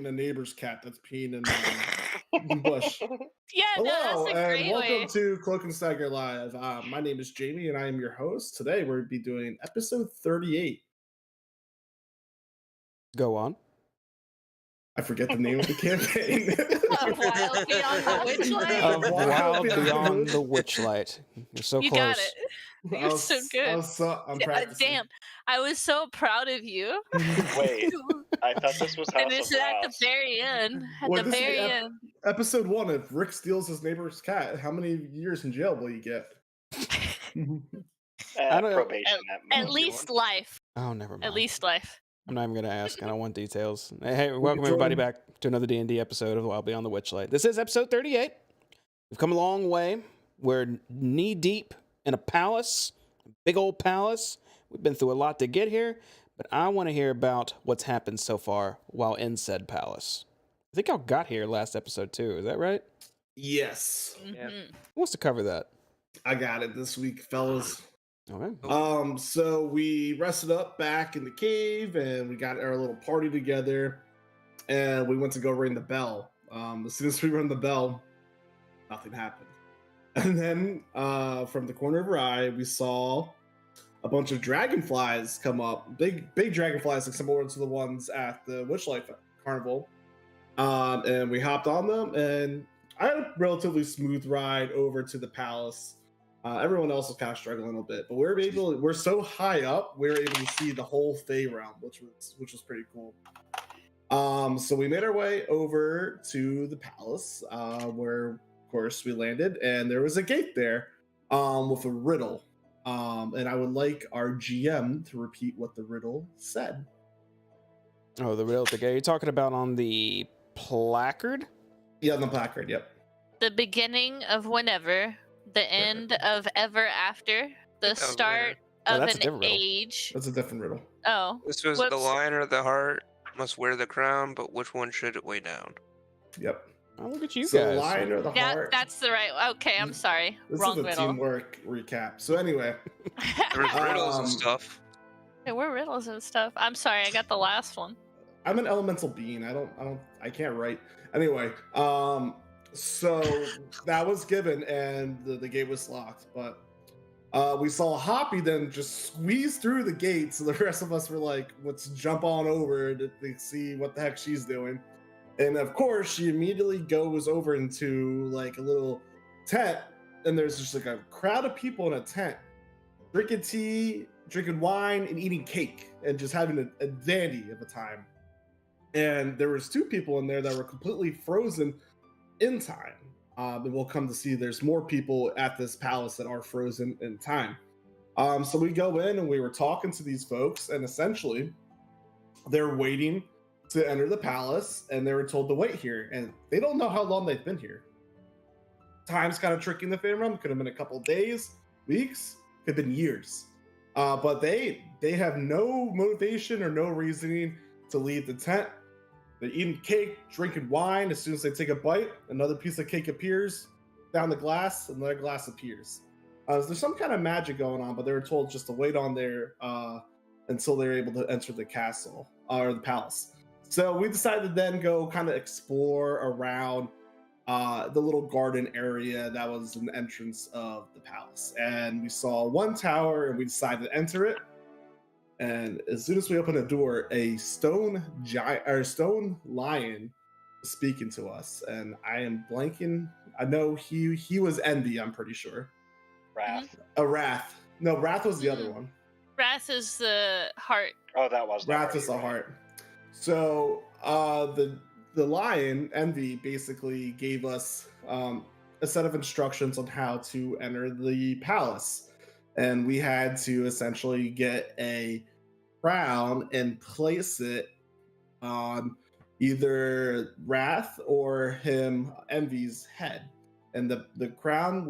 a neighbor's cat that's peeing in the bush. Yeah, no, Hello, that's a and great welcome way. to Cloak and Stagger Live. My name is Jamie, and I am your host. Today, we'll be doing episode 38. Go on. I forget the name of the campaign. Of Wild Beyond the Witchlight. Of Wild Beyond the Witchlight. You're so You close. got it. You're so good. I'm practicing. Damn, I was so proud of you. Wait, I thought this was House And this of is at the Rouse. very end. At Well, the this will be very end. episode 1. If Rick steals his neighbor's cat, how many years in jail will you get? I don't know. Probation. At least life. Oh, never mind. At least life. I'm not even going to ask. I don't want details. Hey, welcome everybody back to another D&D episode of Wild Beyond the Witchlight. This is episode 38. We've come a long way. We're knee-deep in a palace, a big old palace. We've been through a lot to get here, but I want to hear about what's happened so far while in said palace. I think y'all got here last episode too. Is that right? Yes. Yeah. Mhm. Who wants to cover that? I got it this week, fellas. Okay. So we rested up back in the cave, and we got our little party together, and we went to go ring the bell. As soon as we rang the bell, nothing happened. And then from the corner of our eye, we saw a bunch of dragonflies come up, big dragonflies, like similar to the ones at the Witchlight Carnival. And we hopped on them, and I had a relatively smooth ride over to the palace. Everyone else was kind of struggling a bit, but we're so high up, we were able to see the whole Fey realm, which was pretty cool. So we made our way over to the palace, where of course we landed, and there was a gate there, with a riddle. And I would like our GM to repeat what the riddle said. Oh, the riddle. You're talking about on the placard? Yeah, the placard. Yep. The beginning of whenever, the end of ever after, the start Oh, of that's a an different riddle. age. That's a different riddle. Oh. This was Whoops. the lion or the heart must wear the crown, but which one should it weigh down? Yep. Oh, look at you So guys. lion or the Yeah, heart? that's the right. Okay, I'm sorry. This Wrong is a riddle. teamwork recap. So anyway, There was riddles and Um, stuff. There were riddles and stuff. I'm sorry, I got the last one. I'm an elemental being. I can't write. Anyway, so that was given, and the gate was locked. But we saw Hoppy then just squeeze through the gate. So the rest of us were like, let's jump on over to see what the heck she's doing. And of course, she immediately goes over into like a little tent, and there's just like a crowd of people in a tent, drinking tea, drinking wine, and eating cake, and just having a dandy of a time. And there was 2 people in there that were completely frozen in time. And we'll come to see there's more people at this palace that are frozen in time. So we go in, and we were talking to these folks, and essentially they're waiting to enter the palace, and they were told to wait here, and they don't know how long they've been here. Time's kind of tricky in the Fey realm. Could have been a couple days, weeks, could have been years. But they have no motivation or no reasoning to leave the tent. They're eating cake, drinking wine. As soon as they take a bite, another piece of cake appears down the glass, another glass appears. So there's some kind of magic going on, but they were told just to wait on there until they're able to enter the castle or the palace. So we decided to then go kind of explore around the little garden area that was an entrance of the palace. And we saw one tower, and we decided to enter it. And as soon as we opened the door, a stone lion was speaking to us. And I am blanking. I know he was Envy, I'm pretty sure. Wrath. Wrath. No, Wrath was the other one. Wrath is the heart. Oh, that was the Wrath heart, is the you're right. heart. So the lion, Envy, basically gave us a set of instructions on how to enter the palace. And we had to essentially get a crown and place it on either Wrath or Envy's head. And the crown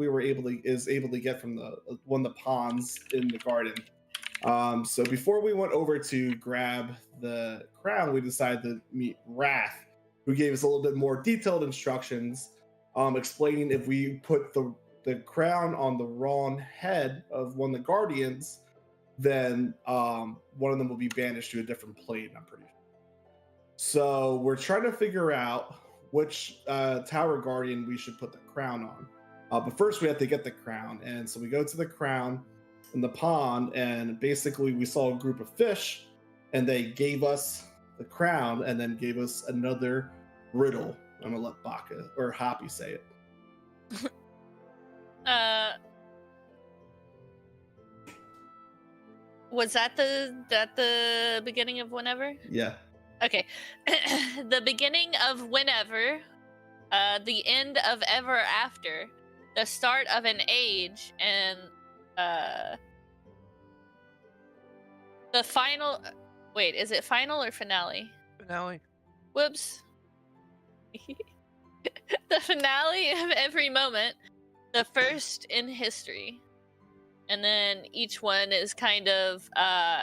is able to get from one of the ponds in the garden. So before we went over to grab the crown, we decided to meet Wrath, who gave us a little bit more detailed instructions, explaining if we put the crown on the wrong head of one of the guardians, then one of them will be banished to a different plane, I'm pretty sure. So we're trying to figure out which tower guardian we should put the crown on. But first, we have to get the crown, and so we go to the crown in the pond, and basically we saw a group of fish, and they gave us the crown, and then gave us another riddle. I'm gonna let Baka or Hoppy say it. Was that the beginning of whenever? Yeah. Okay. The beginning of whenever, the end of ever after, the start of an age, and the final. Wait, is it final or finale? Finale. Whoops. The finale of every moment, the first in history. And then each one is kind of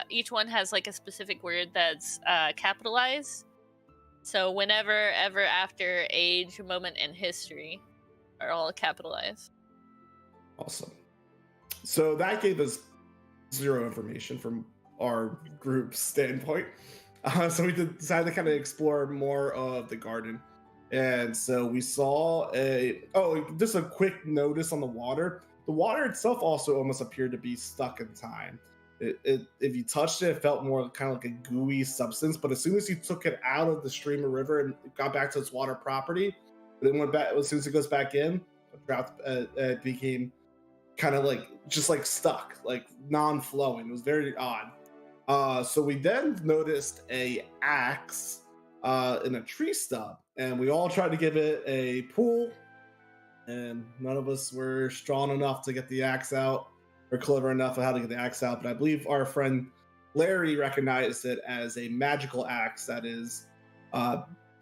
each one has like a specific word that's capitalized. So whenever, ever, after, age, moment, and history are all capitalized. Awesome. So that gave us zero information from our group standpoint. So we decided to kind of explore more of the garden. And so we saw just a quick notice on the water. The water itself also almost appeared to be stuck in time. If you touched it, it felt more kind of like a gooey substance. But as soon as you took it out of the stream or river and it got back to its water property, then went back. As soon as it goes back in, it became kind of like just like stuck, like non-flowing. It was very odd. So we then noticed a axe in a tree stub, and we all tried to give it a pull, and none of us were strong enough to get the axe out or clever enough of how to get the axe out. But I believe our friend Larry recognized it as a magical axe that is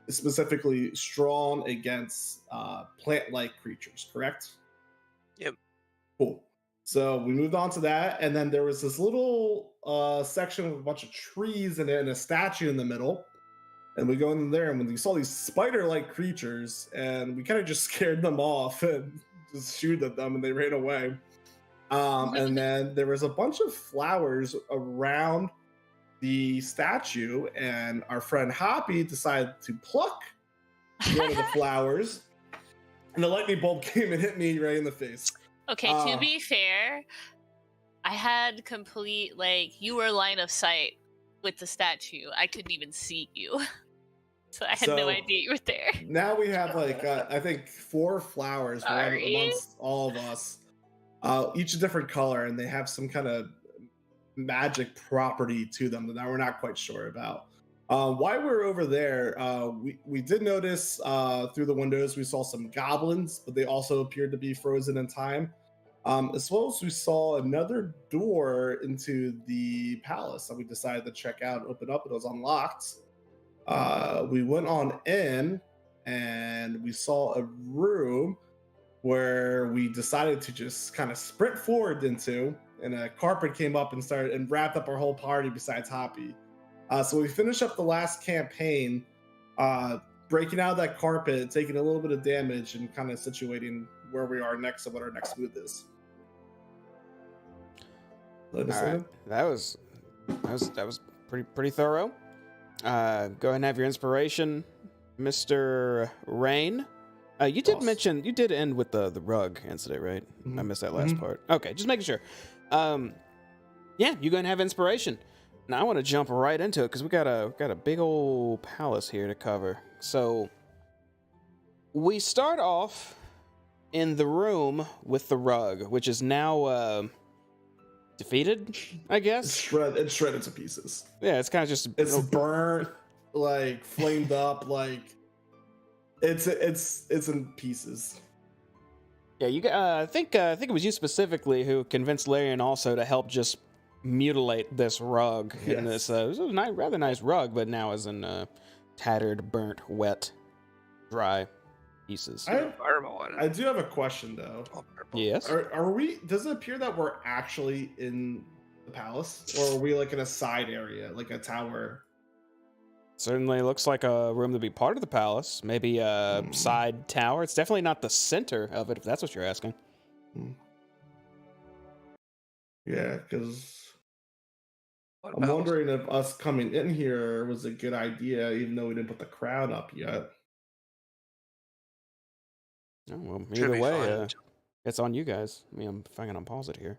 specifically strong against plant-like creatures, correct? Yep. Cool. So we moved on to that, and then there was this little section with a bunch of trees and a statue in the middle. And we go in there, and when we saw these spider-like creatures, and we kind of just scared them off and just shooed at them, and they ran away. And then there was a bunch of flowers around the statue, and our friend Hoppy decided to pluck one of the flowers, and the lightning bolt came and hit me right in the face. Okay, to be fair, I had complete, you were line of sight with the statue. I couldn't even see you. So I had no idea you were there. Now we have I think 4 flowers amongst all of us, each a different color, and they have some kind of magic property to them that we're not quite sure about. While we were over there, we did notice through the windows we saw some goblins, but they also appeared to be frozen in time. As well as we saw another door into the palace that we decided to check out and open up. It was unlocked. We went on in, and we saw a room where we decided to just kind of sprint forward into, and a carpet came up and started and wrapped up our whole party besides Hoppy. So we finished up the last campaign, breaking out of that carpet, taking a little bit of damage, and kind of situating where we are next and what our next move is. All right. That was pretty thorough. Go ahead and have your inspiration, Mr. Rain. You did mention, you did end with the rug incident, right? Mm-hmm. I missed that last part. Okay, just making sure. Yeah, you go and have inspiration. Now I want to jump right into it because we got a big old palace here to cover. So we start off in the room with the rug, which is now defeated, I guess. It's shredded to pieces. Yeah, it's kind of just burnt, flamed up, it's in pieces. Yeah, you. I think it was you specifically who convinced Larian also to help just mutilate this rug. Yes. In this, it was a rather nice rug, but now is in tattered, burnt, wet, dry pieces. I do have a question though. Yes. Are we? Does it appear that we're actually in the palace, or are we in a side area, like a tower? Certainly looks like a room to be part of the palace. Maybe a side tower. It's definitely not the center of it, if that's what you're asking. Yeah, because What I'm palace? wondering if us coming in here was a good idea, even though we didn't put the crown up yet. Oh, well, Should either be way, fine. it's on you guys. I mean, I'm fucking unpause it here.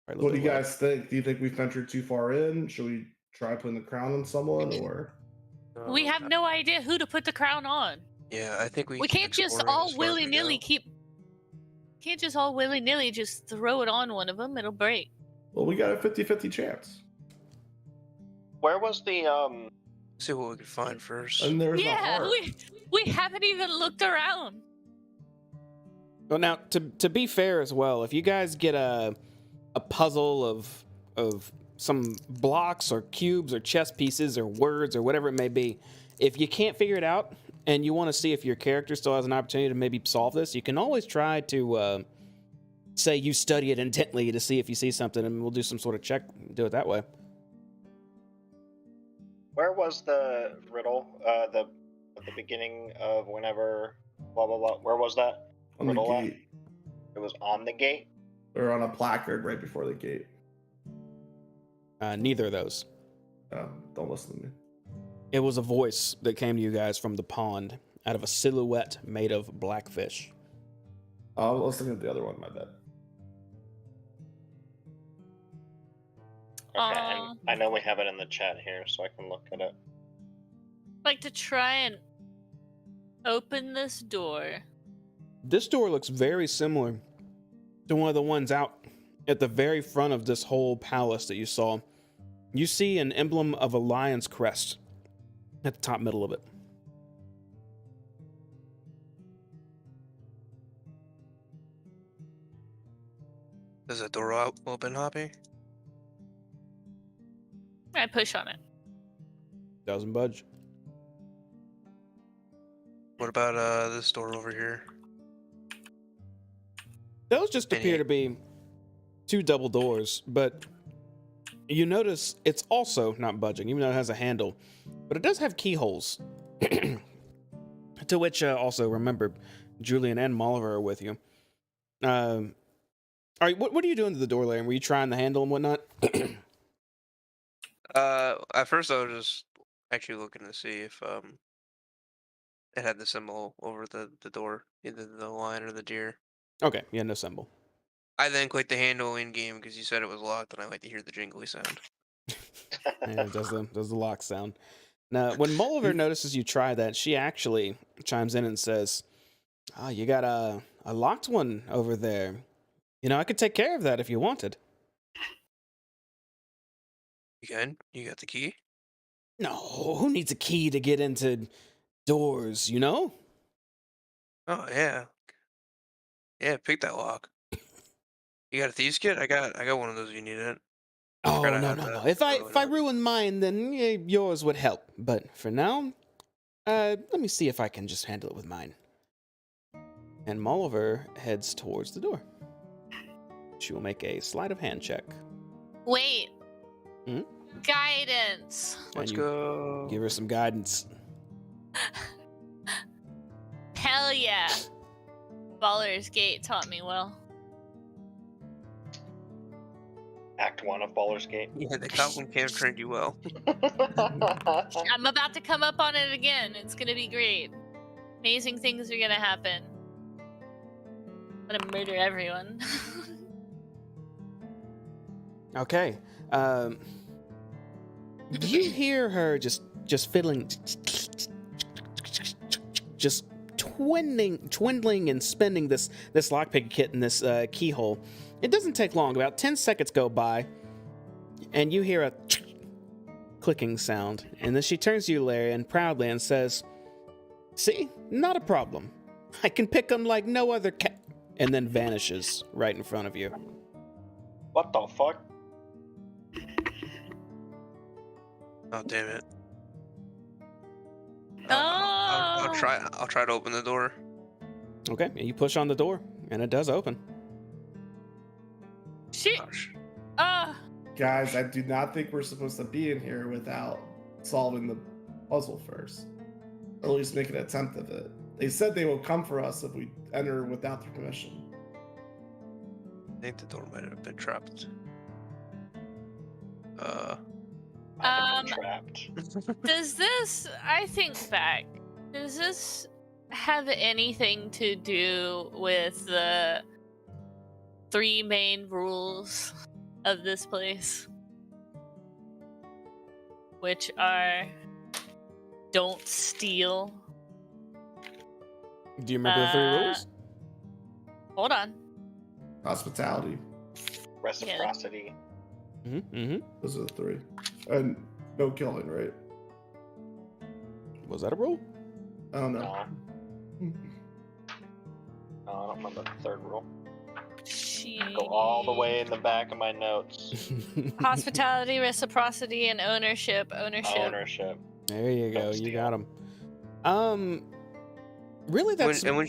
Right, a little What do you bit lag. guys think? Do you think we ventured too far in? Should we try putting the crown on someone, or We have no idea who to put the crown on. Yeah, I think we We keep can't just exploring all as far as we willy-nilly go. Can't just all willy-nilly just throw it on one of them. It'll break. well, we got a 50-50 chance. Where was the See what we can find first. And there's a Yeah, heart. we haven't even looked around. Well, now to be fair as well, if you guys get a puzzle of some blocks or cubes or chess pieces or words or whatever it may be, if you can't figure it out and you want to see if your character still has an opportunity to maybe solve this, you can always try to say you study it intently to see if you see something, and we'll do some sort of check. Do it that way. where was the riddle? At the beginning of whenever blah blah blah. Where was that On the riddle at? gate, It was on the gate. or on a placard right before the gate. Neither of those. Don't listen to me. It was a voice that came to you guys from the pond out of a silhouette made of blackfish. I was looking at the other one. My bad. Okay, and I know we have it in the chat here, so I can look at it. Like to try and open this door. This door looks very similar to one of the ones out at the very front of this whole palace that you saw. You see an emblem of a lion's crest at the top middle of it. Does the door open, Hoppy? I push on it. Doesn't budge. What about this door over here? Those just appear to be two double doors, but you notice it's also not budging, even though it has a handle. But it does have keyholes. To which also, remember, Julian and Molliver are with you. All right, what are you doing to the door, Larry? Were you trying the handle and whatnot? At first I was just actually looking to see if it had the symbol over the door, either the lion or the deer. Okay, yeah, no symbol. I then clicked the handle in game because you said it was locked, and I like to hear the jingly sound. Yeah, it does the lock sound. Now, when Molliver notices you try that, she actually chimes in and says, "Oh, you got a locked one over there. You know, I could take care of that if you wanted." You can? You got the key? No, who needs a key to get into doors, you know? Oh yeah. Yeah, pick that lock. You got a thieves kit? I got one of those if you need it. Oh, Forgot I no, had no, that. no. If I Oh, no. ruin mine, then yours would help. But for now, let me see if I can just handle it with mine. And Molliver heads towards the door. She will make a sleight of hand check. Wait. Hmm? Guidance. Let's And you go. Give her some guidance. Hell yeah. Baller's Gate taught me well. Act 1 of Baldur's Gate. Yeah, the Goblin Camp trained you well. I'm about to come up on it again. It's gonna be great. Amazing things are gonna happen. I'm gonna murder everyone. Okay. You hear her just fiddling, just twindling and spinning this lockpick kit in this keyhole. It doesn't take long. About 10 seconds go by, and you hear a clicking sound. And then she turns to you, Larry, and proudly and says, "See, not a problem. I can pick them like no other cat." And then vanishes right in front of you. What the fuck? Oh damn it. Oh. I'll try to open the door. Okay, and you push on the door, and it does open. Shit. Gosh. Guys, I do not think we're supposed to be in here without solving the puzzle first. Or at least make an attempt of it. They said they will come for us if we enter without their permission. I think the door might have been trapped. I've been trapped. Does this, I think back, does this have anything to do with the 3 main rules of this place? Which are, don't steal. Do you remember the 3 rules? Hold on. Hospitality. Reciprocity. Those are the 3. And no killing, right? Was that a rule? I don't know. No. I don't remember the 3rd rule. Go all the way in the back of my notes. Hospitality, reciprocity, and ownership. Ownership. There you go. Don't You steal. got him. Really, that's when go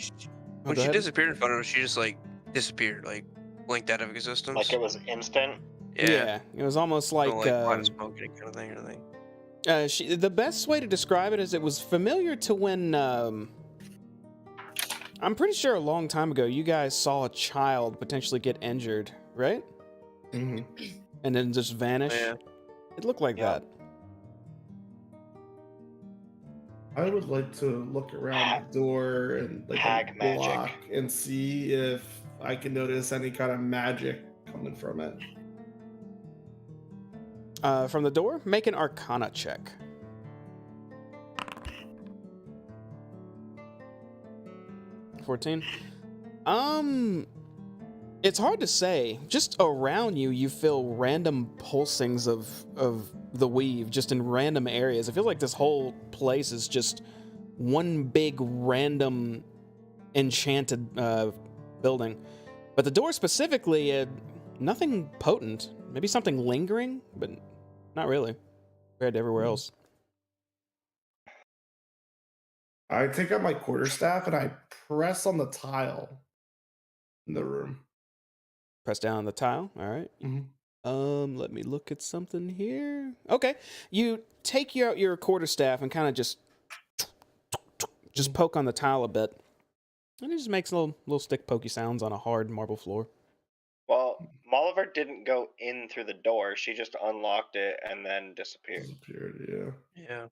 she ahead. disappeared in front of us, she just like disappeared, like blinked out of existence. Like it was instant. Yeah, it was almost like, no, like pot of smoke kind of thing or anything. the best way to describe it is it was familiar to when I'm pretty sure a long time ago you guys saw a child potentially get injured, right? Mm-hmm. And then just vanish. Yeah. It looked like that. I would like to look around the door and like Hag the magic. lock and see if I can notice any kind of magic coming from it. From the door, make an Arcana check. 14. It's hard to say. Just around you, you feel random pulsings of the weave, just in random areas. It feels like this whole place is just one big random enchanted building. But the door specifically, nothing potent. Maybe something lingering, but not really, compared to everywhere else. I take out my quarterstaff and I press on the tile in the room. Press down on the tile. All right. Mm-hmm. Let me look at something here. Okay, you take out your quarterstaff and kind of just poke on the tile a bit, and it just makes little stick pokey sounds on a hard marble floor. Well, Molliver didn't go in through the door. She just unlocked it and then disappeared. Disappeared, yeah. Yeah.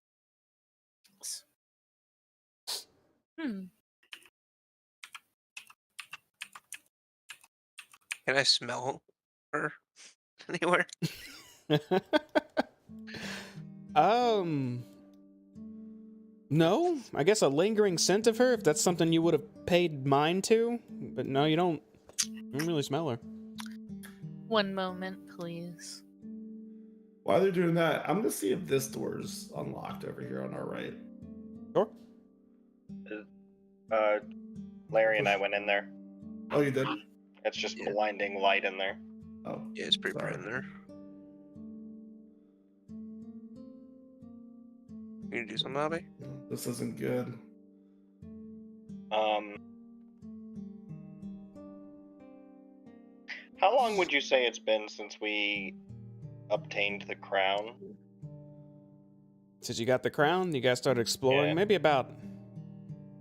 Can I smell her anywhere? No. I guess a lingering scent of her, if that's something you would have paid mind to. But no, you don't really smell her. One moment, please. While they're doing that, I'm gonna see if this door is unlocked over here on our right. Sure. Larry and I went in there. Oh, you did? It's just Yeah. blinding light in there. Oh, Yeah, it's pretty bright in there. You gonna do something, Abby? this isn't good. How long would you say it's been since we obtained the crown? Since you got the crown, you guys started exploring. Yeah. Maybe about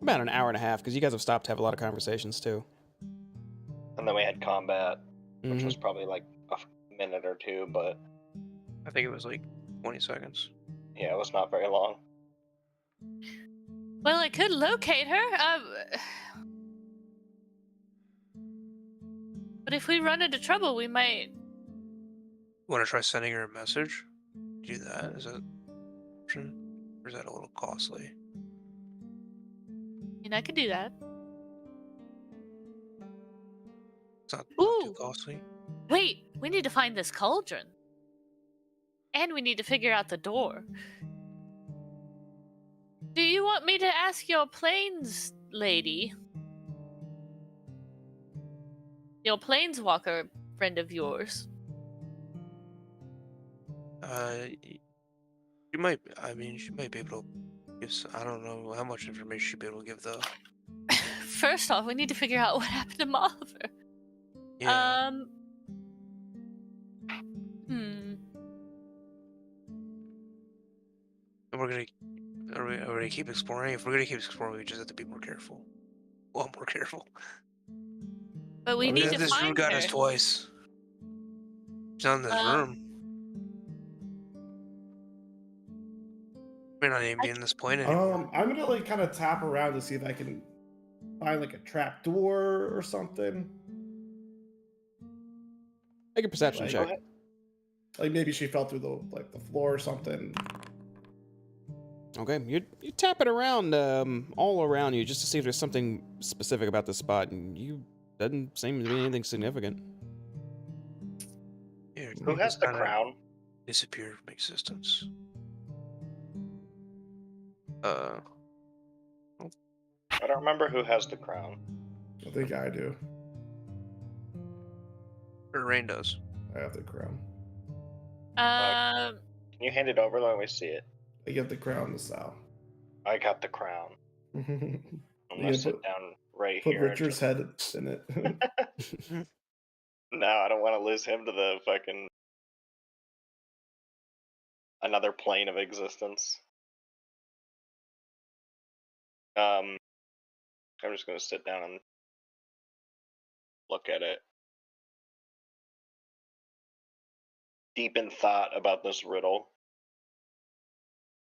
an hour and a half, because you guys have stopped to have a lot of conversations too. And then we had combat, which Mhm. was probably like a minute or 2, but I think it was like 20 seconds. yeah, it was not very long. Well, I could locate her. But if we run into trouble, we might. Want to try sending her a message? Do that? Is that an option? Or is that a little costly? I mean, I could do that. It's not too Ooh. costly. Wait, we need to find this cauldron. And we need to figure out the door. Do you want me to ask your plains lady? Your planeswalker friend of yours. She might. I mean, she might be able to give. I don't know how much information she'd be able to give though. First off, we need to figure out what happened to Molliver. Yeah. Hmm. And we're gonna. Are we gonna keep exploring? If we're gonna keep exploring, we just have to be more careful. Well, more careful. But we Oh, need yeah. to This room find got her. us twice. It's on this room. We're not even being this point anymore. I'm gonna like kind of tap around to see if I can find like a trap door or something. Make a perception Like, check. like maybe she fell through the floor or something. Okay, you tap it around all around you just to see if there's something specific about the spot, and you doesn't seem to be anything significant. Yeah, Who has the crown? disappeared from existence. I don't remember who has the crown. I think I do. Or Rain does. I have the crown. Um, Can you hand it over? Let me see it. I give the crown to Sal. I got the crown. I'm gonna sit down right Put here. Richard's head in it. No, I don't want to lose him to the fucking another plane of existence. I'm just gonna sit down and look at it. Deep in thought about this riddle.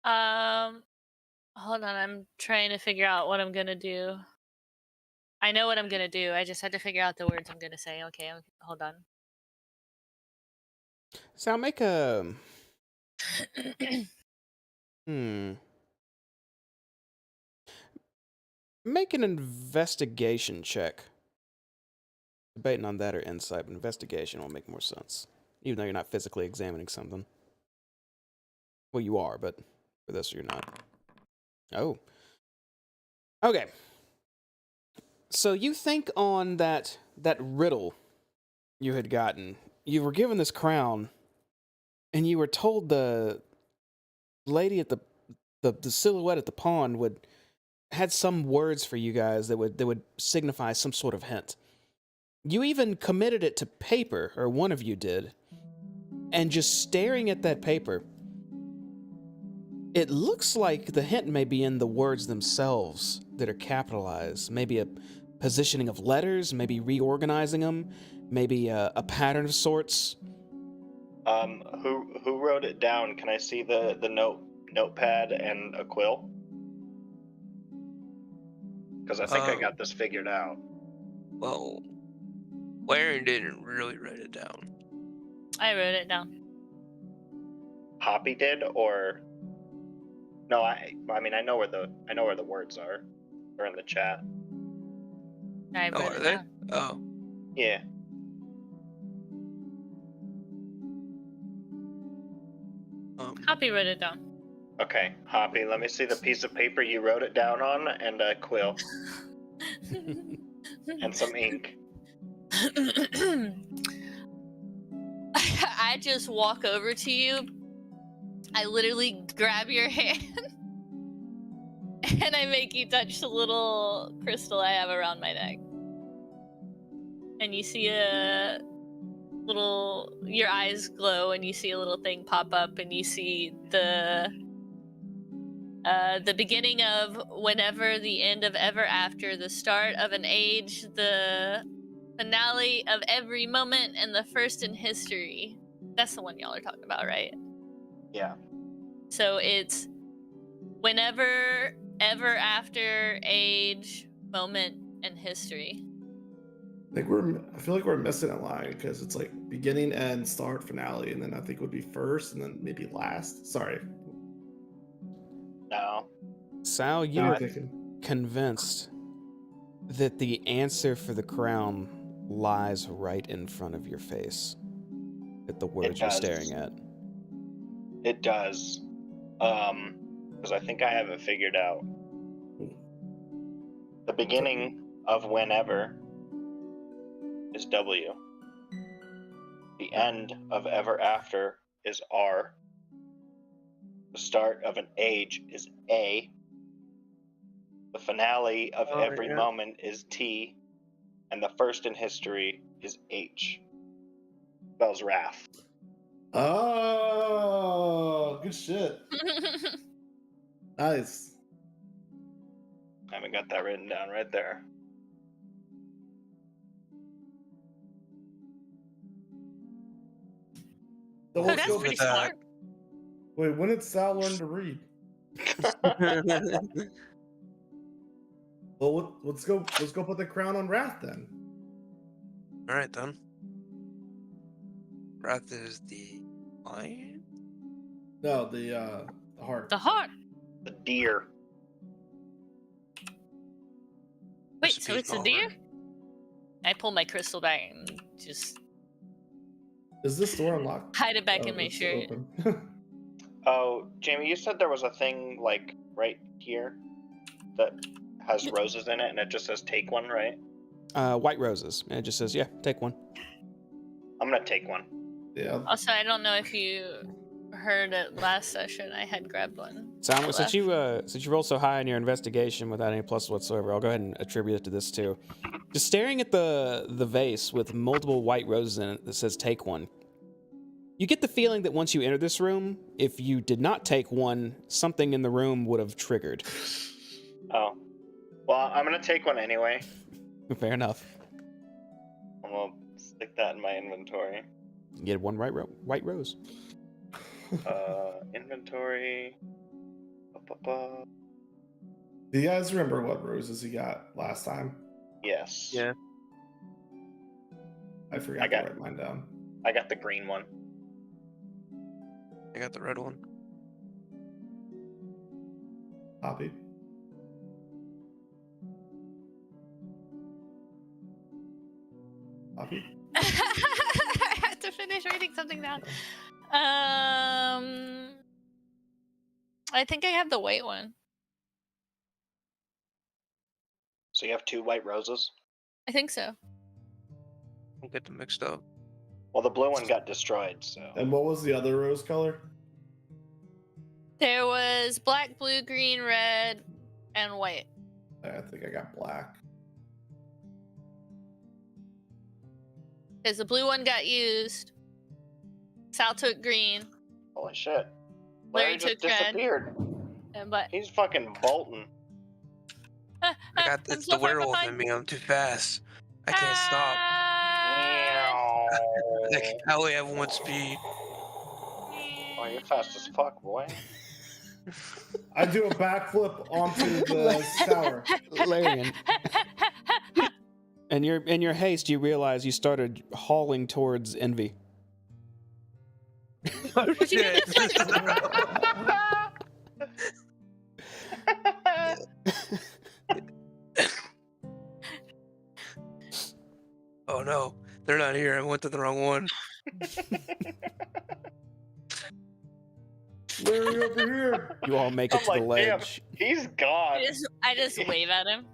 hold on. I'm trying to figure out what I'm gonna do. I know what I'm gonna do. I just had to figure out the words I'm gonna say. Okay, hold on. So I'll make a make an investigation check. Debating on that or insight, but investigation will make more sense. Even though you're not physically examining something. Well, you are, but for this, you're not. Oh. Okay. So you think on that riddle you had gotten. You were given this crown, and you were told the lady at the silhouette at the pond had some words for you guys that would signify some sort of hint. You even committed it to paper, or one of you did, and just staring at that paper, it looks like the hint may be in the words themselves that are capitalized. Maybe a positioning of letters, maybe reorganizing them, maybe a pattern of sorts. Who wrote it down? Can I see the notepad and a quill? Because I think I got this figured out. Well, Laren didn't really write it down. I wrote it down. Poppy did, or no? I mean, I know where the words are. They're in the chat. I wrote are it they? down. Oh. Yeah. Hoppy wrote it down. Okay, Hoppy, let me see the piece of paper you wrote it down on, and a quill and some ink. I just walk over to you. I literally grab your hand and I make you touch the little crystal I have around my neck. And you see your eyes glow and you see a little thing pop up and you see the beginning of whenever, the end of ever after, the start of an age, the finale of every moment, and the first in history. That's the one y'all are talking about, right? Yeah. So it's whenever, ever after, age, moment, and history. I feel like we're missing a line because it's like beginning, end, start, finale, and then I think would be first and then maybe last. Sorry. No. Sal, you No, were I'm thinking. convinced that the answer for the crown lies right in front of your face. That the words you're staring at. It does. Because I think I have it figured out. The beginning of whenever is W. The end of ever after is R. The start of an age is A. The finale of every moment is T. And the first in history is H. Spells wrath. Oh, good shit. Nice. I haven't got that written down right there. So Oh, let's that's go. pretty with that. smart. Wait, when did Sal learn to read? Well, let's go. Let's go put the crown on Wrath then. All right then. Wrath is the lion. No, the heart. The heart. The deer. Wait, Just so be it's a smaller. deer? I pull my crystal back and just Is this door unlocked? hide it back Oh, in my it's shirt. open. Oh, Jamie, you said there was a thing like right here that has roses in it, and it just says "take one," right? White roses. And it just says, yeah, take one. I'm gonna take one. Yeah. Also, I don't know if you heard it last session. I had grabbed one. So I since left. you rolled so high in your investigation without any plus whatsoever, I'll go ahead and attribute it to this too. Just staring at the vase with multiple white roses in it that says "take one." You get the feeling that once you enter this room, if you did not take one, something in the room would have triggered. Oh, well, I'm gonna take one anyway. Fair enough. I'm gonna stick that in my inventory. You get one white rose. Inventory. Ba-ba-ba. Do you guys remember what roses you got last time? Yes. Yeah. I forgot I got- to write mine down. I got the green one. I got the red one. Poppy. Poppy. I have to finish writing something down. I think I have the white one. So you have 2 white roses? I think so. Don't get them mixed up. Well, the blue one got destroyed, so. And what was the other rose color? There was black, blue, green, red, and white. I think I got black. Because the blue one got used. Sal took green. Holy shit. Larry Larry just took red. disappeared. But He's fucking bolting. I got I'm it's so the far werewolf behind. in me. I'm too fast. I can't stop. I only have 1 speed. Oh, you're fast as fuck, boy. I do a backflip onto the tower. Larian. And in your haste, you realize you started hauling towards Envy. Oh, What you shit. Oh no, they're not here. I went to the wrong one. Larry, over here. You all make it I'm to the like, damn. ledge. He's gone. I just wave at him.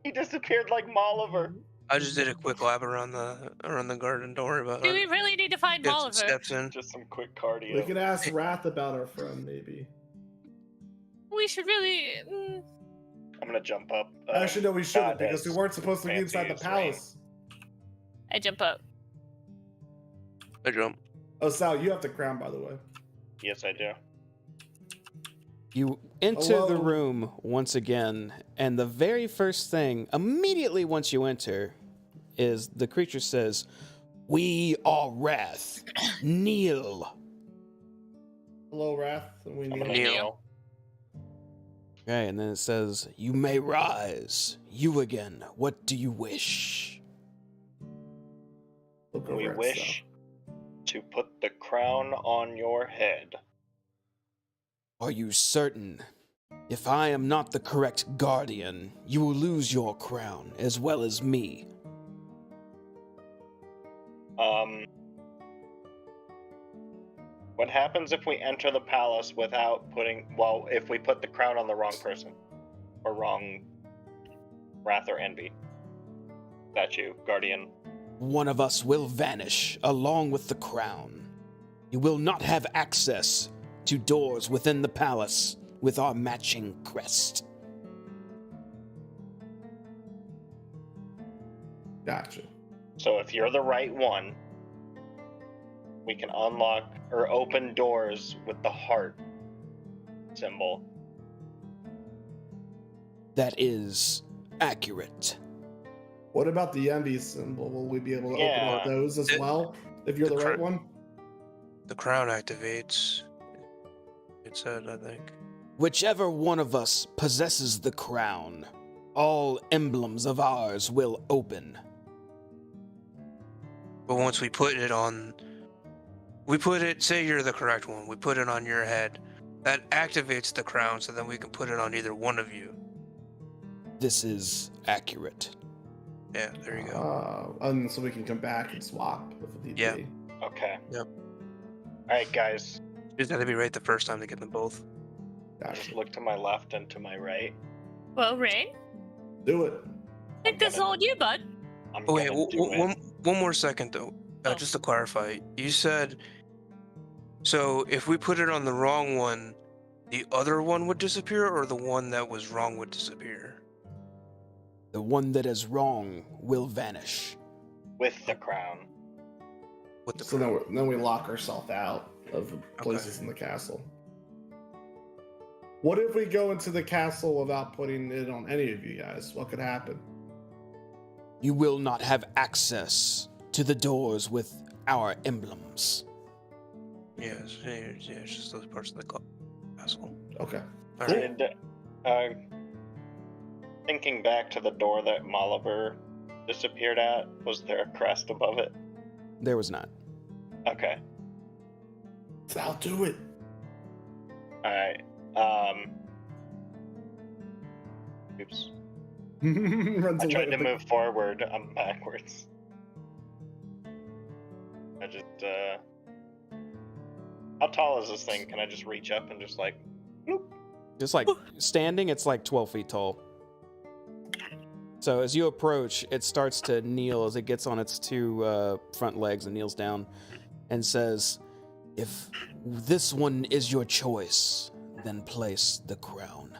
He disappeared like Molliver. I just did a quick lap around the garden. Don't worry about Do we it. really need to find Get some Oliver? steps in. Just some quick We cardio. could ask Wrath about our friend, maybe. We should really. I'm gonna jump up. Actually, no, we shouldn't, not because we as weren't supposed to be fancy inside the as palace. I jump up. I jump. Oh, Sal, you have the crown, by the way. Yes, I do. You enter the Hello? room once again, and the very first thing, immediately once you enter, is the creature says, "We are Wrath. Kneel." Hello, Wrath. And we I'm need gonna Kneel. kneel. Okay, and then it says, "You may rise. You again. What do you wish?" Look We over at wish to put the crown on your head. Are you certain? If I am not the correct guardian, you will lose your crown as well as me. What happens if we enter the palace without if we put the crown on the wrong person? Or wrong Wrath or Envy? That's you, Guardian. One of us will vanish along with the crown. You will not have access to doors within the palace with our matching crest. Gotcha. So if you're the right one, we can unlock or open doors with the heart symbol. That is accurate. What about the envy symbol? Will we be able to Yeah. open up those as well? If you're the right one? the crown activates, it said, I think. Whichever one of us possesses the crown, all emblems of ours will open. But once we put it on, say you're the correct one, we put it on your head, that activates the crown, so then we can put it on either one of you. This is accurate. Yeah, there you go. And so we can come back and swap if need Yeah. be. Okay. Yep. Alright, guys. Just had to be right the first time to get them both. I just Gotcha. look to my left and to my right. Well, Rain, Do it. I think this is all you, bud. I'm Oh, wait, gonna do it. one more second, though. Oh. Just to clarify, you said, so if we put it on the wrong one, the other one would disappear, or the one that was wrong would disappear? The one that is wrong will vanish. With the crown. With the So then we lock ourselves out of the places Okay. in the castle. What if we go into the castle without putting it on any of you guys? What could happen? You will not have access to the doors with our emblems. Yes, it's just those parts of the castle. Okay. All Cool. right. And, thinking back to the door that Molliver disappeared at, was there a crest above it? There was not. Okay. I'll do it. Alright. Oops. Runs I away tried to with the- move forward, I'm backwards. I just, how tall is this thing? Can I just reach up and just like, bloop? Just like standing, it's like 12 feet tall. So as you approach, it starts to kneel as it gets on its two front legs and kneels down and says, "If this one is your choice, then place the crown."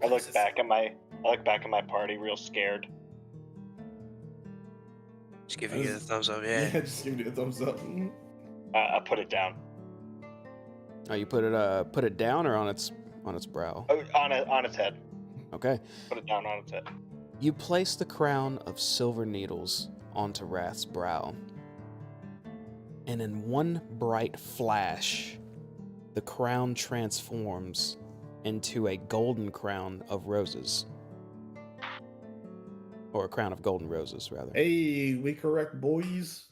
I look back at my party real scared. Just giving you the thumbs up, yeah. Yeah, just give me a thumbs up. I put it down. Oh, you put it down or on its brow? Oh, on its head. Okay. Put it down on its head. You place the crown of silver needles onto Wrath's brow. And in one bright flash, the crown transforms into a golden crown of roses. Or a crown of golden roses, rather. Hey, we correct, boys.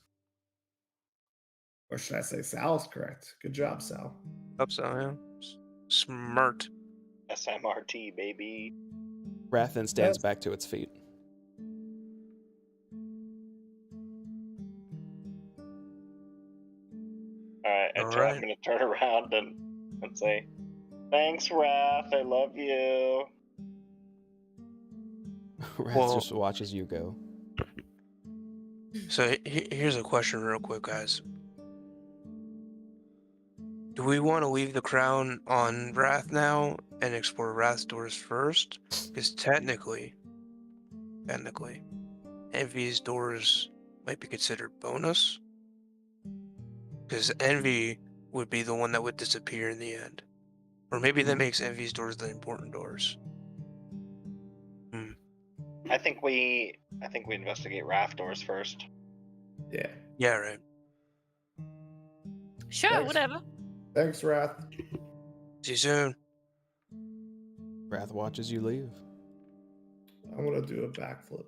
Or should I say Sal's correct? Good job, Sal. Hope so, yeah. Smart. SMRT, baby. Wrath then stands Yes. back to its feet. Alright, I'm Alright. gonna turn around and say, thanks, Wrath, I love you. Wrath Well- just watches you go. So here's a question real quick, guys. Do we want to leave the crown on Wrath now and explore Wrath's doors first? Because technically, Envy's doors might be considered bonus. Because Envy would be the one that would disappear in the end. Or maybe that makes Envy's doors the important doors. I think we investigate Wrath doors first. Yeah. Yeah, right. Sure, Thanks. whatever. Thanks, Wrath. See you soon. Wrath watches you leave. I'm gonna do a backflip.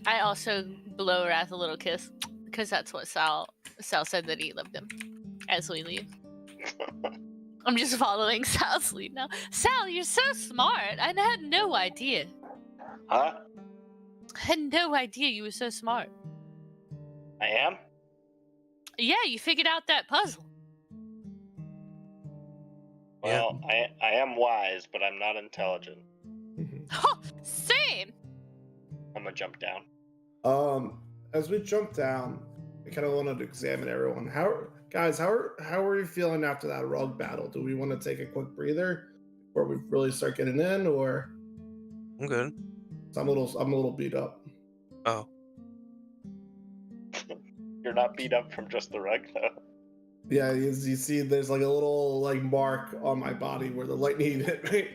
I also blow Wrath a little kiss because that's what Sal said that he loved him. As we leave, I'm just following Sal's lead now. Sal, you're so smart. I had no idea. Huh? I had no idea you were so smart. I am? Yeah, you figured out that puzzle. Well, I am wise, but I'm not intelligent. Same. I'm gonna jump down. As we jump down, I kind of wanted to examine everyone. How are you feeling after that rug battle? Do we want to take a quick breather before we really start getting in, or I'm good. I'm a little beat up. Oh. You're not beat up from just the rug, though. Yeah, as you see, there's like a little like mark on my body where the lightning hit me.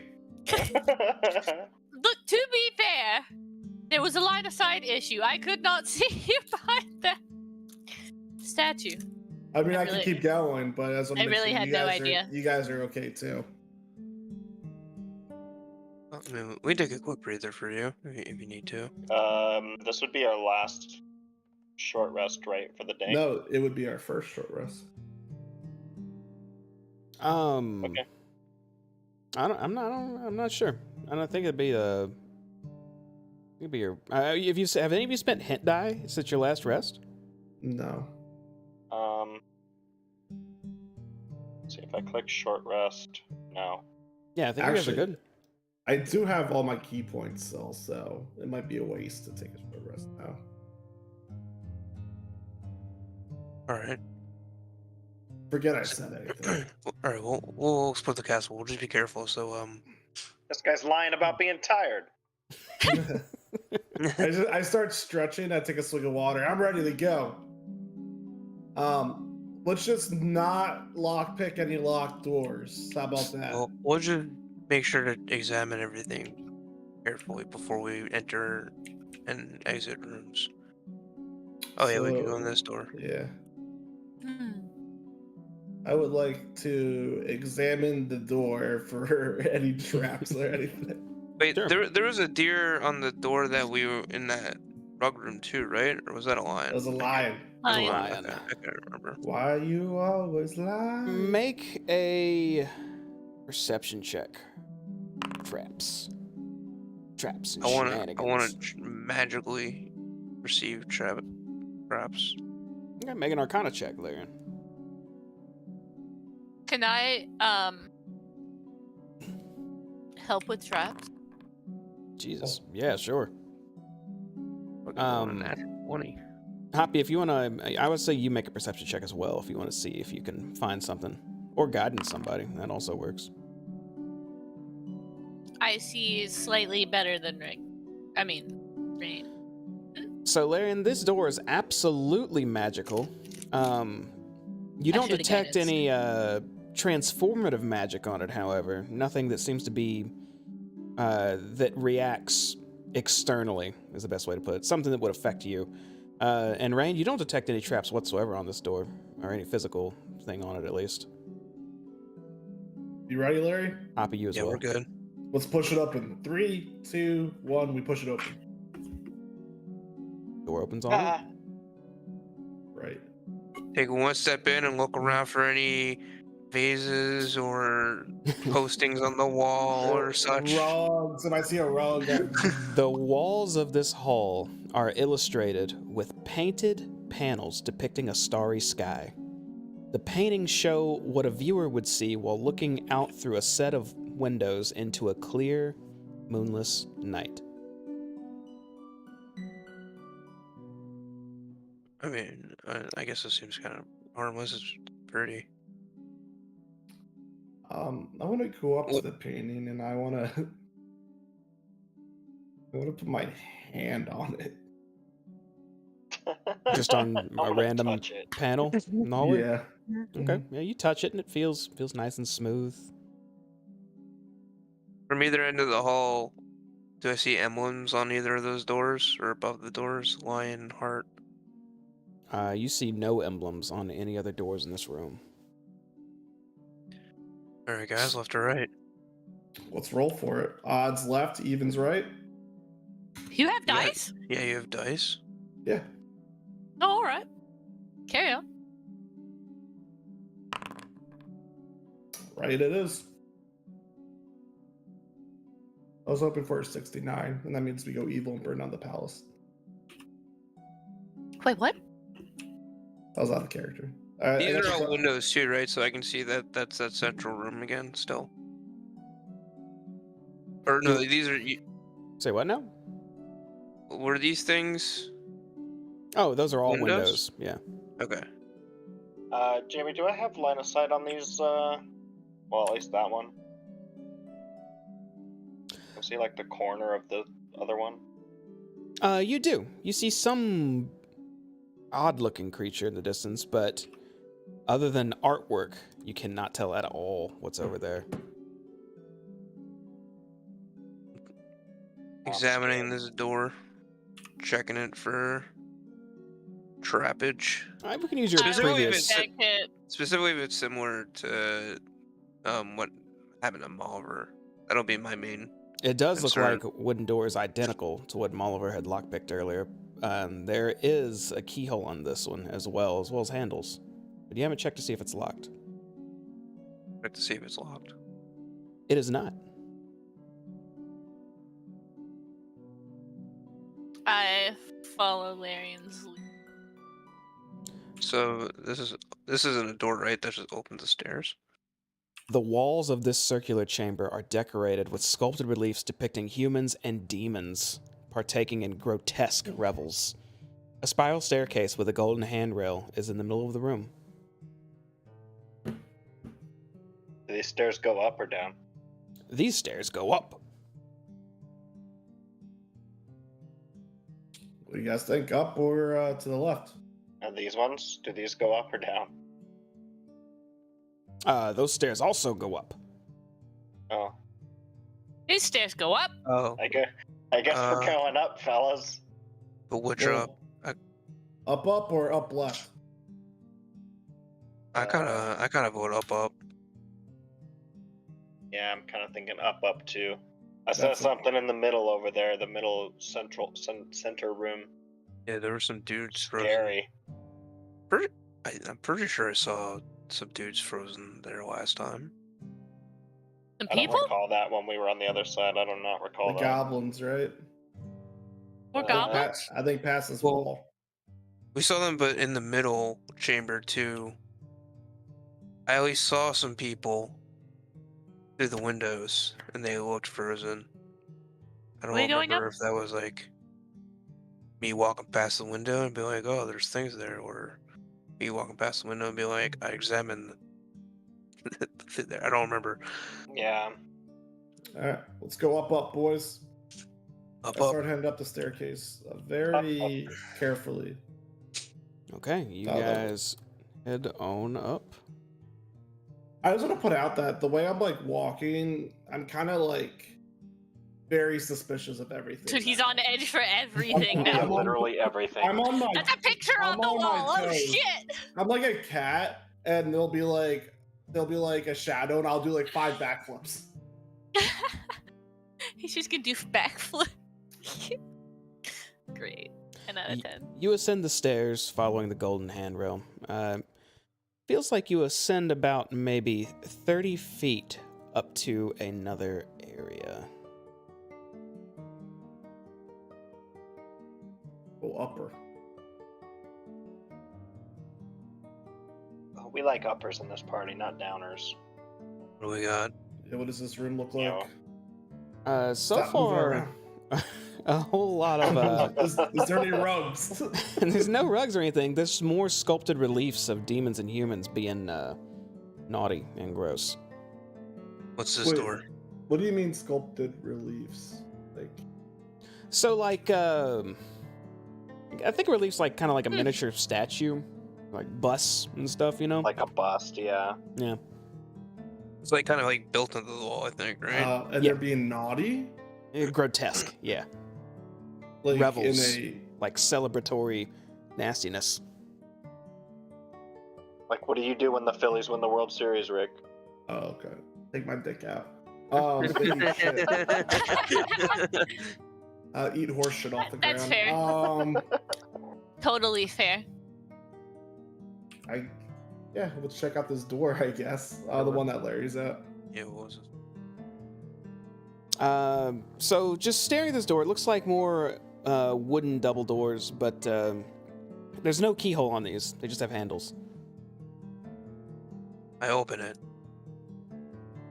Look, to be fair, there was a line of sight issue. I could not see you behind that. statue. I mean, I I could really- keep going, but as I really had no idea. You guys are okay too. I mean, we take a quick breather for you if you need to. This would be our last short rest, right, for the day? No, it would be our first short rest. Okay. I'm not sure. I don't think it'd be a. It'd be your. Have any of you spent hint die since your last rest? No. See if I click short rest. No. Yeah, I think you guys are Actually, good. I do have all my key points still, so it might be a waste to take a short rest now. All right. Forget I said anything. All right. We'll split the castle. We'll just be careful. So This guy's lying about being tired. I start stretching. I take a swig of water. I'm ready to go. Let's just not lockpick any locked doors. How about that? well, we'll just make sure to examine everything carefully before we enter and exit rooms. Oh yeah, we can go in this door. Yeah. Hmm. I would like to examine the door for any traps or anything. Wait, Sure. there was a deer on the door that we were in that rug room too, right? Or was that a lion? It was a lion. It was a Lion. lion. Lion. Okay, I can't remember. Why you always lie? Make a perception check. Traps and I shenanigans. want to magically receive traps. Okay, make an Arcana check, Lyrian. Can I help with traps? Jesus. Yeah, sure. On a natural 20. Hoppy, if you want to, I would say you make a perception check as well if you want to see if you can find something. Or guidance somebody. That also works. I see slightly better than Rain. So, Larian, this door is absolutely magical. You I don't should've detect guidance. any transformative magic on it, however. Nothing that seems to be that reacts externally is the best way to put it. Something that would affect you. And Rain, you don't detect any traps whatsoever on this door, or any physical thing on it, at least. You ready, Larry? Hoppy, you as Yeah, well. we're good. Let's push it open. 3, 2, 1. We push it open. Door opens on Ah, it. Right. Take one step in and look around for any vases or postings on the wall or such. Rugs. If I see a rug, The walls of this hall are illustrated with painted panels depicting a starry sky. The paintings show what a viewer would see while looking out through a set of windows into a clear, moonless night. I mean, I guess it seems kind of harmless. It's pretty. I want to go up to the painting and I want to put my hand on it. Just on I a wanna random touch it. panel in the hallway? Yeah. Okay. Yeah, you touch it and it feels nice and smooth. From either end of the hall, do I see emblems on either of those doors or above the doors? Lion, heart. You see no emblems on any other doors in this room. All right, guys, left or right? Let's roll for it. Odds left, evens right. You have Yeah. dice? Yeah, you have dice. Yeah. Oh, all right. Carry on. Right it is. I was hoping for a 69, and that means we go evil and burn down the palace. Wait, what? That was out of character. These are all windows too, right? So I can see that that's that central room again still. Or no, these are. Say what now? Were these things? Oh, those are all Windows? windows. Yeah. Okay. Jamie, do I have line of sight on these? Well, at least that one. I see like the corner of the other one. You do. You see some odd-looking creature in the distance, but other than artwork, you cannot tell at all what's over there. Examining this door, checking it for trappage. We can use your Specifically, previous. Specifically, if it's similar to what happened to Malver. That'll be my main. It does concern. look like wooden doors identical to what Molliver had lockpicked earlier. There is a keyhole on this one as well as handles. But you haven't checked to see if it's locked. Check to see if it's locked. It is not. I follow Larian's lead. So this isn't a door, right? That just opens the stairs. The walls of this circular chamber are decorated with sculpted reliefs depicting humans and demons partaking in grotesque revels. A spiral staircase with a golden handrail is in the middle of the room. Do these stairs go up or down? These stairs go up. What do you guys think? Up or to the left? And these ones, do these go up or down? Those stairs also go up. Oh, These stairs go up. Oh, I guess we're going up, fellas. but which Well, up? up or up left? I kind of vote up. Yeah, I'm kind of thinking up too. I saw That's something in the middle over there, the middle center room. Yeah, there were some dudes frozen. Scary. I'm pretty sure I saw some dudes frozen there last time. Some I don't people? recall that when we were on the other side. I do not recall The that. goblins, right? Or Uh, goblins? I think past this Well- wall. We saw them, but in the middle chamber too. I at least saw some people through the windows, and they looked frozen. I don't Were you going remember up? if that was like me walking past the window and be like, "Oh, there's things there," or me walking past the window and be like, "I examined there." I don't remember. Yeah. All right, let's go up, boys. Up. I start heading up the staircase very carefully. Okay, you Oh, that- guys head on up. I just want to put out that the way I'm like walking, I'm kind of like very suspicious of everything. Dude, he's now. on edge for everything Yeah, now. I'm on- Literally everything. I'm on my. That's a picture on I'm the on my wall. Oh toes. shit! I'm like a cat, and there'll be like a shadow, and I'll do like 5 backflips. He's just gonna do backflip. Great. 10 out of 10. You ascend the stairs following the golden handrail. Feels like you ascend about maybe 30 feet up to another area. Go upper. We like uppers in this party, not downers. What do we got? Yeah, what does this room look Yeah. like? So Stop moving far, around. a whole lot of is there any rugs? and there's no rugs or anything. There's more sculpted reliefs of demons and humans being naughty and gross. What's this Wait. door? What do you mean sculpted reliefs? Like, So like, I think a relief's like kind of like a miniature statue, like busts and stuff. You know? Like a bust, yeah. Yeah. It's like kind of like built into the wall, I think, right? and Yeah. they're being naughty, Grotesque. Yeah. like Revels. in a. Like celebratory nastiness. Like, what do you do when the Phillies win the World Series, Rick? Oh, okay. Take my dick out. They eat shit. Eat horse shit off the That's ground. fair. Totally fair. Let's check out this door, I guess. The one that Larry's at. Yeah, what was it? So just staring at this door, it looks like more wooden double doors, but there's no keyhole on these. They just have handles. I open it.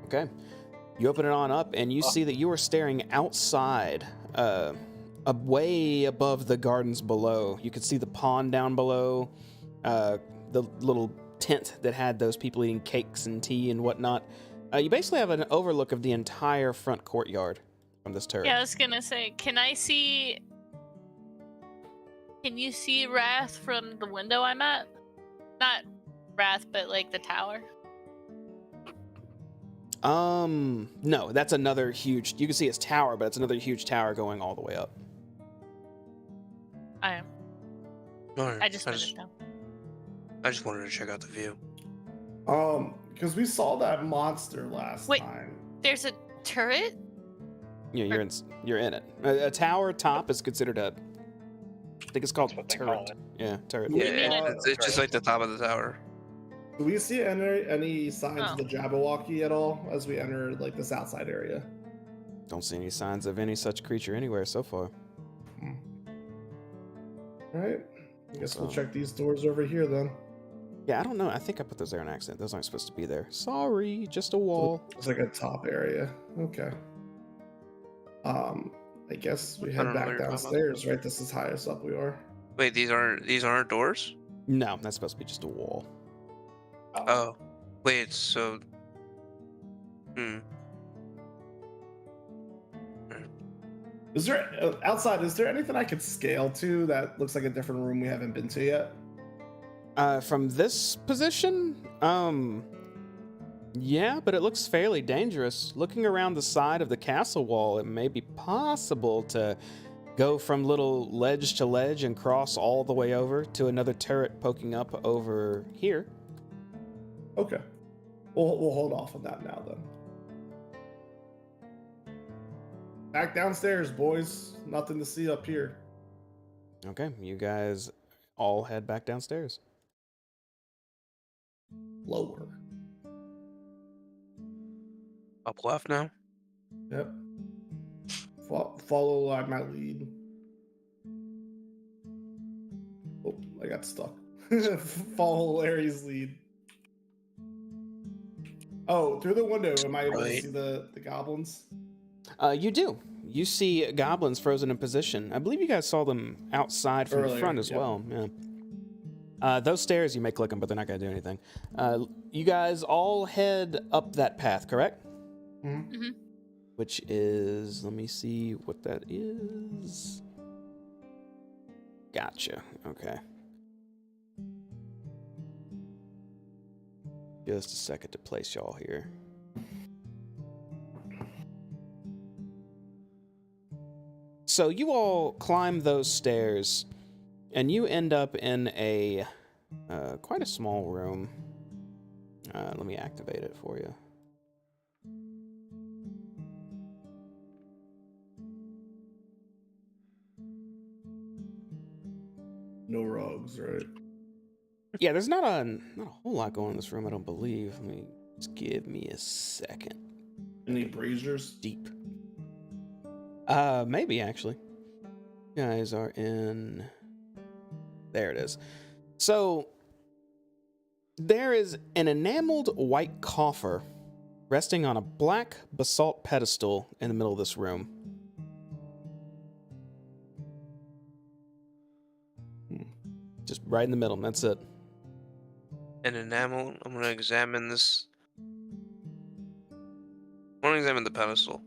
Okay. You open it on up, and you see that you are staring outside, way above the gardens below. You can see the pond down below, the little tent that had those people eating cakes and tea and whatnot. You basically have an overlook of the entire front courtyard from this turret. Yeah, I was gonna say, can you see Wrath from the window I'm at? Not Wrath, but like the tower. No, that's another huge. You can see its tower, but it's another huge tower going all the way up. I am. Alright, I just finished now. I just wanted to check out the view. Because we saw that monster last Wait. time. There's a turret? Yeah, you're in it. A tower top is considered a. I think it's called That's what they turret. call it. Yeah, turret. Yeah, You mean it's just like the top of the tower. Do we see any signs Oh. of the Jabberwocky at all as we enter like this outside area? Don't see any signs of any such creature anywhere so far. All right. I guess we'll So- check these doors over here then. Yeah, I don't know. I think I put those there on accident. Those aren't supposed to be there. Sorry, just a wall. It's like a top area. Okay. I guess we I head don't know what back you're talking about. downstairs, right? This is highest up we are. Wait, these aren't doors? No, that's supposed to be just a wall. Oh. Wait, so Is there outside? Is there anything I could scale to that looks like a different room we haven't been to yet? From this position, yeah, but it looks fairly dangerous. Looking around the side of the castle wall, it may be possible to go from little ledge to ledge and cross all the way over to another turret poking up over here. Okay. We'll hold off on that now then. Back downstairs, boys. Nothing to see up here. Okay, you guys all head back downstairs. Lower. up left now? Yep. Follow my lead. Oh, I got stuck. Follow Larry's lead. Oh, through the window, am I able to Right. see the goblins? You do. You see goblins frozen in position. I believe you guys saw them outside from the Earlier, front as yep. well. Yeah. Those stairs, you may click them, but they're not going to do anything. You guys all head up that path, correct? Mm-hmm. Which is, let me see what that is. Gotcha. Okay. Just a second to place y'all here. So you all climb those stairs, and you end up in a quite a small room. Let me activate it for you. No rugs, right? Yeah, there's not a whole lot going in this room, I don't believe. Just give me a second. Any braziers? Deep. Maybe actually. You guys are in. There it is. So there is an enameled white coffer resting on a black basalt pedestal in the middle of this room. Just right in the middle, that's it. An enamel. I'm gonna examine this. I want to examine the pedestal.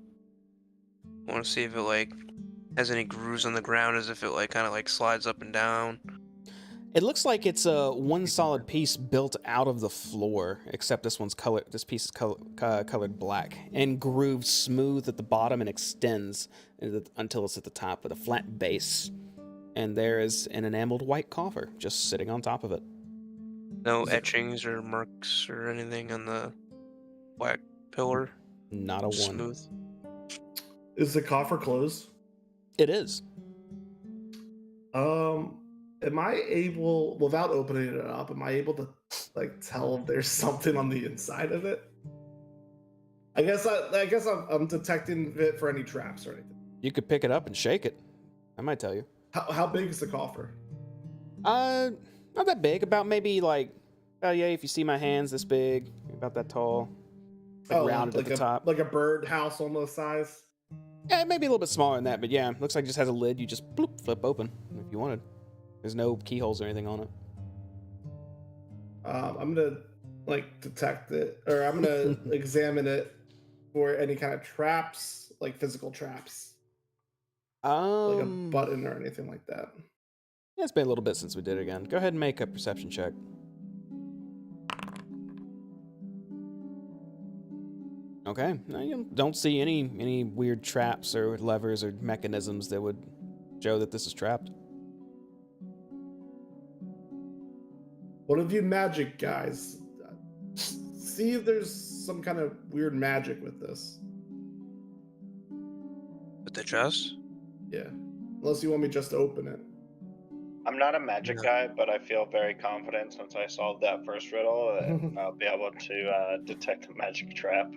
I want to see if it has any grooves on the ground, as if it kind of slides up and down. It looks like it's a one solid piece built out of the floor, except this one's colored. This piece is colored black and grooved smooth at the bottom and extends until it's at the top with a flat base. And there is an enameled white coffer just sitting on top of it. No etchings or marks or anything on the black pillar. Not a one. Smooth. Is the coffer closed? It is. Am I able, without opening it up, am I able to tell if there's something on the inside of it? I guess I'm detecting it for any traps or anything. You could pick it up and shake it. I might tell you. How big is the coffer? Not that big. About maybe if you see my hands this big, about that tall. Rounded at the top. Like a bird house almost size. Yeah, maybe a little bit smaller than that, but yeah, looks like it just has a lid. You just flip open if you wanted. There's no keyholes or anything on it. I'm gonna detect it, or I'm gonna examine it for any kind of traps, like physical traps, like a button or anything like that. Yeah, it's been a little bit since we did it again. Go ahead and make a perception check. Okay, no, you don't see any weird traps or levers or mechanisms that would show that this is trapped. One of you magic guys, see if there's some kind of weird magic with this. With the chest? Yeah. Unless you want me just to open it. I'm not a magic No. guy, but I feel very confident since I solved that first riddle that I'll be able to detect a magic trap.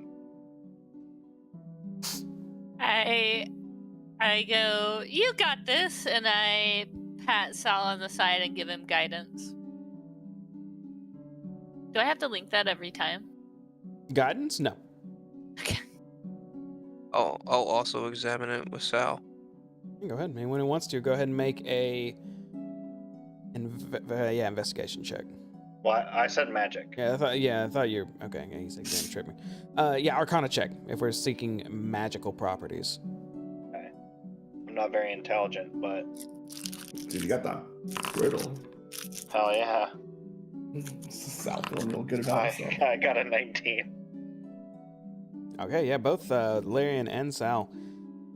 I go, you got this, and I pat Sal on the side and give him guidance. Do I have to link that every time? Guidance? No. Okay. I'll also examine it with Sal. Go ahead. Anyone who wants to, go ahead and make a investigation check. Well, I said magic. I thought you're okay. Yeah, he's exam tripping. Arcana check if we're seeking magical properties. Okay. I'm not very intelligent, but Dude, you got that riddle. hell yeah. Sal feeling real good about himself. I got a 19. Okay, yeah, both Larian and Sal.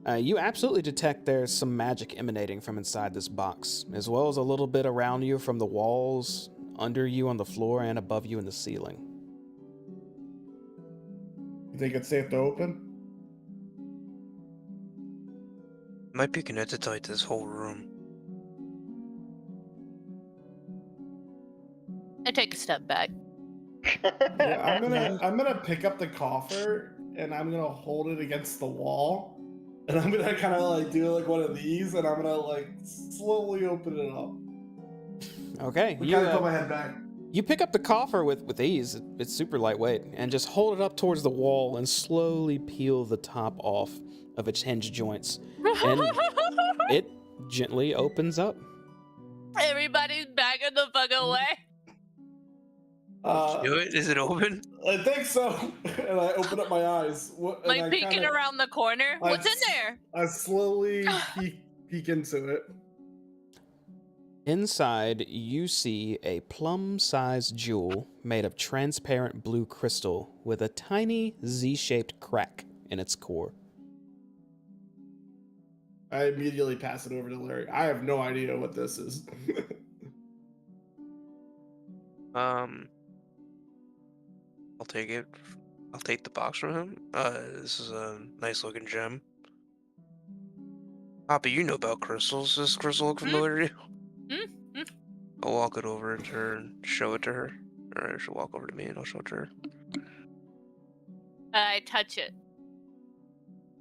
You absolutely detect there's some magic emanating from inside this box, as well as a little bit around you from the walls, under you on the floor, and above you in the ceiling. You think it's safe to open? Might be connected to like this whole room. I take a step back. Yeah, I'm gonna pick up the coffer and I'm gonna hold it against the wall. And I'm gonna kind of like do like one of these, and I'm gonna like slowly open it up. Okay, You gotta put my head back. you pick up the coffer with ease. It's super lightweight, and just hold it up towards the wall and slowly peel the top off of its hinge joints, and it gently opens up. Everybody's backing the fuck away. Do it? Is it open? I think so. And I open up my eyes. Like peeking around the corner. What's in there? I slowly peek into it. Inside, you see a plum-sized jewel made of transparent blue crystal with a tiny Z-shaped crack in its core. I immediately pass it over to Larry. I have no idea what this is. I'll take it. I'll take the box from him. This is a nice looking gem. Poppy, you know about crystals. Does this crystal look familiar to you? I'll walk it over to her and show it to her. Or she'll walk over to me and I'll show it to her. I touch it.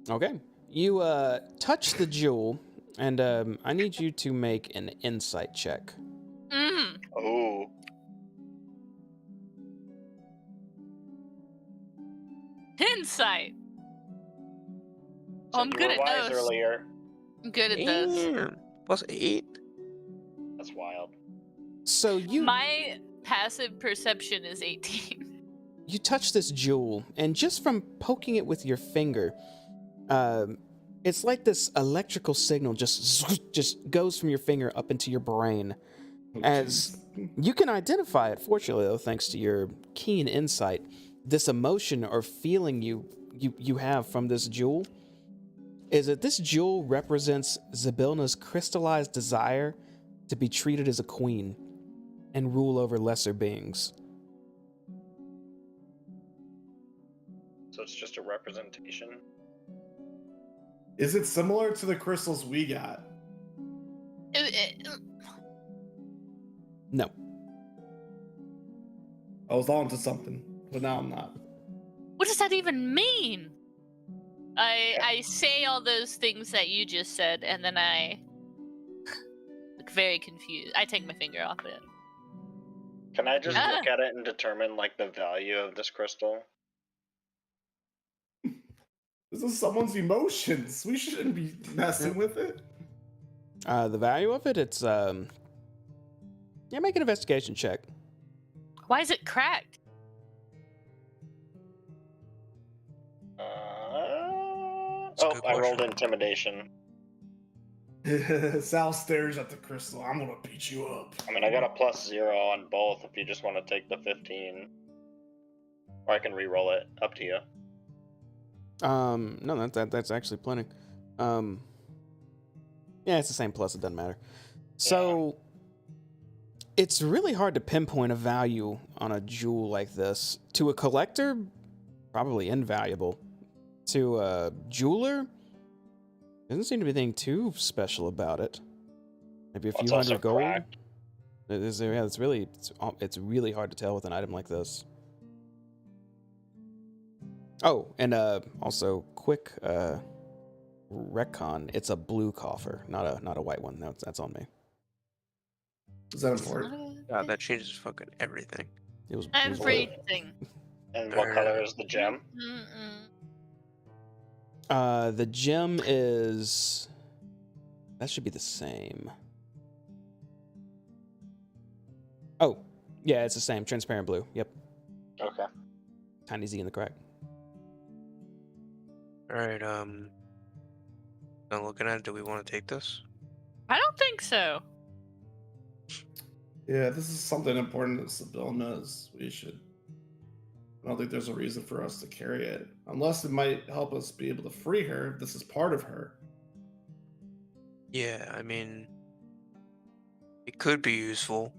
Okay. You touch the jewel, and I need you to make an insight check. Oh. Insight. So I'm good at those. Earlier. I'm good at those. Damn. +8. That's wild. So My passive perception is 18. You touch this jewel, and just from poking it with your finger, it's like this electrical signal just goes from your finger up into your brain. As you can identify it, fortunately though, thanks to your keen insight, this emotion or feeling you have from this jewel is that this jewel represents Zybilna's crystallized desire to be treated as a queen and rule over lesser beings. So it's just a representation? Is it similar to the crystals we got? No. I was on to something, but now I'm not. What does that even mean? I say all those things that you just said, and then I look very confused. I take my finger off it. Can I just look at it and determine like the value of this crystal? This is someone's emotions. We shouldn't be messing with it. The value of it, it's make an investigation check. Why is it cracked? I rolled intimidation. Sal stares at the crystal. I'm gonna beat you up. I mean, I got a +0 on both if you just want to take the 15. Or I can re-roll it. Up to you. No, that's actually plenty. Yeah, it's the same plus, it doesn't matter. So, It's really hard to pinpoint a value on a jewel like this. To a collector, probably invaluable. To a jeweler, doesn't seem to be anything too special about it. Maybe a few hundred gold. Cracked. It's really hard to tell with an item like this. Oh, and also quick retcon. It's a blue coffer, not a white one. That's on me. Is that important? God, that changes fucking everything. It was Everything. And what color is the gem? The gem is. That should be the same. Oh, yeah, it's the same. Transparent blue. Yep. Okay. Tiny Z in the crack. Alright, now looking at it, do we want to take this? I don't think so. Yeah, this is something important that Sybil knows. We should. I don't think there's a reason for us to carry it. Unless it might help us be able to free her if this is part of her. Yeah, I mean, it could be useful.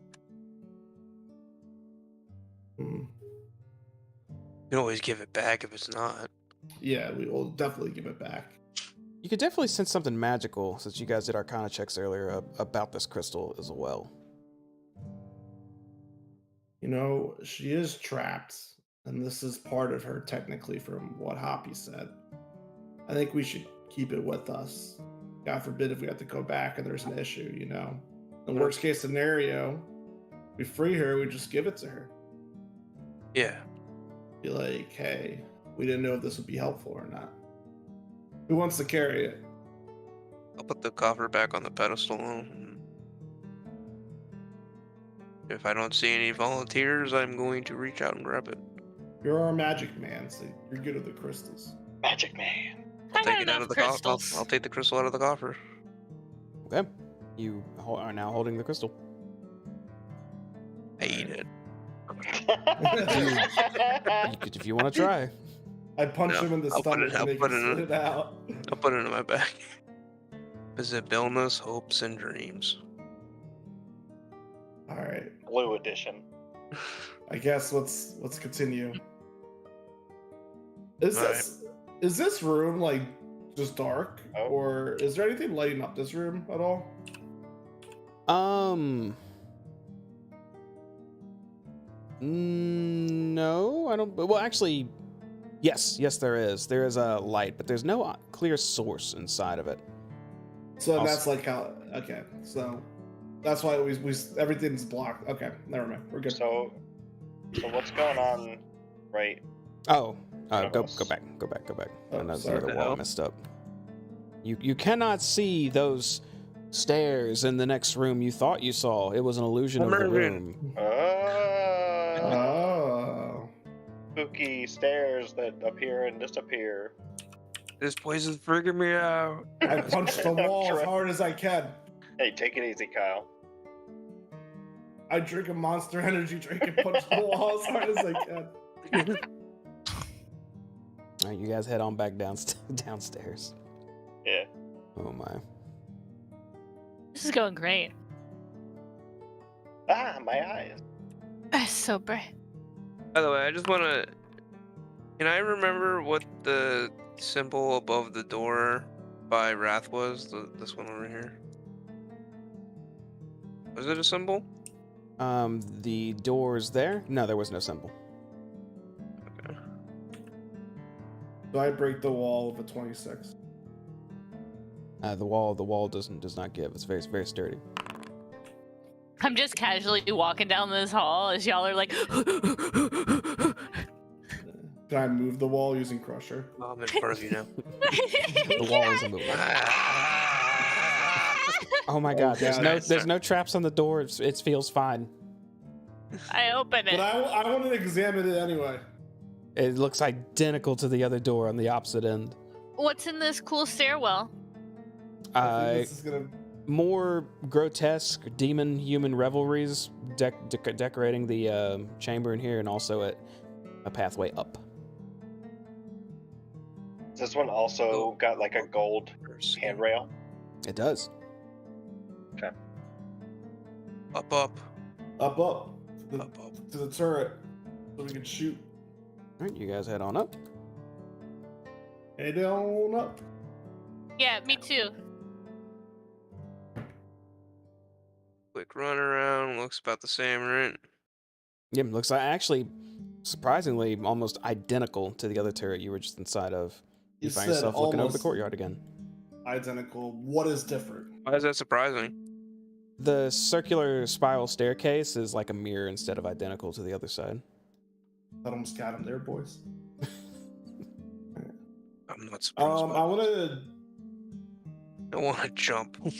Hmm. You can always give it back if it's not. Yeah, we will definitely give it back. You could definitely sense something magical, since you guys did Arcana checks earlier, about this crystal as well. You know, she is trapped, and this is part of her technically from what Hoppy said. I think we should keep it with us. God forbid if we have to go back and there's an issue, you know. The worst case scenario, we free her, we just give it to her. Yeah. Be like, hey, we didn't know if this would be helpful or not. Who wants to carry it? I'll put the coffer back on the pedestal. If I don't see any volunteers, I'm going to reach out and grab it. You're our magic man, so you're good at the crystals. Magic man. I'll I take got it out enough of the crystals. I'll take the crystal out of the coffer. Okay. You are now holding the crystal. I eat it. If you want to try. I punch No, him in the I'll put stomach it- to I'll make put him it in- spit it out. I'll put it in my bag. Visit illness, hopes, and dreams. All right. Blue edition. I guess let's continue. Is this room like just dark, Oh. or is there anything lighting up this room at all? No, I don't. Well, actually, yes, there is. There is a light, but there's no clear source inside of it. So Also- that's like how. Okay, so that's why we everything's blocked. Okay, never mind. We're good. So what's going on? Right. Oh, Front go of us. back. Oh, Another sorry. wall hell? messed up. You cannot see those stairs in the next room you thought you saw. It was an illusion of the Immersion. room. Oh. Spooky stairs that appear and disappear. This place is freaking me out. I punched the wall as hard as I can. Hey, take it easy, Kyle. I drink a Monster Energy drink and punch the wall as hard as I can. All right, you guys head on back downstairs. Yeah. Oh my. This is going great. Ah, my eyes. It's so bright. By the way, I just want to. Can I remember what the symbol above the door by Wrath was? This one over here. Was it a symbol? The doors there? No, there was no symbol. Okay. So I break the wall of a 26. The wall does not give. It's very sturdy. I'm just casually walking down this hall as y'all are like. Can I move the wall using Crusher? Oh, I'm in front of you now. The wall isn't moving. Oh my god! There's no traps on the door. It feels fine. I open But it. I wanted to examine it anyway. It looks identical to the other door on the opposite end. What's in this cool stairwell? I think this is gonna. More grotesque demon-human revelries decorating the chamber in here, and also a pathway up. This one also got like a gold handrail. It does. Up. Up Up. to the turret, so we can shoot. All right, you guys head on up. Head on up. Yeah, me too. Quick run around. Looks about the same, right? Yeah, looks like actually surprisingly almost identical to the other turret you were just inside of. You find said yourself looking over the almost courtyard again. Identical. What is different? Why is that surprising? The circular spiral staircase is like a mirror instead of identical to the other side. That almost got him there, boys. I'm not surprised. I want I want to jump. to.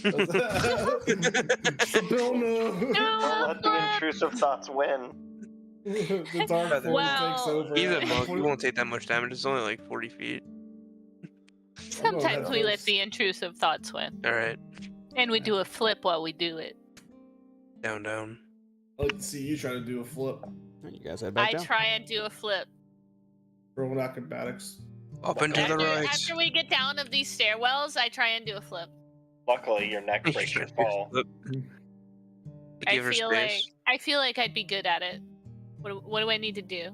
Sabina. Don't let the intrusive thoughts win. The dark force Wow. takes over. He's a monk. He won't take that much damage. It's only like 40 feet. Sometimes we let first. the intrusive thoughts win. All right. And we do a flip while we do it. Down, down. I'd like to see you try to do a flip. All right, you guys head back I down. try and do a flip. Roll acrobatics. Up and to the right. After we get down of these stairwells, I try and do a flip. Luckily, your neck breaks your fall. Give her space. I feel like I'd be good at it. What do I need to do?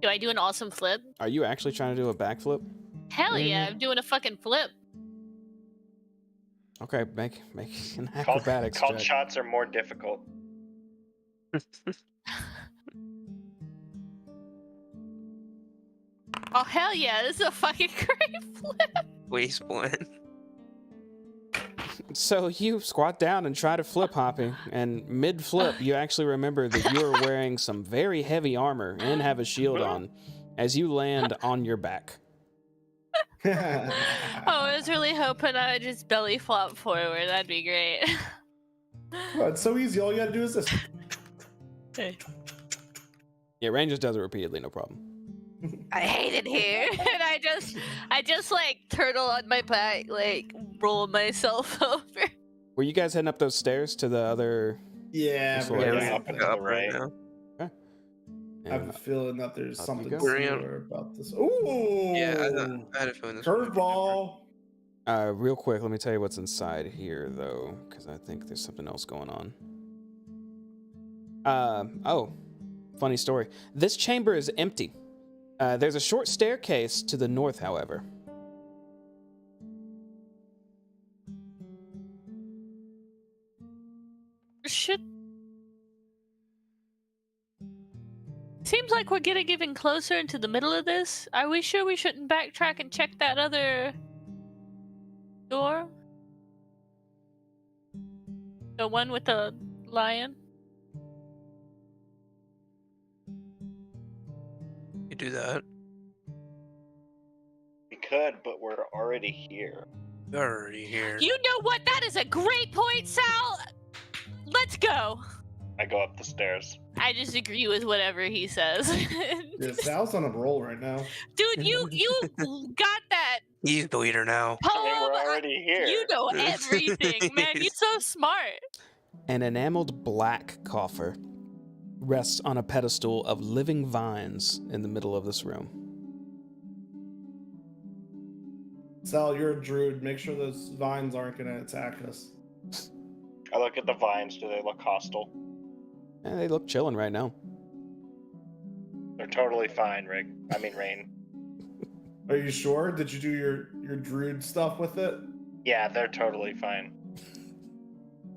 Do I do an awesome flip? Are you actually trying to do a backflip? Hell yeah, I'm doing a fucking flip. Okay, make an acrobatics Called check. shots are more difficult. Oh hell yeah, this is a fucking great flip. Waste plan. So you squat down and try to flip hopping, and mid-flip, you actually remember that you are wearing some very heavy armor and have a shield on as you land on your back. Oh, I was really hoping I would just belly flop forward. That'd be great. Oh, it's so easy. All you gotta do is this. Yeah, Rain just does it repeatedly, no problem. I hate it here. And I just like turtle on my back, like roll myself over. Were you guys heading up those stairs to the other? Yeah, This we're way. gonna Yeah, go up and there. to the right. now. I have a feeling that there's Up you something go. similar about this. Ooh! Yeah, I had a feeling this would be Curveball! Real quick, let me tell you what's inside here, though, because I think there's something else going on. Oh, funny story. This chamber is empty. There's a short staircase to the north, however. Seems like we're getting even closer into the middle of this. Are we sure we shouldn't backtrack and check that other door? The one with the lion? You do that. We could, but we're already here. You're already here. You know what? That is a great point, Sal! Let's go! I go up the stairs. I just agree with whatever he says. Yeah, Sal's on a roll right now. Dude, you got that He's the leader now. I mean, poem. we're already here. You know everything, man. You're so smart. An enameled black coffer rests on a pedestal of living vines in the middle of this room. Sal, you're a druid. Make sure those vines aren't gonna attack us. I look at the vines. Do they look hostile? And they look chilling right now. They're totally fine, Rain. Are you sure? Did you do your druid stuff with it? Yeah, they're totally fine.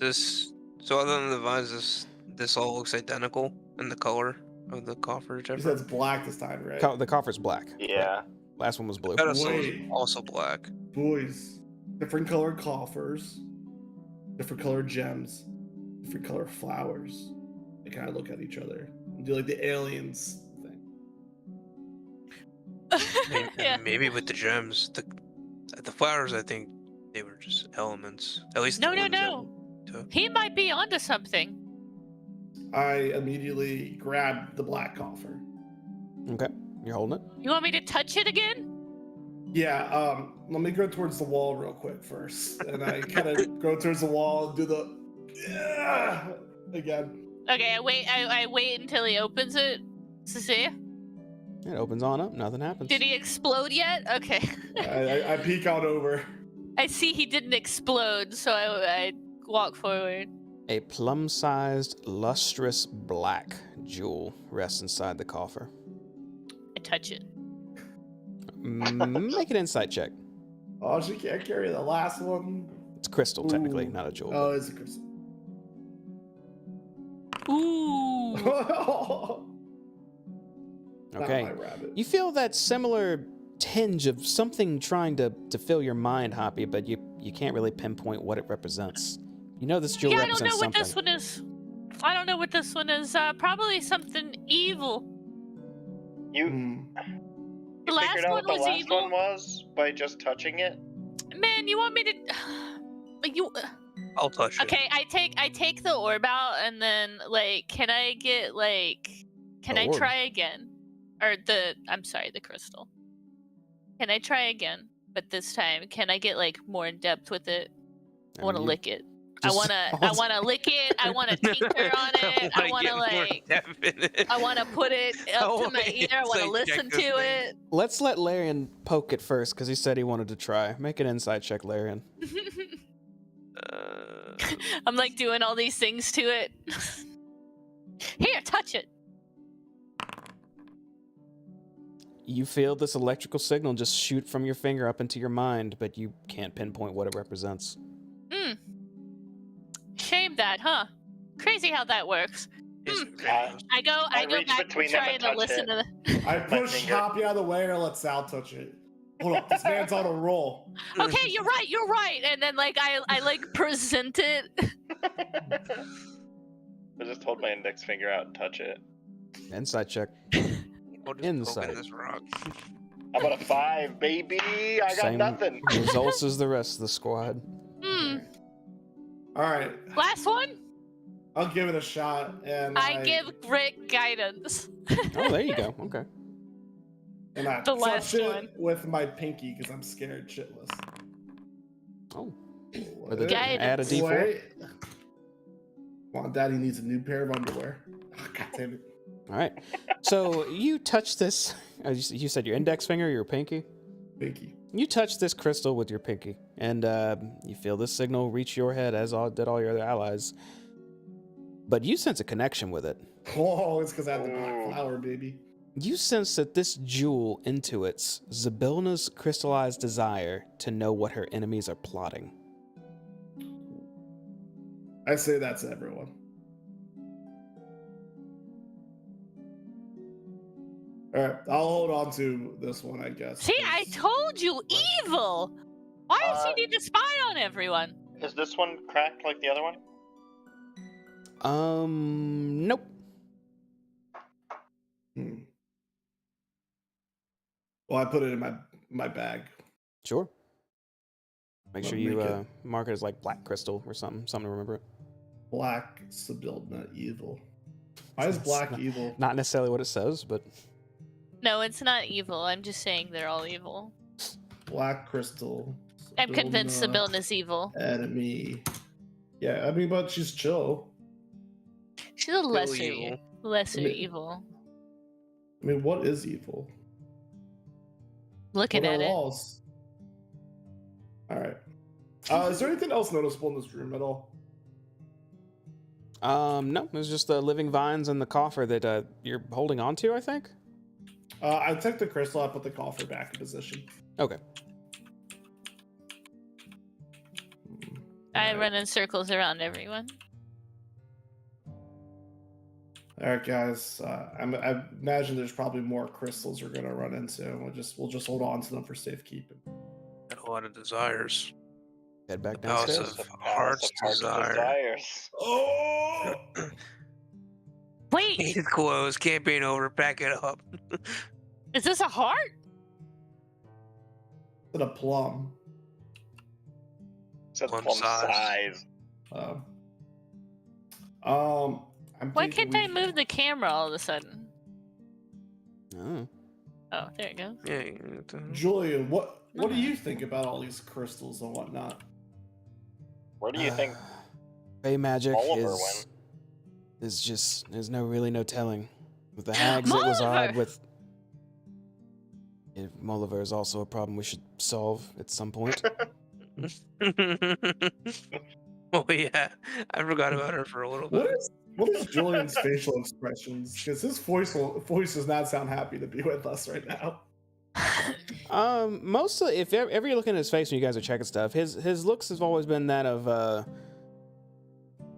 So other than the vines, this all looks identical in the color of the coffer. You said it's black this time, right? The coffer's black. Yeah. Last one was blue. Pedestal is Wait. also black. Boys, different colored coffers, different colored gems, different colored flowers. They kind of look at each other and do like the aliens thing. Yeah. Maybe with the gems, the flowers. I think they were just elements. At least the No. ones that- He might be onto something. I immediately grabbed the black coffer. Okay, you're holding it. You want me to touch it again? Yeah, let me go towards the wall real quick first. And I kind of go towards the wall and do the again. Okay, I wait until he opens it to see. It opens on up, nothing happens. Did he explode yet? Okay. I peek out over. I see he didn't explode, so I walk forward. A plum-sized, lustrous black jewel rests inside the coffer. I touch it. Make an insight check. Oh, she can't carry the last one. It's crystal, technically, Ooh. not a jewel. Oh, but- it's a crystal. Ooh. Not Okay. my rabbit. You feel that similar tinge of something trying to fill your mind, Hoppy, but you can't really pinpoint what it represents. You know this jewel Yeah, I don't represents know what something. this one is. I don't know what this one is. Probably something evil. You, Hmm. The you last figured out one what the was last evil? one was by just touching it? Man, you want me to? You? I'll touch it. Okay, I take the orb out, and then like, can I get like? Can The I orb? try again? Or I'm sorry, the crystal. Can I try again? But this time, can I get like more in depth with it? I want to you lick it. I just- wanna lick it. I wanna tinker on it. I wanna get more like. depth in it. I wanna put it I up to wanna my ear. I wanna insight check listen this to thing. it. Let's let Larian poke it first, because he said he wanted to try. Make an insight check, Larian. I'm like doing all these things to it. Here, touch it. You feel this electrical signal just shoot from your finger up into your mind, but you can't pinpoint what it represents. Shame that, huh? Crazy how that works. I go reach back between to them trying and to touch listen it. to the. I My push finger. Hoppy out of the way and let Sal touch it. Hold up, this man's on a roll. Okay, you're right. And then like I like present it. I just hold my index finger out and touch it. Insight check. I'll just Insight. poke in this rock. How about a 5, baby? I got Same nothing. results as the rest of the squad. All right, Last one. I'll give it a shot, and I give Rick guidance. Oh, there you go. Okay. and I the touch last it one. with my pinky because I'm scared shitless. Oh. What? the- Guidance. add a D4. Wait. Come on, Daddy needs a new pair of underwear. Oh, God damn it. All right. So you touch this. You said your index finger or your pinky? Pinky. You touch this crystal with your pinky, and you feel this signal reach your head, as did all your other allies. But you sense a connection with it. Oh, it's because I have the black Ooh. flower, baby. You sense that this jewel intuits Zabilna's crystallized desire to know what her enemies are plotting. I say that's everyone. All right, I'll hold on to this one, I guess. See, I 'cause- told you, evil. Why does he need to spy on everyone? Is this one cracked like the other one? Nope. Hmm. Well, I put it in my bag. Sure. Make Well, sure you make it- mark it as like black crystal or something to remember it. Black Sibylna evil. Why is black Not- evil? Not necessarily what it says, but No, it's not evil. I'm just saying they're all evil. Black crystal. I'm convinced Sibylna, Sibylna's evil. enemy. Yeah, I mean, but she's chill. She's a lesser evil. lesser I mean- evil. I mean, what is evil? Looking What are at it. laws? All right. Is there anything else noticeable in this room at all? no, it's just the living vines in the coffer that you're holding on to, I think. I took the crystal. I put the coffer back in position. Okay. I run in circles around everyone. All right, guys. I imagine there's probably more crystals we're gonna run into. We'll just hold on to them for safekeeping. Got a lot of desires. Head back Palace downstairs. of The Palace Heart's of Heart's Desire. Desires. Oh! Wait, Case closed. Campaign over. Pack it up. is this a heart? It's a plum. It's a Plum plum size. size. I'm Why thinking can't I we- move the camera all of a sudden? Oh. Oh, there it goes. Yeah. you get to- Julian, what do you think about all these crystals and whatnot? Where do you think? Fey magic Oliver is just there's no telling. With the hags, it was odd. Molliver! With Molliver is also a problem we should solve at some point. Oh yeah, I forgot about her for a little What bit. is Julian's facial expressions? Because his voice does not sound happy to be with us right now. Mostly, if ever you're looking at his face when you guys are checking stuff, his looks have always been that of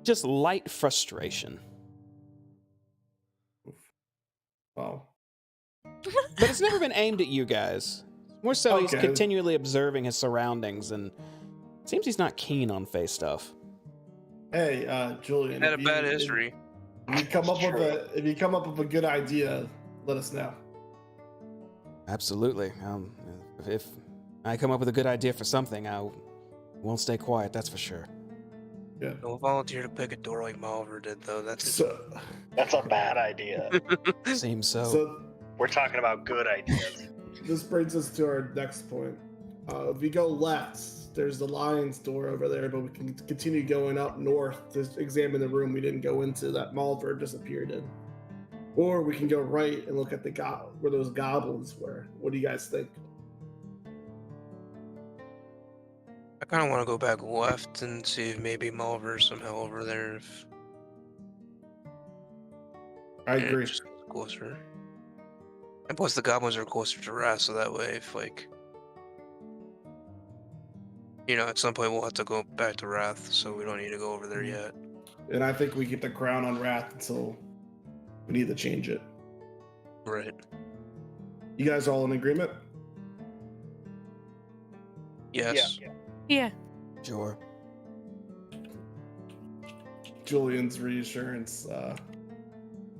just light frustration. Oh, But it's never been aimed at you guys. More so, he's Okay. continually observing his surroundings, and it seems he's not keen on face stuff. hey, Julian. Had a bad history. If you come up with a good idea, let us know. Absolutely. If I come up with a good idea for something, I won't stay quiet. That's for sure. Yeah. Don't volunteer to pick a door like Malver did, though. That's So, That's a bad idea. Seems so. so We're talking about good ideas. this brings us to our next point. If we go left, there's the lion's door over there, but we can continue going up north to examine the room we didn't go into that Malver disappeared in. Or we can go right and look at the where those goblins were. What do you guys think? I kind of want to go back left and see if maybe Malver's somehow over there. If I yeah, agree. just closer. And plus, the goblins are closer to Wrath, so that way, if like, at some point we'll have to go back to Wrath, so we don't need to go over there yet. And I think we keep the crown on Wrath until we need to change it. Right. You guys all in agreement? Yes. Yeah. Sure. Julian's reassurance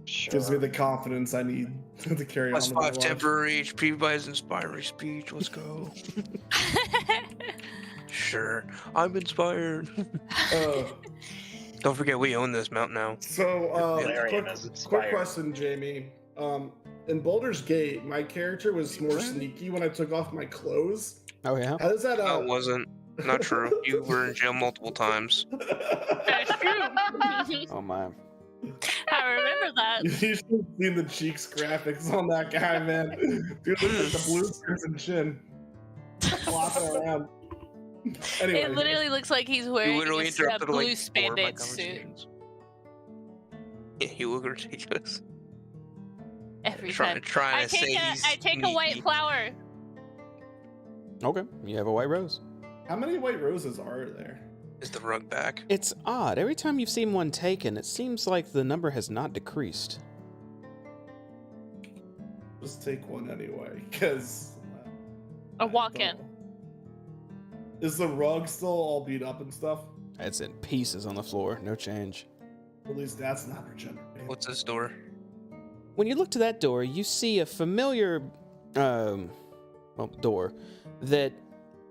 Sure. gives me the confidence I need to carry on. Plus with my 5 life. temporary HP by his inspiring speech. Let's go. Sure. I'm inspired. Don't forget, we own this mount now. So, Valerian is quick inspired. question, Jamie. In Baldur's Gate, my character was more sneaky when I took off my clothes. Oh yeah. How does that? That wasn't not true. You were in jail multiple times. That's true. Oh my. I remember that. You should have seen the cheeks graphics on that guy, man. Dude, look at the blue crimson chin. Flopping around. Anyway, It literally looks like he's You wearing literally a interrupted blue like 4 of my spandex suit conversations. Yeah, you look ridiculous. every Trying time. to say he's I take a white sneaky. flower. Okay, you have a white rose. how many white roses are there? Is the rug back? It's odd. Every time you've seen one taken, it seems like the number has not decreased. Just take one anyway, because. A walk-in. Is the rug still all beat up and stuff? It's in pieces on the floor. No change. At least that's not regenerating. What's this door? When you look to that door, you see a familiar, door that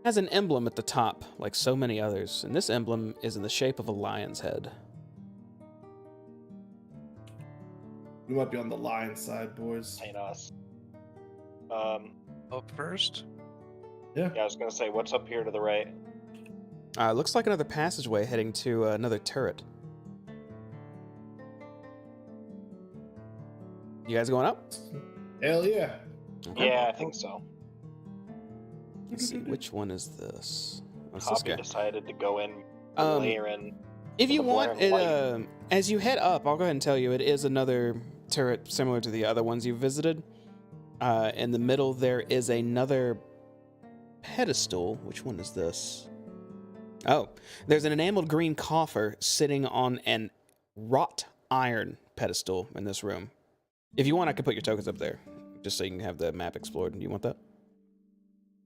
has an emblem at the top, like so many others, and this emblem is in the shape of a lion's head. We might be on the lion side, boys. Ain't us. Up first? Yeah, I was gonna say, what's up here to the right? Looks like another passageway heading to another turret. You guys going up? Hell yeah. Okay. Yeah, I think so. Let's see, which one is this? What's this Hoppy guy? decided to go in, Um, layer in. If you the want, blaring it, as you head up, I'll go ahead and tell you, it is another turret similar to the other ones you've visited. In the middle, there is another pedestal. Which one is this? Oh, there's an enameled green coffer sitting on an wrought iron pedestal in this room. If you want, I could put your tokens up there, just so you can have the map explored. Do you want that?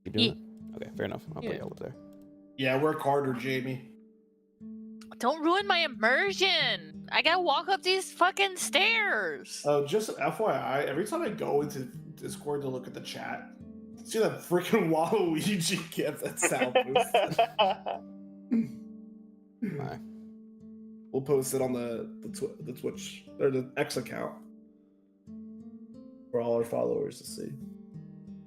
You doing that? Okay, fair enough. I'll put y'all up there. Yeah, work harder, Jamie. Don't ruin my immersion. I gotta walk up these fucking stairs. Oh, just FYI, every time I go into Discord to look at the chat, see that freaking Waluigi gif that Sal posted. Bye. We'll post it on the Twitch or the X account for all our followers to see.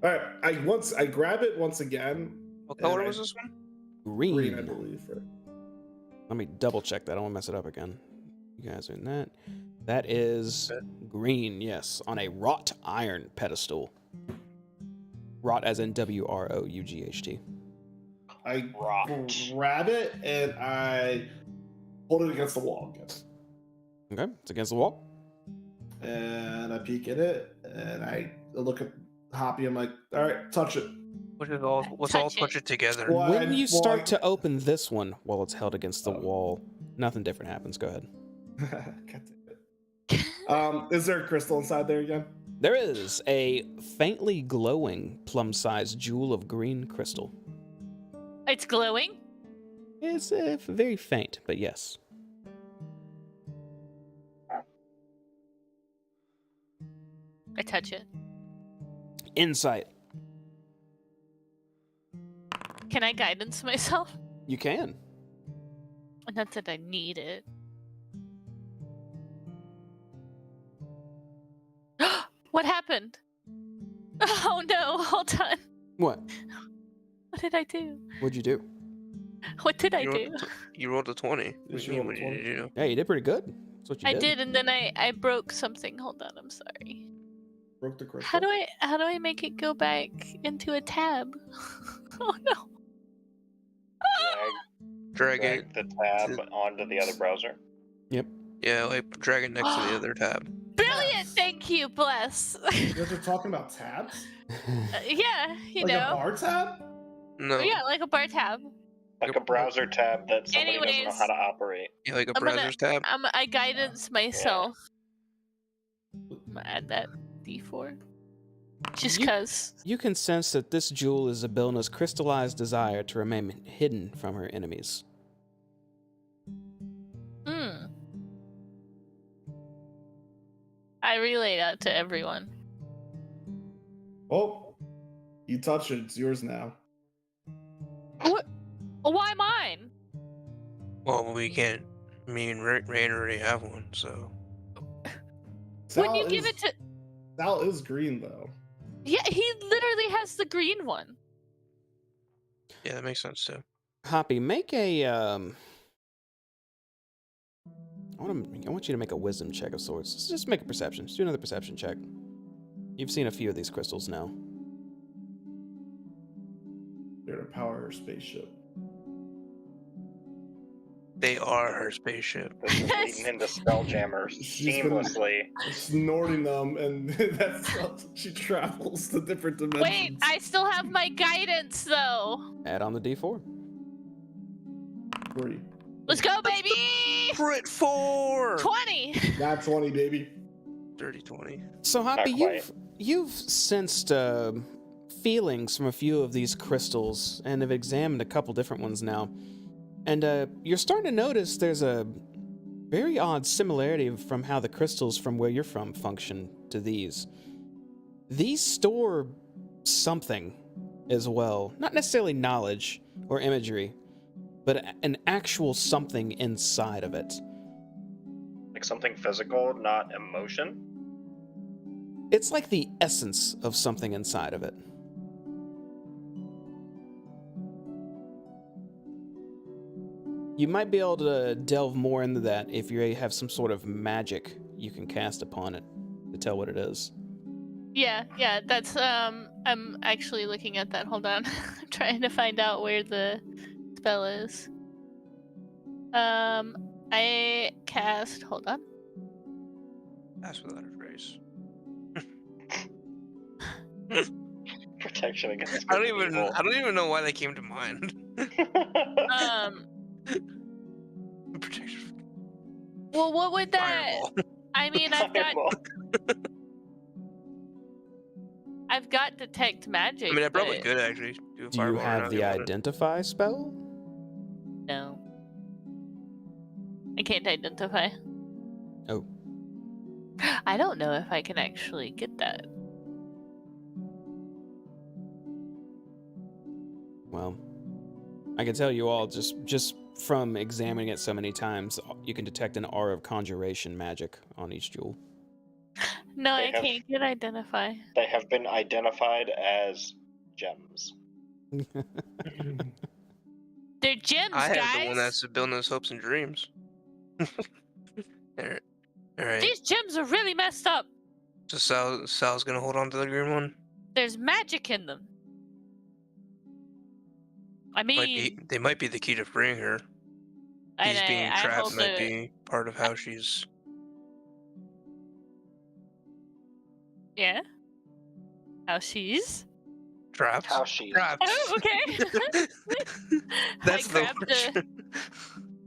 All right, I grab it once again. What color and was this one? Green. I believe. Right? Let me double check that. I don't want to mess it up again. You guys are in that. That is green, yes, on a wrought iron pedestal. Wrought as in WROUGHT. I Rocked. grab it and I Hold it against the wall, I guess. Okay, it's against the wall. And I peek at it, and I look at Hoppy. I'm like, all right, touch it. Let's all Touch touch it. it together. Well, When you start I- to open this one while it's held against the Oh. wall, nothing different happens. Go ahead. God damn it. Is there a crystal inside there again? There is a faintly glowing plum-sized jewel of green crystal. It's glowing? It's very faint, but yes. I touch it. Insight. Can I guidance myself? You can. Not that I need it. What happened? Oh no, hold on. What? What did I do? What'd you do? What did I You do? rolled a 20. Did What you do you roll a mean, what did you do? Yeah, you did pretty good. That's what you I did. did, and then I broke something. Hold on, I'm sorry. Broke the crystal. How do I make it go back into a tab? Oh no. Drag it. the tab onto the other browser. Yeah, like drag it next to the other tab. Brilliant! Tabs. Thank you, bless. You guys are talking about tabs? Yeah, you Like a know. bar tab? No. Yeah, like a bar tab. Like a browser tab that somebody doesn't know Anyways. how to operate. Yeah, like a I'm gonna- browser's tab. I guidance myself. I'm gonna add that D4. Just You- cause. You can sense that this jewel is Abilna's crystallized desire to remain hidden from her enemies. I relay that to everyone. Oh, you touch it. It's yours now. What? Why mine? Well, we can't. Me and Rain already have one, so. When you give it to. Sal is green, though. Yeah, he literally has the green one. Yeah, that makes sense too. Hoppy, make a I want you to make a wisdom check of sorts. Just make a perception. Just do another perception check. You've seen a few of these crystals now. They're to power her spaceship. They are her spaceship. This is leading into Spelljammer She's been- seamlessly. Snorting them, and that's how she travels to different dimensions. Wait, I still have my guidance though. Add on the D4. 3. Let's go, baby! Crit 4! 20! Not 20, baby. Dirty 20. So Hoppy, quite. you've sensed feelings from a few of these crystals and have examined a couple different ones now. And you're starting to notice there's a very odd similarity from how the crystals from where you're from function to these. These store something as well. Not necessarily knowledge or imagery, but an actual something inside of it. Like something physical, not emotion. It's like the essence of something inside of it. You might be able to delve more into that if you have some sort of magic you can cast upon it to tell what it is. Yeah, that's I'm actually looking at that. Hold on. I'm trying to find out where the spell is. I cast, hold on. That's without a phrase. Protection against I good don't and evil. even know why they came to mind. Um Protection. well, what would that Fireball. I mean, I've got detect magic. I mean, I probably but could actually do a Do you fireball right now have if the you wanted. identify spell? No. I can't identify. Oh. I don't know if I can actually get that. Well, I can tell you all just from examining it so many times, you can detect an aura of conjuration magic on each jewel. No, They I have- can't get identify. They have been identified as gems. They're gems, I have guys. the one that's building those hopes and dreams. Alright. Alright. These gems are really messed up. So Sal's gonna hold on to the green one? There's magic in them. I mean, They might be the key to freeing her. She's being I trapped hope might that be part of how she's yeah. How she's? trapped. How she. Trapped. Oh, okay. That's the grabbed the-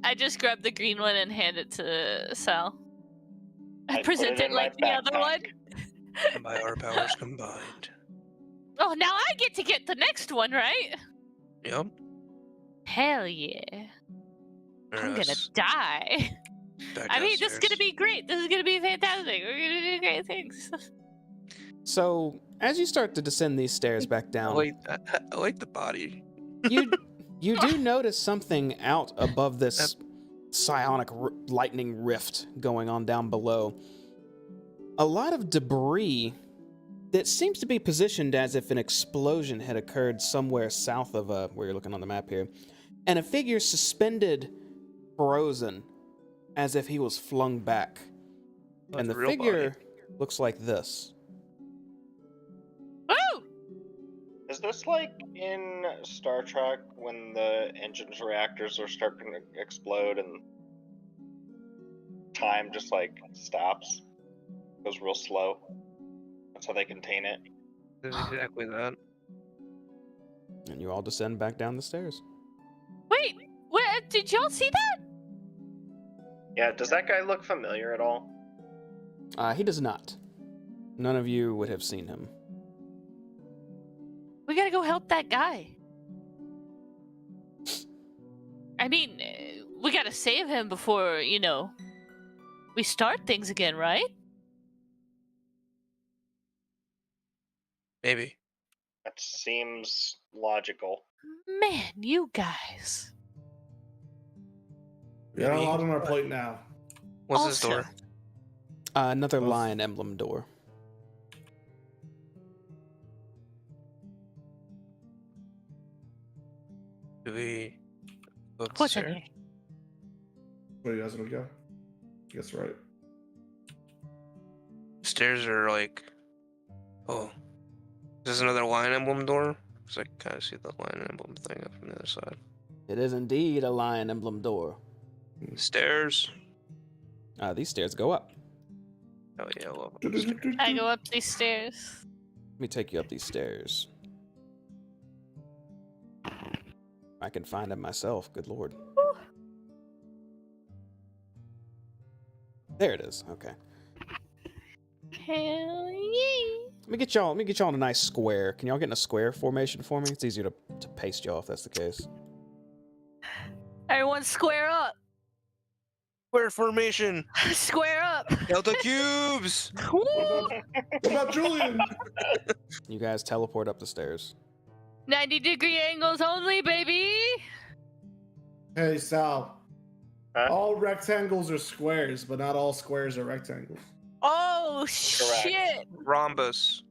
I just grabbed the green one and hand it to Sal. I I put present it it in my like the other one. And by our powers combined. Oh, now I get to get the next one, right? Yep. Hell yeah. I'm gonna Yes. die. Back I mean, this is gonna downstairs. be great. This is gonna be fantastic. We're gonna do great things. So, as you start to descend these stairs back down, I like the body. you do notice something out above this psionic lightning rift going on down below. A lot of debris that seems to be positioned as if an explosion had occurred somewhere south of where you're looking on the map here, and a figure suspended, frozen, as if he was flung back. Oh, And the real figure body. looks like this. Woo! Is this like in Star Trek when the engines reactors are starting to explode and time just like stops? Goes real slow. That's how they contain it. It's exactly that. And you all descend back down the stairs. Wait, what? Did y'all see that? Yeah, does that guy look familiar at all? He does not. None of you would have seen him. We gotta go help that guy. I mean, we gotta save him before, we start things again, right? Maybe. That seems logical. Man, you guys. We got a Maybe. lot on our plate now. What's this Also- door? Another Both. lion emblem door. Do we go up the What's in stairs? here? Where you guys want to go? Guess right. Stairs are like. Oh. Is this another lion emblem door? Because I can kind of see the lion emblem thing up from the other side. It is indeed a lion emblem door. Stairs. These stairs go up. Oh yeah, I love them. I go up these stairs. Let me take you up these stairs. I can find them myself. Good lord. There it is. Okay. Hell yeah. Let me get y'all in a nice square. Can y'all get in a square formation for me? It's easier to paste y'all if that's the case. Everyone square up. Square formation. Square up. Delta cubes. Woo! What about Julian? You guys teleport up the stairs. 90-degree angles only, baby. Hey, Sal. Huh? All rectangles are squares, but not all squares are rectangles. Oh, shit. Rhombus.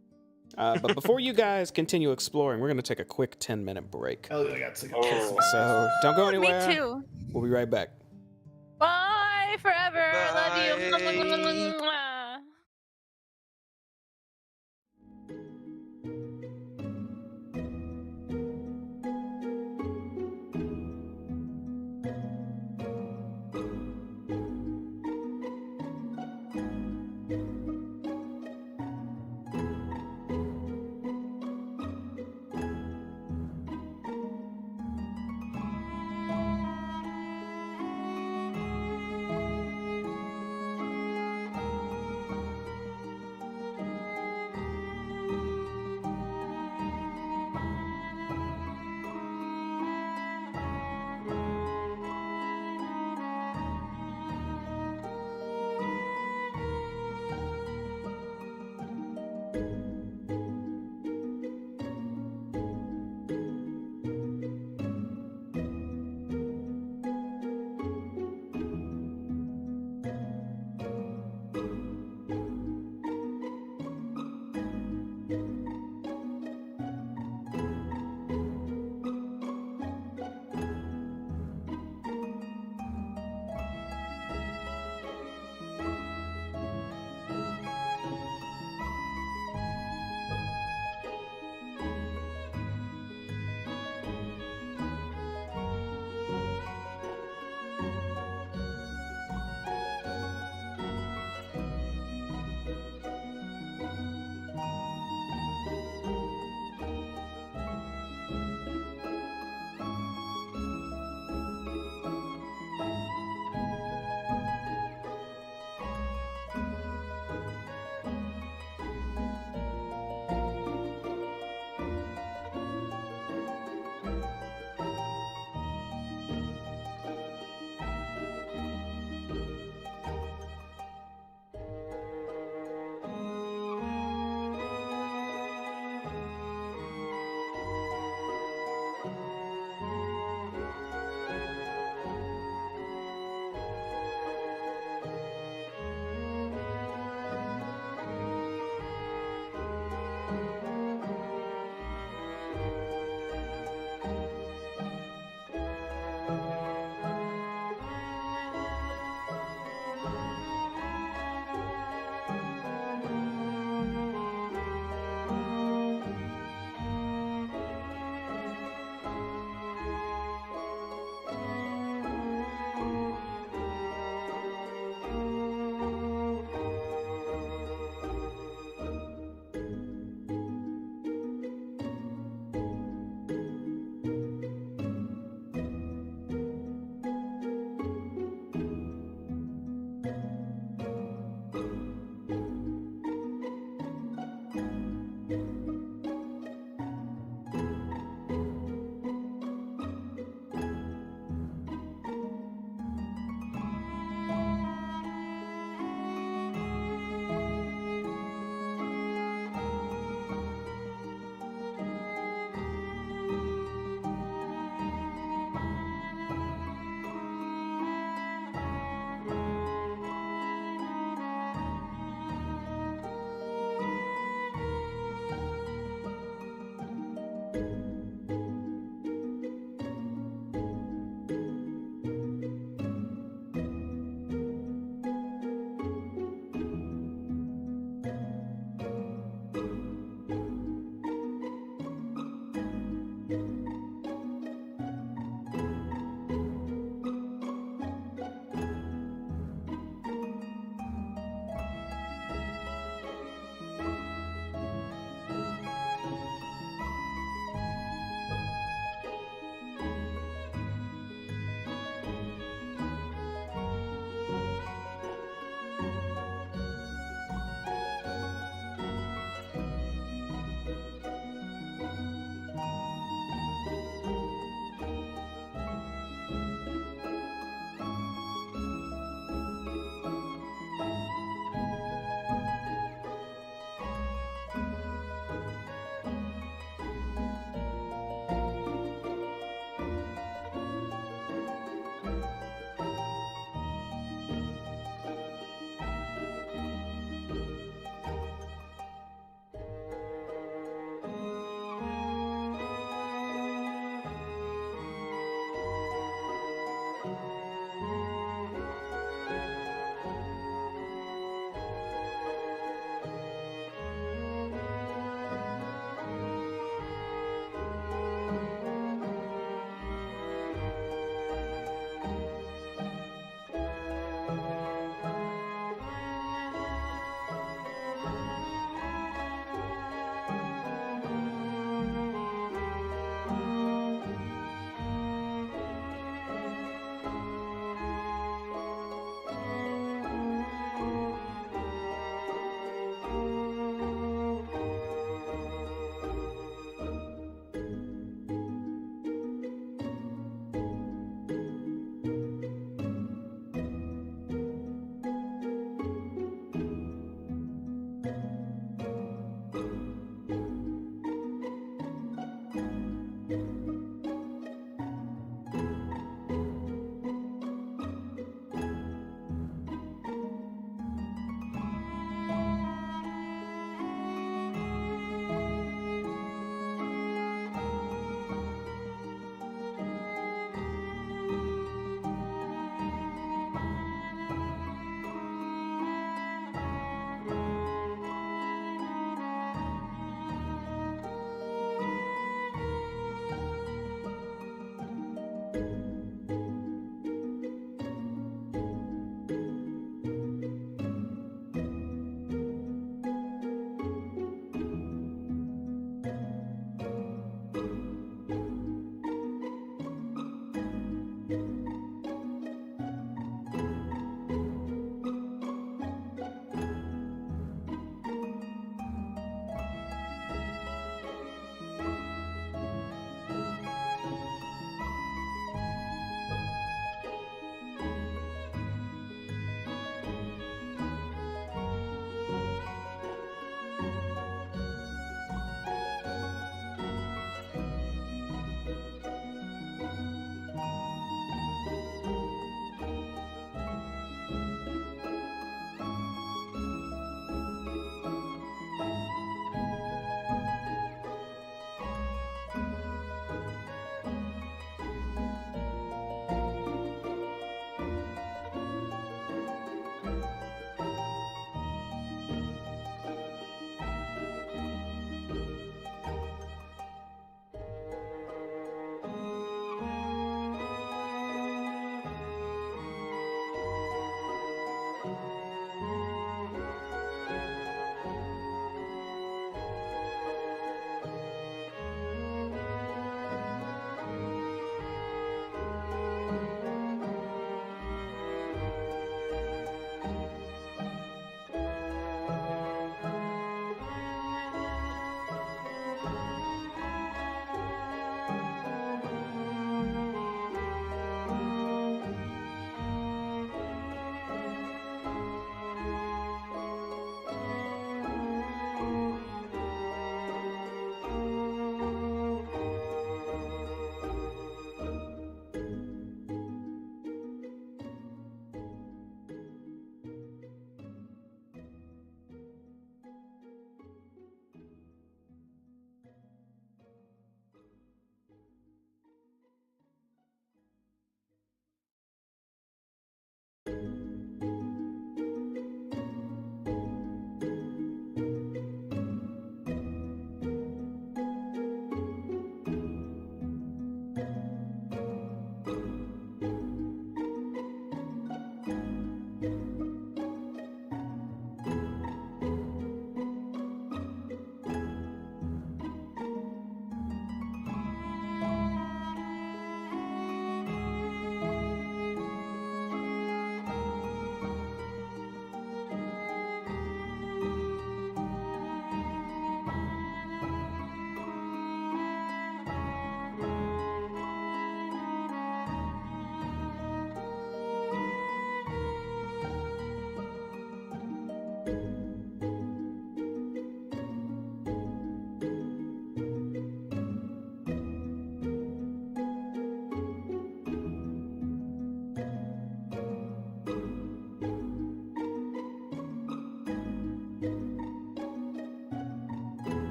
But before you guys continue exploring, we're going to take a quick 10-minute break. Hell yeah, I got to take a Oh. piss. So don't go Me anywhere. too. We'll be right back. Bye forever. Love you. Bye.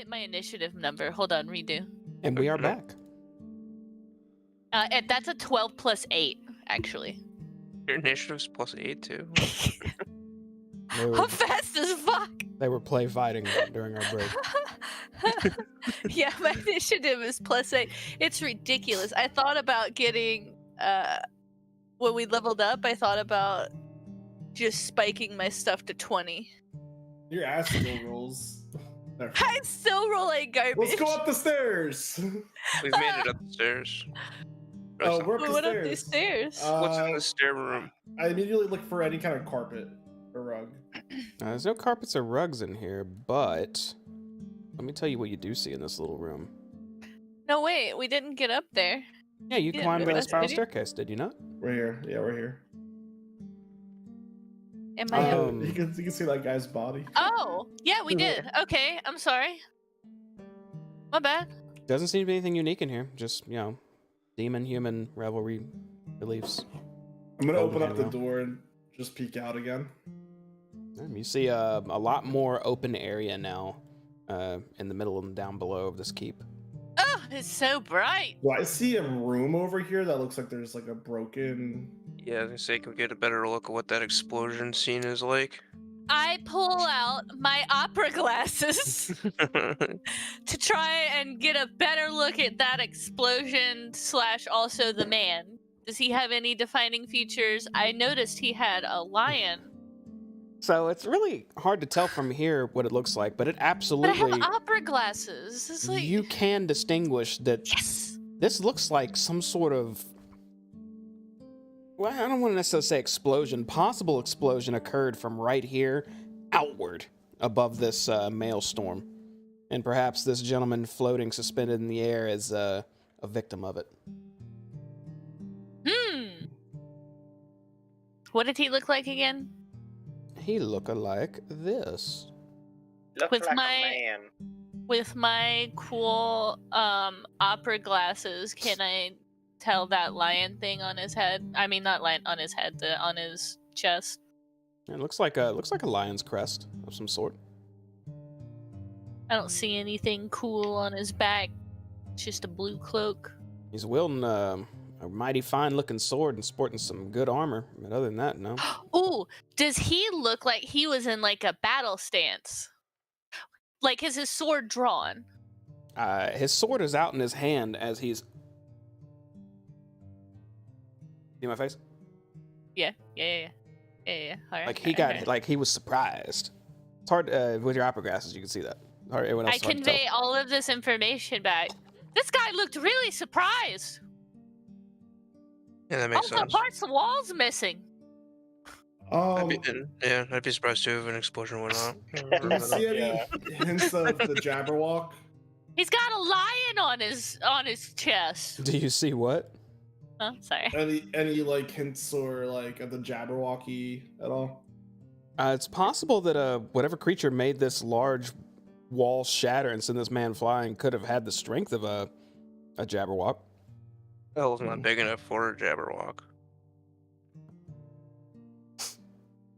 hit my initiative number. Hold on, redo. And we are back. That's a 12 plus 8, actually. Your initiative's +8 too. I'm fast as fuck. They were play fighting during our break. Yeah, my initiative is +8. It's ridiculous. I thought about getting when we leveled up, I thought about just spiking my stuff to 20. Your ass still rolls. There. I'm still rolling garbage. Let's go up the stairs. We've made it up the stairs. Oh, we're up the What stairs. up these stairs? What's in the stair room? I immediately look for any kind of carpet or rug. There's no carpets or rugs in here, but let me tell you what you do see in this little room. No, wait, we didn't get up there. Yeah, you didn't climbed move the us, spiral did you? staircase, did you not? We're here. Yeah, we're here. Am I up? You can see that guy's body. Oh, yeah, we did. Okay, I'm sorry. My bad. Doesn't seem to be anything unique in here. Just, demon-human rivalry beliefs. I'm gonna open up the Hello. door and just peek out again. You see a lot more open area now in the middle and down below of this keep. Oh, it's so bright. Well, I see a room over here that looks like there's like a broken. Yeah, I was gonna say, can we get a better look at what that explosion scene is like? I pull out my opera glasses to try and get a better look at that explosion / also the man. Does he have any defining features? I noticed he had a lion. So it's really hard to tell from here what it looks like, but it But I absolutely have opera glasses. It's like you can distinguish that yes. this looks like some sort of, well, I don't want to necessarily say explosion. Possible explosion occurred from right here outward above this maelstrom. And perhaps this gentleman floating suspended in the air is a victim of it. What did he look like again? He look like this. Looks With like my- a man. With my cool opera glasses, can I tell that lion thing on his head? I mean, not lion on his head, on his chest. It looks like a lion's crest of some sort. I don't see anything cool on his back. It's just a blue cloak. He's wielding a mighty fine-looking sword and sporting some good armor. But other than that, no. Ooh, does he look like he was in like a battle stance? Like, is his sword drawn? His sword is out in his hand as he's. See my face? Yeah. All right, Like he all got, right. like he was surprised. It's hard with your opera glasses. You can see that. Hard, everyone else I is hard to tell. convey all of this information back. This guy looked really surprised. Yeah, that makes Also, sense. parts of the wall's missing. I'd be surprised too if an explosion went off. do you see any Yeah. hints of the Jabberwock? He's got a lion on his chest. Do you see what? Oh, sorry. Any like hints or like of the Jabberwocky at all? It's possible that whatever creature made this large wall shatter and send this man flying could have had the strength of a Jabberwock. Hell's not big enough for a Jabberwock.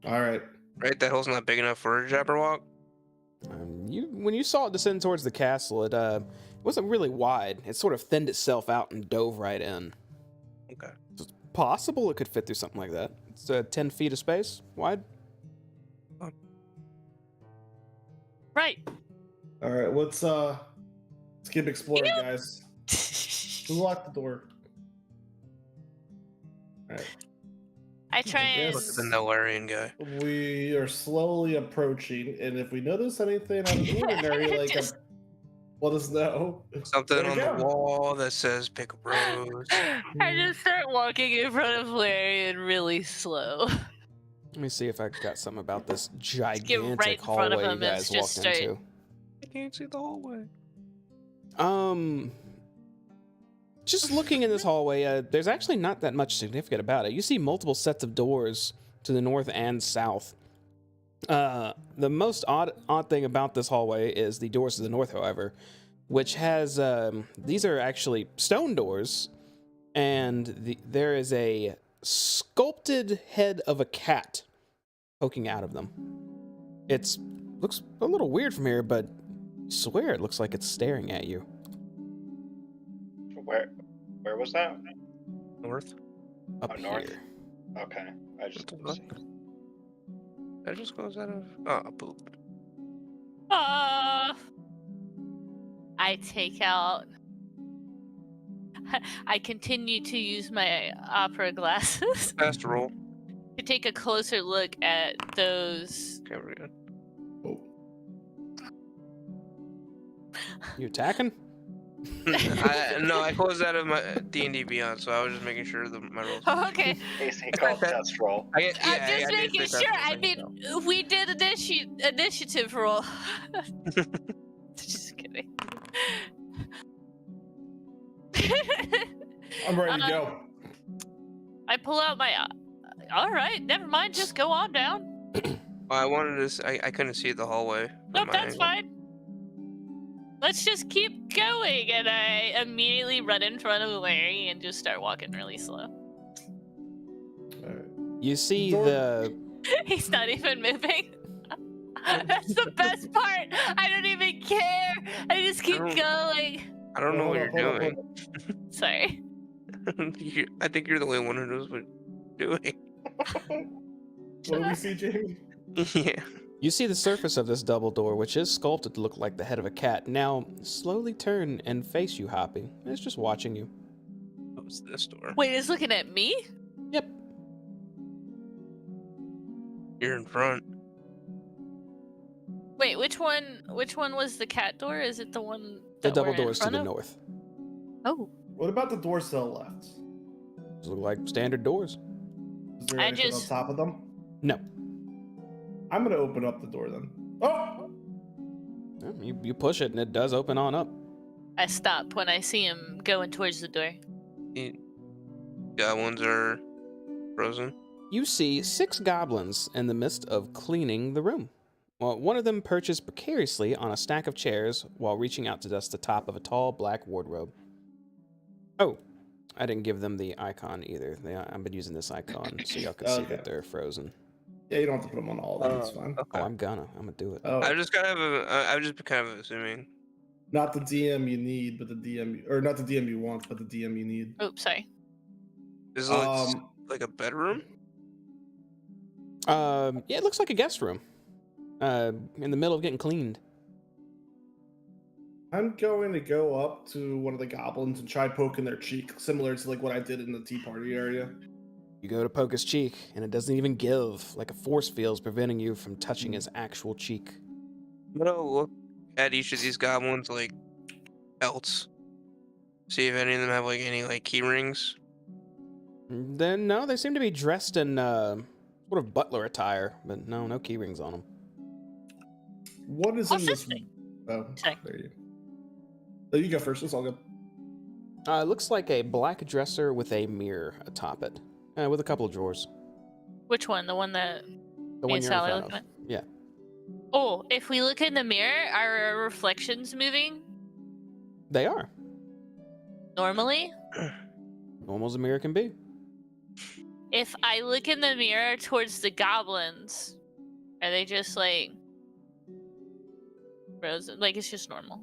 All right. Right? That hell's not big enough for a Jabberwock? When you saw it descend towards the castle, it wasn't really wide. It sort of thinned itself out and dove right in. Okay. It's possible it could fit through something like that. It's 10 feet of space wide. Right. All right. Let's keep exploring, guys. Who locked the door? All right. I try and Yes. Look at the Nellarian guy. We are slowly approaching, and if we notice anything out of the ordinary, like Just- let us know. Something There we on the go. wall that says pick a rose. I just start walking in front of Larian really slow. Let me see if I got something about this right gigantic in front of hallway you him and guys just walked start- into. I can't see the hallway. Just looking in this hallway, there's actually not that much significant about it. You see multiple sets of doors to the north and south. The most odd thing about this hallway is the doors to the north, however, which has these are actually stone doors, and there is a sculpted head of a cat poking out of them. It looks a little weird from here, but Swear it looks like it's staring at you. Where was that? North. Up Oh, north. here. Okay. I just What the fuck? That just goes out of. Oh, poop. I take out. I continue to use my opera glasses Fast roll. to take a closer look at those. Okay, we're good. Oh. You attacking? I closed out of my D&D Beyond, so I was just making sure that my rolls. Oh, okay. AC called test roll. I'm just making sure. I mean, we did initiative roll. Just kidding. I'm ready to go. I pull out my. All right, never mind. Just go on down. I wanted to. I couldn't see the hallway. from Nope, my that's angle. fine. Let's just keep going, and I immediately run in front of Larry and just start walking really slow. Alright. You see Door- the He's not even moving. That's the best part. I don't even care. I just keep I don't- going. I don't know what Hold you're on, doing. Sorry. I think you're the only one who knows what you're doing. What do we see, Jamie? Yeah. You see the surface of this double door, which is sculpted to look like the head of a cat, now slowly turn and face you, Hoppy. It's just watching you. What's this door? Wait, it's looking at me? Yep. You're in front. Wait, which one was the cat door? Is it the one The that double we're in doors to front the of? north. Oh. What about the doors to the left? Those look like standard doors. Is there I anything just- on top of them? No. I'm gonna open up the door then. Oh! You push it and it does open on up. I stop when I see him going towards the door. Goblins are frozen. You see 6 goblins in the midst of cleaning the room. Well, one of them perches precariously on a stack of chairs while reaching out to dust the top of a tall black wardrobe. Oh, I didn't give them the icon either. I've been using this icon so y'all can see Okay. that they're frozen. Yeah, you don't have to put them on all of them. It's fine. Oh, I'm gonna do it. Oh, I've just kind of assuming. not the DM you need, but the DM, or not the DM you want, but the DM you need. Oops, sorry. This looks like a bedroom. Yeah, it looks like a guest room. In the middle of getting cleaned. I'm going to go up to one of the goblins and try poking their cheek, similar to like what I did in the tea party area. You go to poke his cheek, and it doesn't even give, like a force field is preventing you from touching his actual cheek. I'm gonna look at each of these goblins like else. See if any of them have like any like key rings. Then no, they seem to be dressed in sort of butler attire, but no key rings on them. What is in this? Interesting. Oh, Sorry. there you go. Oh, you go first. It's all good. It looks like a black dresser with a mirror atop it, with a couple of drawers. Which one? The one that The me one and you're Sally in looking front at? of. Yeah. Oh, if we look in the mirror, are our reflections moving They are. normally? Normal as a mirror can be. If I look in the mirror towards the goblins, are they just like frozen? Like it's just normal.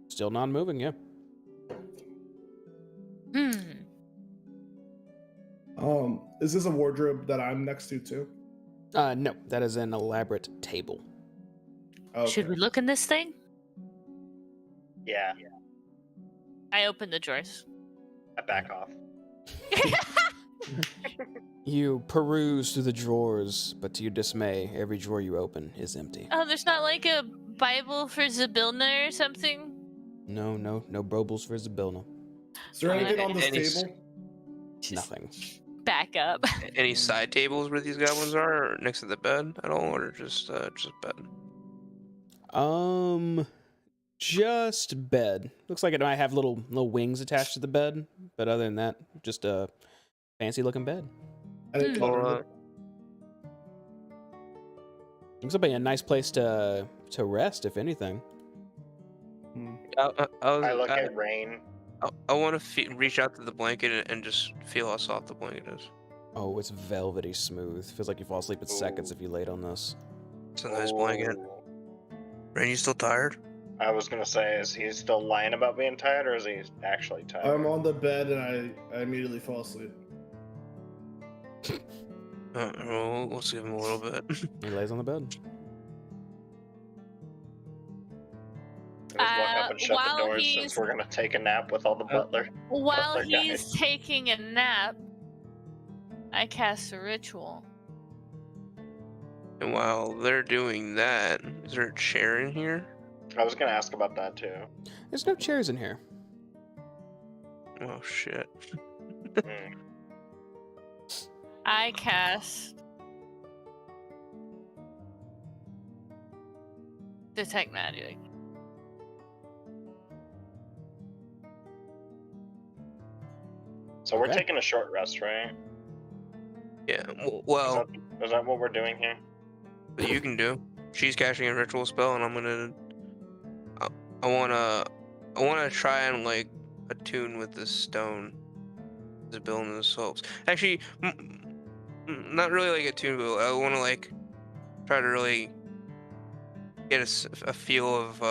Still non-moving, yeah. Is this a wardrobe that I'm next to too? No, that is an elaborate table. Okay. Should we look in this thing? Yeah, I open the drawers. I back off. You peruse through the drawers, but to your dismay, every drawer you open is empty. Oh, there's not like a Bible for Zabilna or something? No brobles for Zabilna. Is there anything on this Any- table? Nothing. Back up. Any side tables where these goblins are, or next to the bed at all, or just bed? Just bed. Looks like it might have little wings attached to the bed, but other than that, just a fancy looking bed. I didn't Hmm. let her Well, look. Looks like a nice place to rest, if anything. I look at Rain. I want to reach out to the blanket and just feel how soft the blanket is. Oh, it's velvety smooth. Feels like you fall asleep in seconds if you laid on this. It's a nice blanket. Ooh. Rain, you still tired? I was gonna say, is he still lying about being tired, or is he actually tired? I'm on the bed and I immediately fall asleep. Well, let's give him a little bit. He lays on the bed. Just walk up and shut the while doors he's- since we're gonna take a nap with all the butler. While Butler he's guys. taking a nap, I cast a ritual. And while they're doing that, is there a chair in here? I was gonna ask about that too. There's no chairs in here. Oh shit. Hmm. I cast Detect Magic. So we're Okay. taking a short rest, right? Yeah. Well, Is that what we're doing here? that you can do. She's casting a ritual spell, and I'm gonna. I wanna try and like attune with this stone. The building the slopes. Actually, not really like attune, but I wanna like try to really get a feel of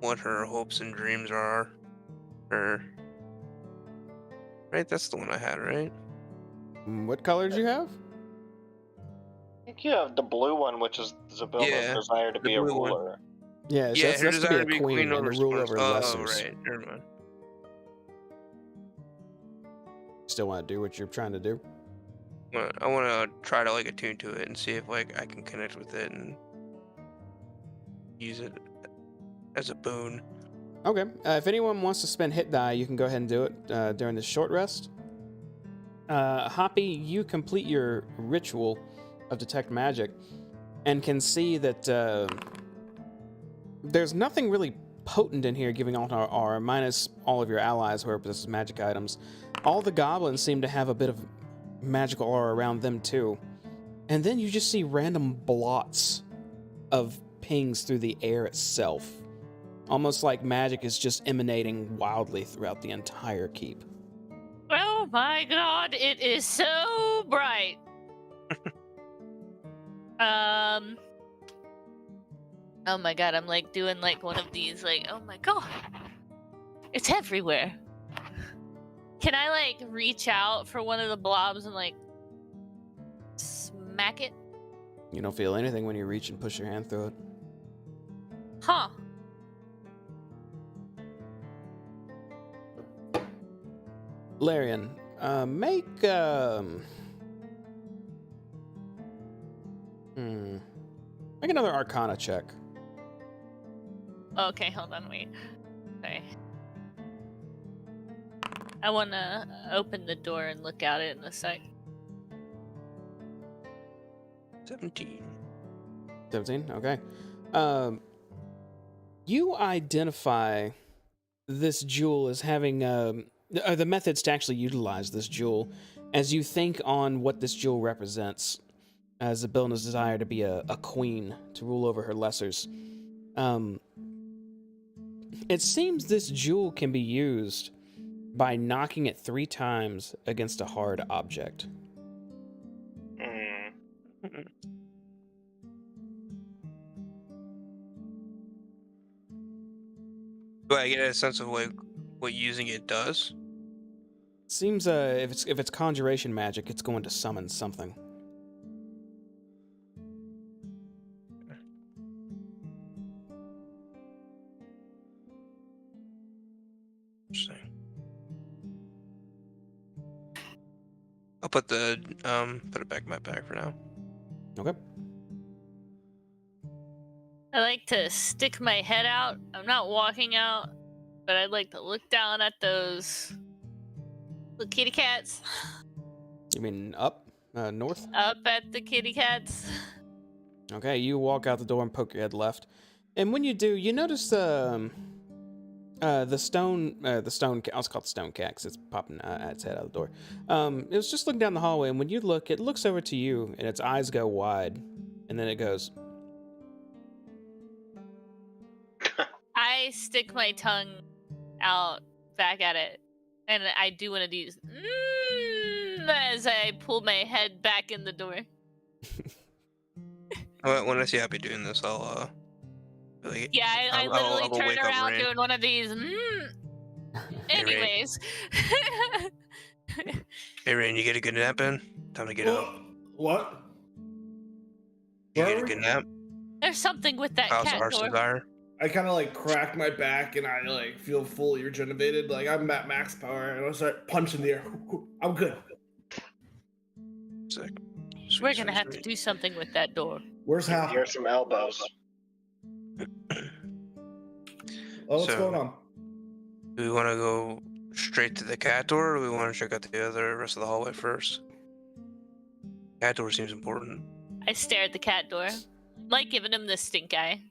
what her hopes and dreams are. Or right, that's the one I had, right? What colors you have? I think you have the blue one, which is Zabilla's Yeah, desire to the be a blue one. ruler. Yeah, Yeah, that's her to desire be a queen and to rule over Oh, lessers. right. Never mind. Still want to do what you're trying to do? I want to try to like attune to it and see if like I can connect with it and use it as a boon. Okay. If anyone wants to spend hit die, you can go ahead and do it during this short rest. Hoppy, you complete your ritual of Detect Magic and can see that there's nothing really potent in here giving out aura, minus all of your allies who are possessed with magic items. All the goblins seem to have a bit of magical aura around them too. And then you just see random blots of pings through the air itself. Almost like magic is just emanating wildly throughout the entire keep. Oh my god, it is so bright. Oh my god, I'm like doing like one of these, like, oh my god, it's everywhere. Can I like reach out for one of the blobs and like smack it? You don't feel anything when you reach and push your hand through it. Huh. Larian, make make another Arcana check. Okay, hold on, wait. Sorry. I wanna open the door and look at it in a sec. 17. 17. Okay. You identify this jewel as having the methods to actually utilize this jewel as you think on what this jewel represents as Zabilla's desire to be a queen, to rule over her lessers. It seems this jewel can be used by knocking it 3 times against a hard object. Hmm. Do I get a sense of like what using it does? Seems if it's conjuration magic, it's going to summon something. Interesting. I'll put it back in my bag for now. Okay. I like to stick my head out. I'm not walking out, but I'd like to look down at those little kitty cats. You mean up? North? Up at the kitty cats. Okay, you walk out the door and poke your head left. And when you do, you notice the stone, I was called the stone cat 'cause it's popping its head out the door. It was just looking down the hallway, and when you look, it looks over to you, and its eyes go wide, and then it goes, I stick my tongue out back at it, and I do one of these as I pull my head back in the door. When I see Happy doing this, I'll Like, Yeah, I literally I'll turn wake up around Rain. doing one of these. Hey, Rain. Anyways. Hey, Rain, you get a good nap in? Time to get up. What? You Where get are a we? good nap? There's something with that How's the cat heart's door. desire? I kind of like crack my back and I like feel fully regenerated. Like I'm at max power and I start punching the air. I'm good. Sick. We're Sweet, gonna sweet, have to sweet. do something with that door. Where's Hal? Here's some elbows. Oh, what's So- going on? Do we want to go straight to the cat door, or do we want to check out the other rest of the hallway first? Cat door seems important. I stare at the cat door, like giving him the stink eye.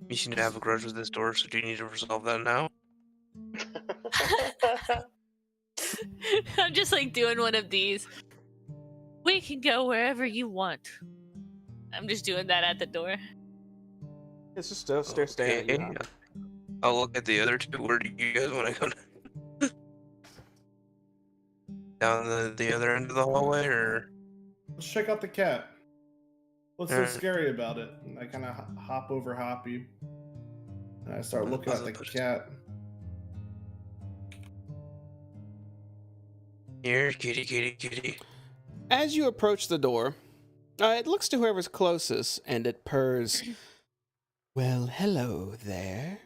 You seem to have a grudge with this door, so do you need to resolve that now? I'm just like doing one of these. We can go wherever you want. I'm just doing that at the door. It's just still staring at you. Okay. I'll look at the other two. Where do you guys want to go? Down the other end of the hallway, or Let's check out the cat. What's so Alright. scary about it? And I kind of hop over Hoppy. And I start looking at the cat. here, kitty, kitty, kitty. As you approach the door, it looks to whoever's closest and it purrs. Well, hello there.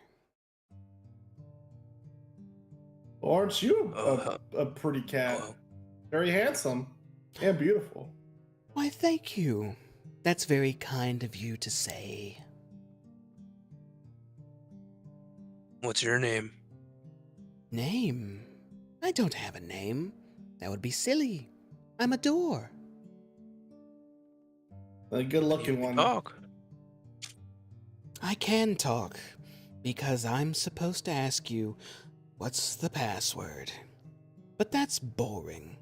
Well, aren't you Oh, a pretty cat? hello. Very handsome and beautiful. Why, thank you. That's very kind of you to say. What's your name? Name? I don't have a name. That would be silly. I'm a door. A good-looking You one. talk. I can talk, because I'm supposed to ask you, what's the password? But that's boring.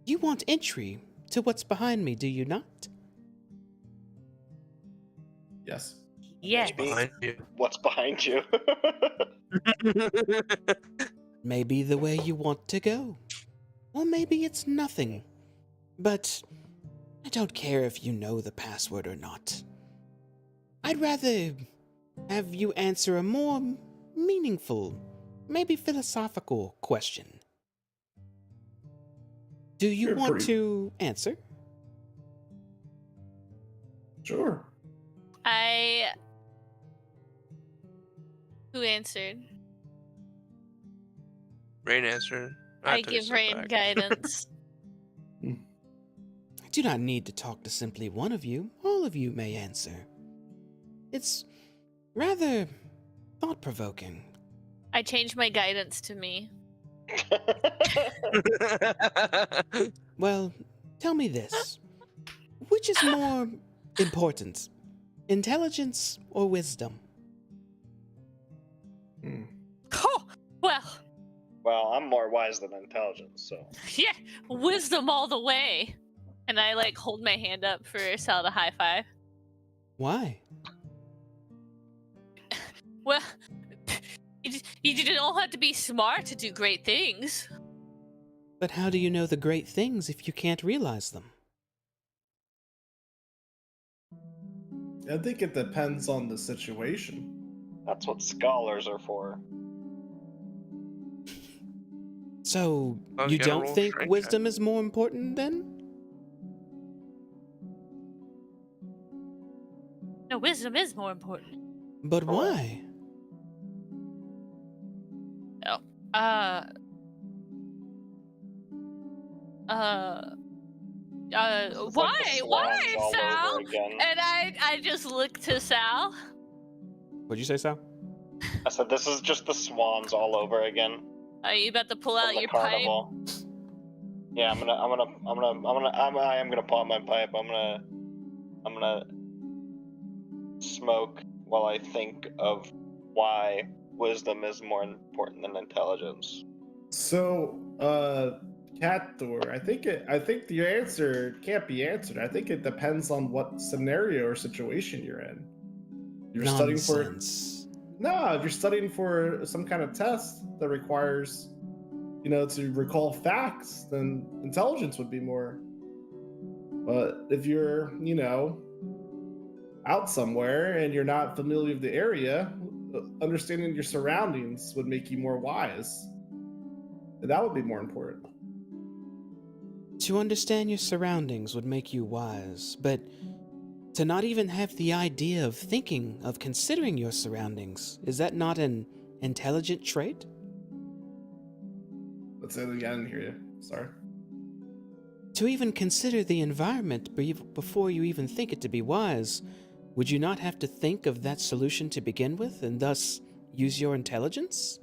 You want entry to what's behind me, do you not? Yes. Yeah. Maybe. Behind you. What's behind you? Maybe the way you want to go. Or maybe it's nothing. But I don't care if you know the password or not. I'd rather have you answer a more meaningful, maybe philosophical question. Do you You're want pretty- to answer? Sure. Who answered? Rain answered. I took a give step Rain back. guidance. I do not need to talk to simply one of you. All of you may answer. It's rather thought-provoking. I changed my guidance to me. Well, tell me this. Which is more important, intelligence or wisdom? Hmm. Oh, well, Well, I'm more wise than intelligent, so. yeah, wisdom all the way. And I like hold my hand up for Sal to high five. Why? Well, you didn't all have to be smart to do great things. But how do you know the great things if you can't realize them? I think it depends on the situation. That's what scholars are for. So, Well, you you gotta don't roll think strength wisdom is more important then? No, wisdom is more important. But why? This is Why? like the swans Why, all Sal? over again. And I just look to Sal. What'd you say, Sal? I said this is just the swans all over again. Are you about to pull From out the your pipe? carnival. Yeah, I am gonna pull out my pipe. I'm gonna smoke while I think of why wisdom is more important than intelligence. So, cat door. I think the answer can't be answered. I think it depends on what scenario or situation you're in. You're studying for Nonsense. no. If you're studying for some kind of test that requires, to recall facts, then intelligence would be more. But if you're, out somewhere and you're not familiar with the area, understanding your surroundings would make you more wise. And that would be more important. To understand your surroundings would make you wise, but to not even have the idea of thinking, of considering your surroundings, is that not an intelligent trait? Let's say it again. I didn't hear you. Sorry. To even consider the environment before you even think it to be wise, would you not have to think of that solution to begin with, and thus use your intelligence?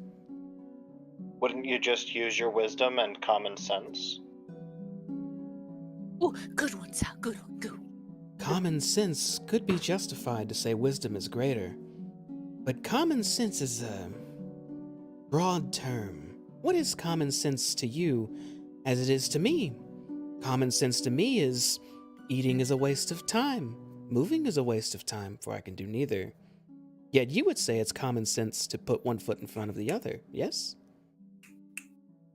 Wouldn't you just use your wisdom and common sense? Oh, good one, Sal. Good one. Good. Common sense could be justified to say wisdom is greater, but common sense is a broad term. What is common sense to you as it is to me? Common sense to me is eating is a waste of time, moving is a waste of time, for I can do neither. Yet you would say it's common sense to put one foot in front of the other, yes?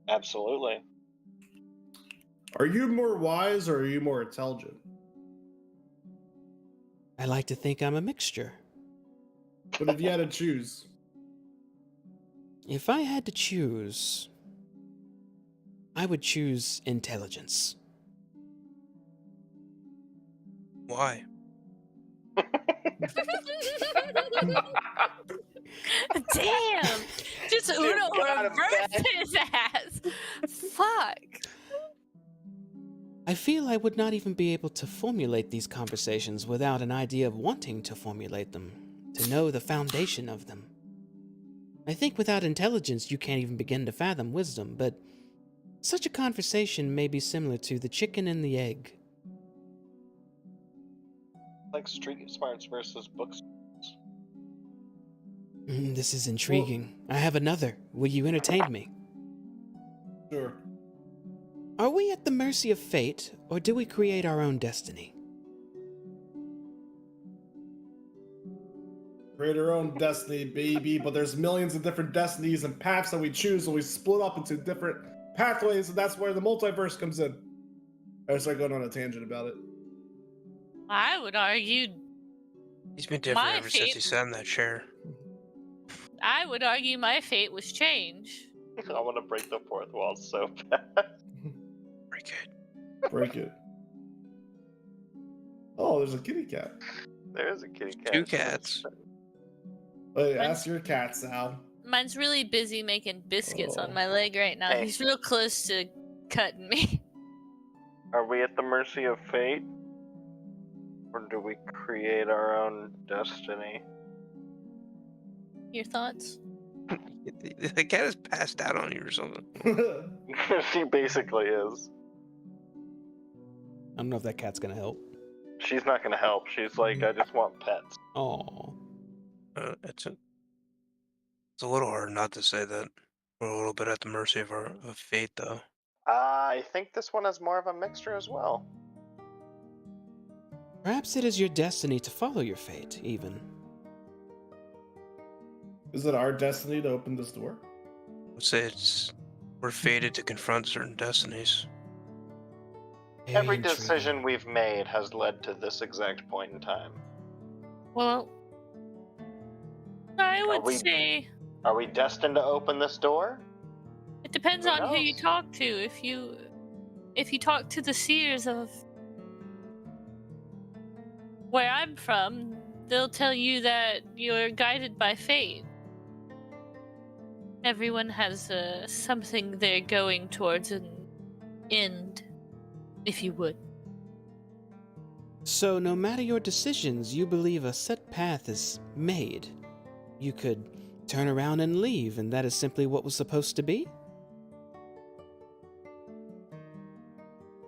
Absolutely. Are you more wise or are you more intelligent? I like to think I'm a mixture. But if you had to choose, If I had to choose, I would choose intelligence. Why? Damn! Just Dude, Uno got him reversed back. his ass. Fuck. I feel I would not even be able to formulate these conversations without an idea of wanting to formulate them, to know the foundation of them. I think without intelligence you can't even begin to fathom wisdom, but such a conversation may be similar to the chicken and the egg. Like street smarts versus book smarts. This is intriguing. I have another. Will you entertain me? sure. Are we at the mercy of fate, or do we create our own destiny? Create our own destiny, baby. But there's millions of different destinies and paths that we choose, and we split up into different pathways, and that's where the multiverse comes in. I started going on a tangent about it. I would argue. He's been different My ever since he fate- sat in that chair. I would argue my fate was change. I want to break the fourth wall so bad. Very good. Break it. Oh, there's a kitty cat. There's a kitty cat. Two cats. Wait, ask your cat, Sal. Mine's really busy making biscuits Oh. on my leg right now. Hey. He's real close to cutting me. Are we at the mercy of fate? Or do we create our own destiny? Your thoughts? The cat is passed out on you or something. She basically is. I don't know if that cat's gonna help. She's not gonna help. She's like, I just want pets. Oh, It's a little hard not to say that we're a little bit at the mercy of fate, though. I think this one is more of a mixture as well. perhaps it is your destiny to follow your fate, even. Is it our destiny to open this door? Let's say we're fated to confront certain destinies. Very Every intriguing. decision we've made has led to this exact point in time. Well, I would we- say Are we destined to open this door? it depends Who on who you knows? talk to. If you talk to the seers of where I'm from, they'll tell you that you're guided by fate. Everyone has something they're going towards an end, if you would. So, no matter your decisions, you believe a set path is made. You could turn around and leave, and that is simply what was supposed to be?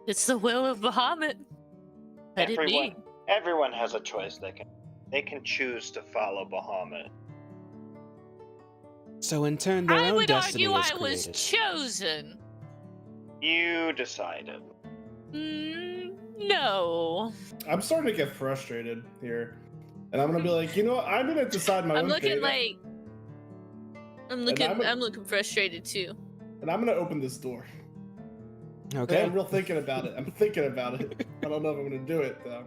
It's the will of Bahamut. Let it be. Everyone has a choice. They can choose to follow Bahamut. So, in turn, their I own would destiny argue was I was created. chosen. You decided. No. I'm starting to get frustrated here. And I'm gonna be like, you know what? I'm gonna decide my I'm own looking fate, like I'm looking frustrated too. and I'm gonna open this door. Okay. Yeah, I'm real thinking about it. I'm thinking about it. I don't know if I'm gonna do it though.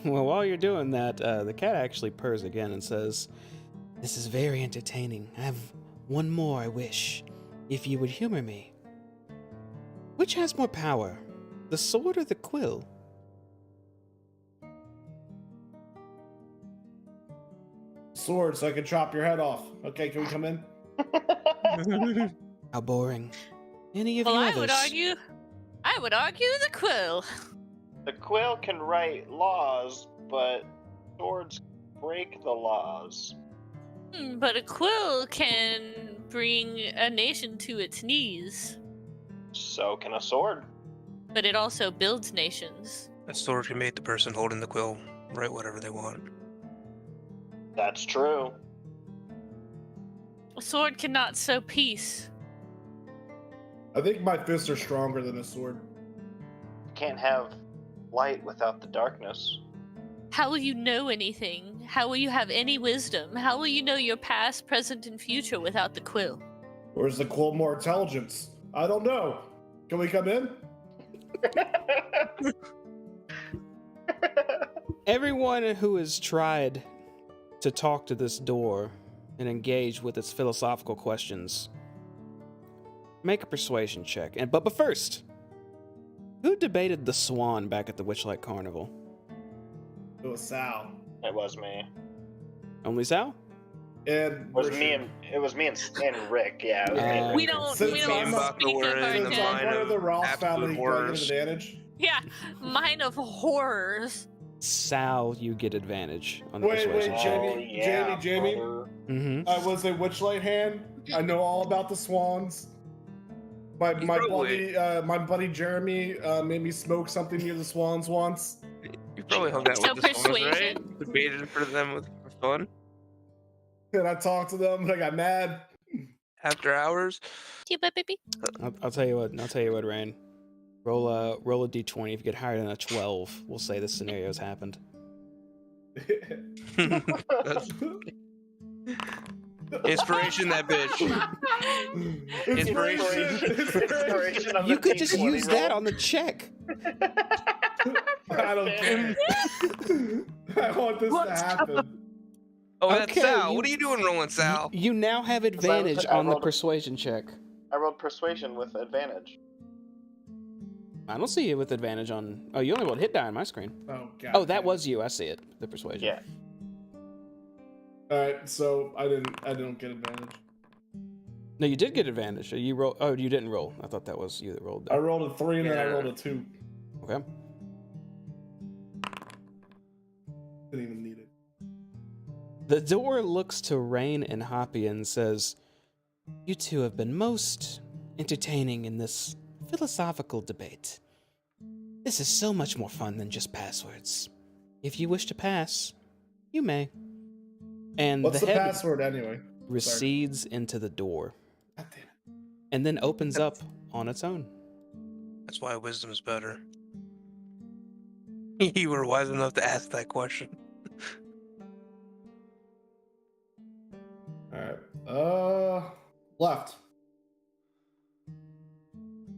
Well, while you're doing that, the cat actually purrs again and says, "This is very entertaining. I have one more I wish, if you would humor me. Which has more power, the sword or the quill?" Sword, so I can chop your head off. Okay, can we come in? How boring. Any of Well, you I others? would argue the quill. The quill can write laws, but swords break the laws. But a quill can bring a nation to its knees. So can a sword. But it also builds nations. A sword can make the person holding the quill write whatever they want. That's true. A sword cannot sow peace. I think my fists are stronger than a sword. Can't have light without the darkness. How will you know anything? How will you have any wisdom? How will you know your past, present, and future without the quill? Or is the quill more intelligence? I don't know. Can we come in? Everyone who has tried to talk to this door and engage with its philosophical questions, make a persuasion check. But first, who debated the swan back at the Witchlight Carnival? It was Sal. It was me. Only Sal? And It was me and Rick. Yeah. It was me and We Rick. don't Since speak I'm of not the word our in the Since dead. I'm mind part of the of Ross absolute family, do I get horrors. advantage? Yeah, mine of horrors. Sal, you get advantage on the Wait, persuasion check. Jamie. brother. Mm-hmm. I was a Witchlight hand. I know all about the swans. My probably- buddy Jeremy made me smoke something near the swans once. You probably hung out So with the swans, right? persuasion. Debated for them for fun And I talked to them and I got mad. after hours. You bet, baby. I'll tell you what, Rain. Roll a d20. If you get higher than a 12, we'll say this scenario's happened. That's inspiration, that bitch. Inspiration on You the could just D20 use that roll. on the check. I don't care. I want this to happen. Oh, that's Okay, Sal. What are you doing rolling, You, Sal? you now have advantage I on the rolled a- persuasion check. I rolled persuasion with advantage. I don't see you with advantage on. Oh, you only rolled hit die on my screen. Oh god. Oh, that was you. I see it. The persuasion. Yeah. Alright, so I don't get advantage. No, you did get advantage. You roll. Oh, you didn't roll. I thought that was you that rolled. I That. rolled a 3 and then I Yeah. rolled a 2. Okay. Didn't even need it. The door looks to Rain and Hoppy and says, "You two have been most entertaining in this philosophical debate. This is so much more fun than just passwords. If you wish to pass, you may." And What's the head password anyway? recedes into the door God damn it. and then opens up on its own. That's why wisdom is better. You were wise enough to ask that question. Alright. Left.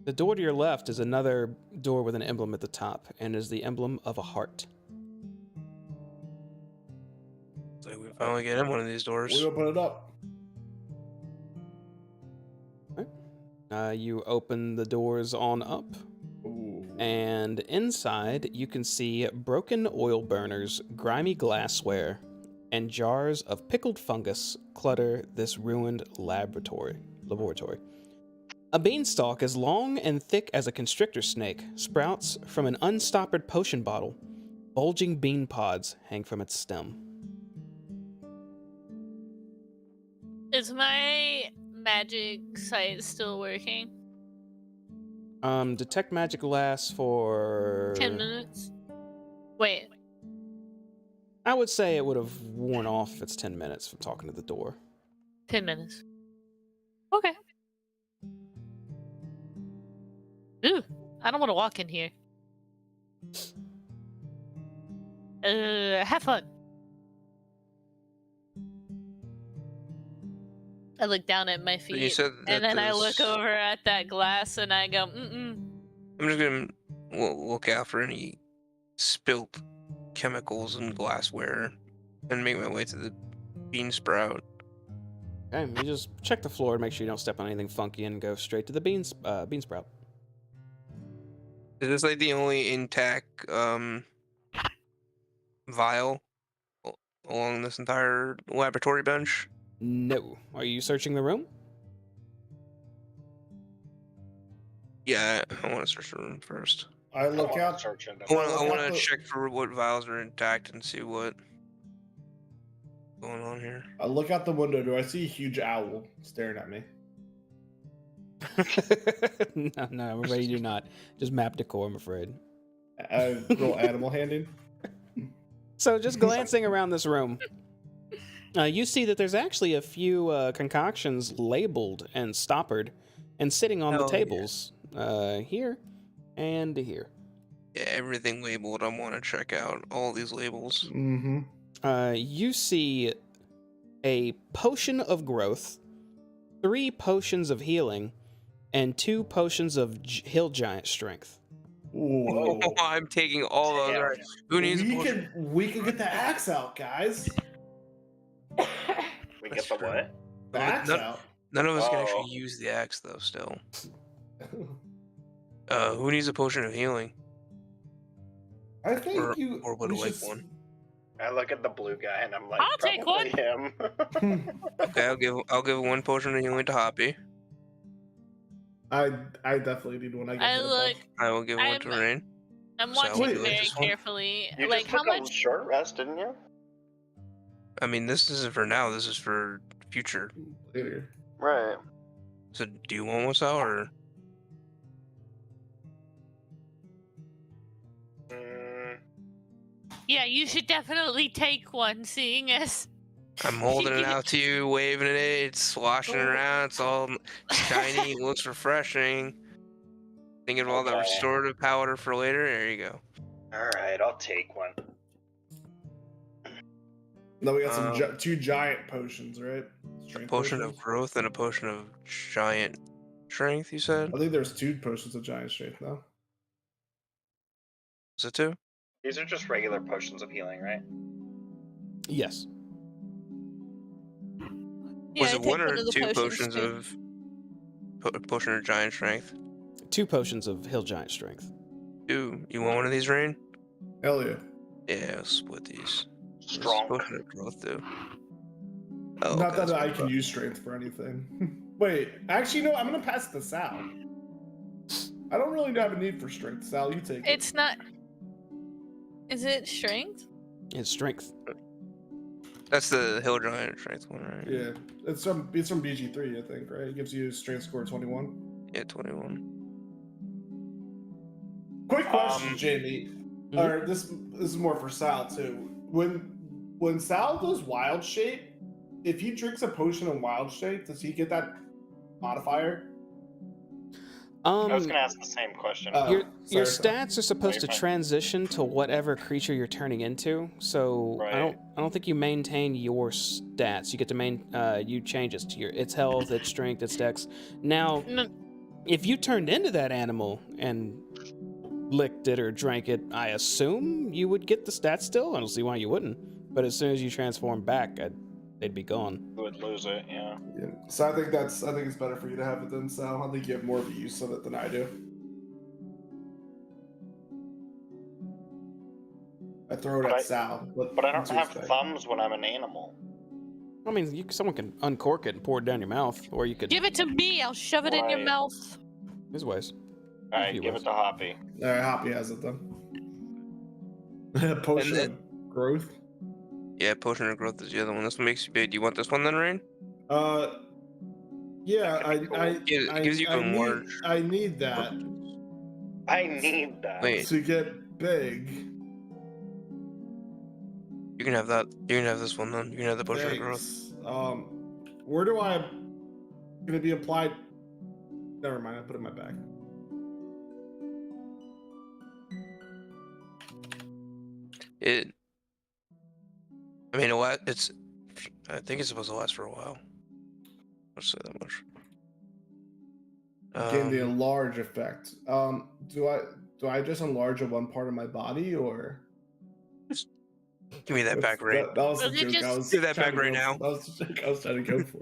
The door to your left is another door with an emblem at the top, and is the emblem of a heart. So we finally get in one of these doors. We open it up. You open the doors on up, Ooh. and inside you can see broken oil burners, grimy glassware, and jars of pickled fungus clutter this ruined laboratory. A beanstalk as long and thick as a constrictor snake sprouts from an unstoppered potion bottle. Bulging bean pods hang from its stem. Is my magic sight still working? Detect magic lasts for 10 minutes? Wait. I would say it would have worn off if it's 10 minutes from talking to the door. 10 minutes. Okay. Ooh, I don't want to walk in here. Have fun. I look down at my So you feet, said that and then I look this- over at that glass, and I go, mm-mm. I'm just gonna look out for any spilt chemicals and glassware and make my way to the bean sprout. Okay, you just check the floor to make sure you don't step on anything funky and go straight to the bean sprout. Is this like the only intact vial along this entire laboratory bench? No. Are you searching the room? Yeah, I want to search the room first. I look out. Searching them. I look want out to the- check for what vials are intact and see what going on here. I look out the window. Do I see a huge owl staring at me? No, I'm afraid you do not. Just map decor, I'm afraid. A little animal handing. So just glancing around this room, you see that there's actually a few concoctions labeled and stoppered and sitting on the Hell yeah. tables here and here. Yeah, everything labeled. I want to check out all these labels. Mm-hmm. You see a potion of growth, 3 potions of healing, and 2 potions of hill giant strength. Whoa. Oh, I'm taking all those. Damn. All right. Who needs a potion? We can get the axe out, guys. We get the what? The axe out. None of us can Oh. actually use the axe, though, still. Who needs a potion of healing? I think Or would we like should- one? I look at the blue guy and I'm like, I'll take probably him. Okay, I'll give 1 potion of healing to Hoppy. I definitely need one. I, get I hit a look. bunch. I will give 1 to I'm- Rain. I'm So, watching wait, very just one? carefully. You Like, just how took a much? short rest, didn't you? I mean, this isn't for now. This is for future. Later. Right. So, do you want what's out, or Mm, Yeah, you should definitely take one, seeing as I'm holding it out to you, waving it. It's sloshing around. It's all shiny. It looks refreshing. Thinking of all that Okay. restorative powder for later. There you go. all right, I'll take one. Then we got some 2 2 giant potions, right? Strength Potion of potions? growth and a potion of giant strength. You said? I think there's 2 potions of giant strength now. Is it 2? These are just regular potions of healing, right? Yes. yeah, Was I it take 1 or of the 2 potions too. of potion of giant strength? 2 potions of hill giant strength. 2. You want one of these, Rain? Hell yeah. Yeah, I'll split these. Strong. Potion of growth, too. Oh, Not okay, that that's I what can use strength for anything. Wait, actually, no. I'm gonna pass it to Sal. I don't really have a need for strength. Sal, you take it. It's not. Is it strength? It's strength. That's the hill giant strength one, right? Yeah, it's from BG3, I think, right? It gives you a strength score 21. Yeah, 21. Quick question, Um, Jamie. Mhm. Or this is more for Sal too. When Sal does wild shape, if he drinks a potion in wild shape, does he get that modifier? I was gonna ask the same question. Your sorry. stats are supposed to You're fine. transition to whatever creature you're turning into. So Right. I don't think you maintain your stats. You get to you change it to its health, its strength, its dex. Now, Mm, if you turned into that animal and licked it or drank it, I assume you would get the stats still. I don't see why you wouldn't. But as soon as you transform back, they'd be gone. You would lose it, yeah. Yeah. So I think it's better for you to have it than Sal. I think you have more of a use of it than I do. I throw it But at I- Sal, But I don't to his have back. thumbs when I'm an animal. I mean, someone can uncork it and pour it down your mouth, or you could. Give it to me. I'll shove it in your Right. mouth. There's ways. Alright, He give was. it to Hoppy. All right, Hoppy has it then. Potion And of growth. Yeah, potion of growth is the other one. This one makes you big. Do you want this one then, Rain? Yeah, It gives you a large. I need that I need that. Wait, to get big. you can have that. You can have this one then. You can have the potion of growth. Thanks. Where do I gonna be applied? Never mind. I put it in my bag. I mean, it's. I think it's supposed to last for a while. Let's say that much. Gain the enlarge effect. Do I just enlarge a one part of my body or? Give me that back right. That was the Was it joke. I just- was Do that trying back to right go- now. That was the joke I was trying to go for.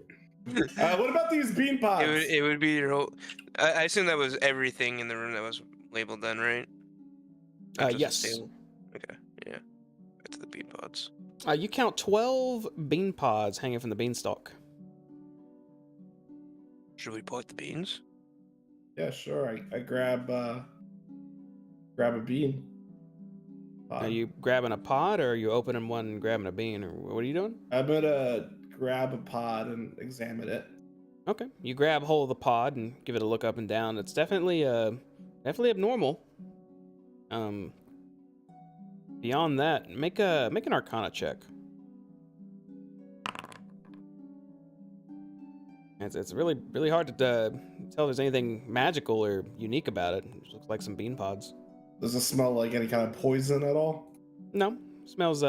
What about these bean pods? It would be your whole. I assume that was everything in the room that was labeled then, right? Not just the Yes. stable? Okay, yeah. Back to the bean pods. You count 12 bean pods hanging from the beanstalk. Should we pluck the beans? Yeah, sure. I grab a bean. Are you grabbing a pod, or are you opening one and grabbing a bean, or what are you doing? I'm gonna grab a pod and examine it. Okay, you grab hold of the pod and give it a look up and down. It's definitely abnormal. Beyond that, make an Arcana check. It's really hard to tell if there's anything magical or unique about it. It looks like some bean pods. Does it smell like any kind of poison at all? No, smells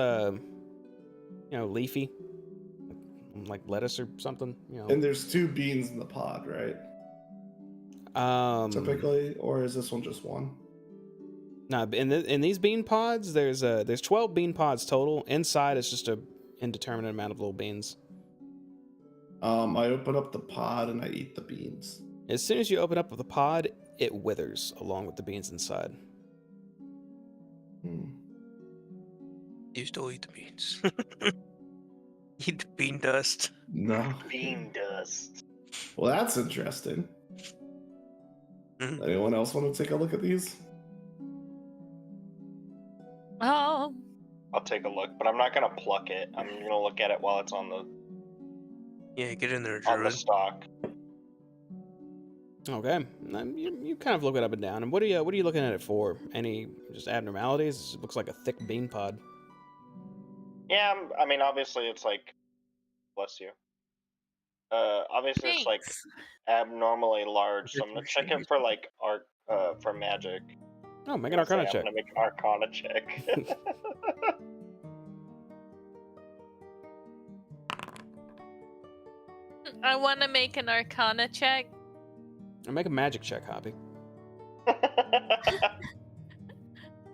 leafy, like lettuce or something. And there's 2 beans in the pod, right? Typically, or is this one just one? No, in these bean pods, there's 12 bean pods total. Inside, it's just a indeterminate amount of little beans. I open up the pod and I eat the beans. As soon as you open up the pod, it withers along with the beans inside. You still eat the beans. Eat the bean dust. No. Bean dust. Well, that's interesting. Anyone else want to take a look at these? Oh, I'll take a look, but I'm not gonna pluck it. I'm gonna look at it while it's on the Yeah, get in there, on the Druid. stalk. Okay, you kind of look it up and down. And what are you looking at it for? Any just abnormalities? It looks like a thick bean pod. Yeah, I mean, obviously it's like, bless you. Obviously it's like thanks. abnormally large, so I'm gonna check it for like art, for magic. Oh, make an Arcana I'm check. gonna make an Arcana check. I want to make an Arcana check. And make a magic check, Hoppy. I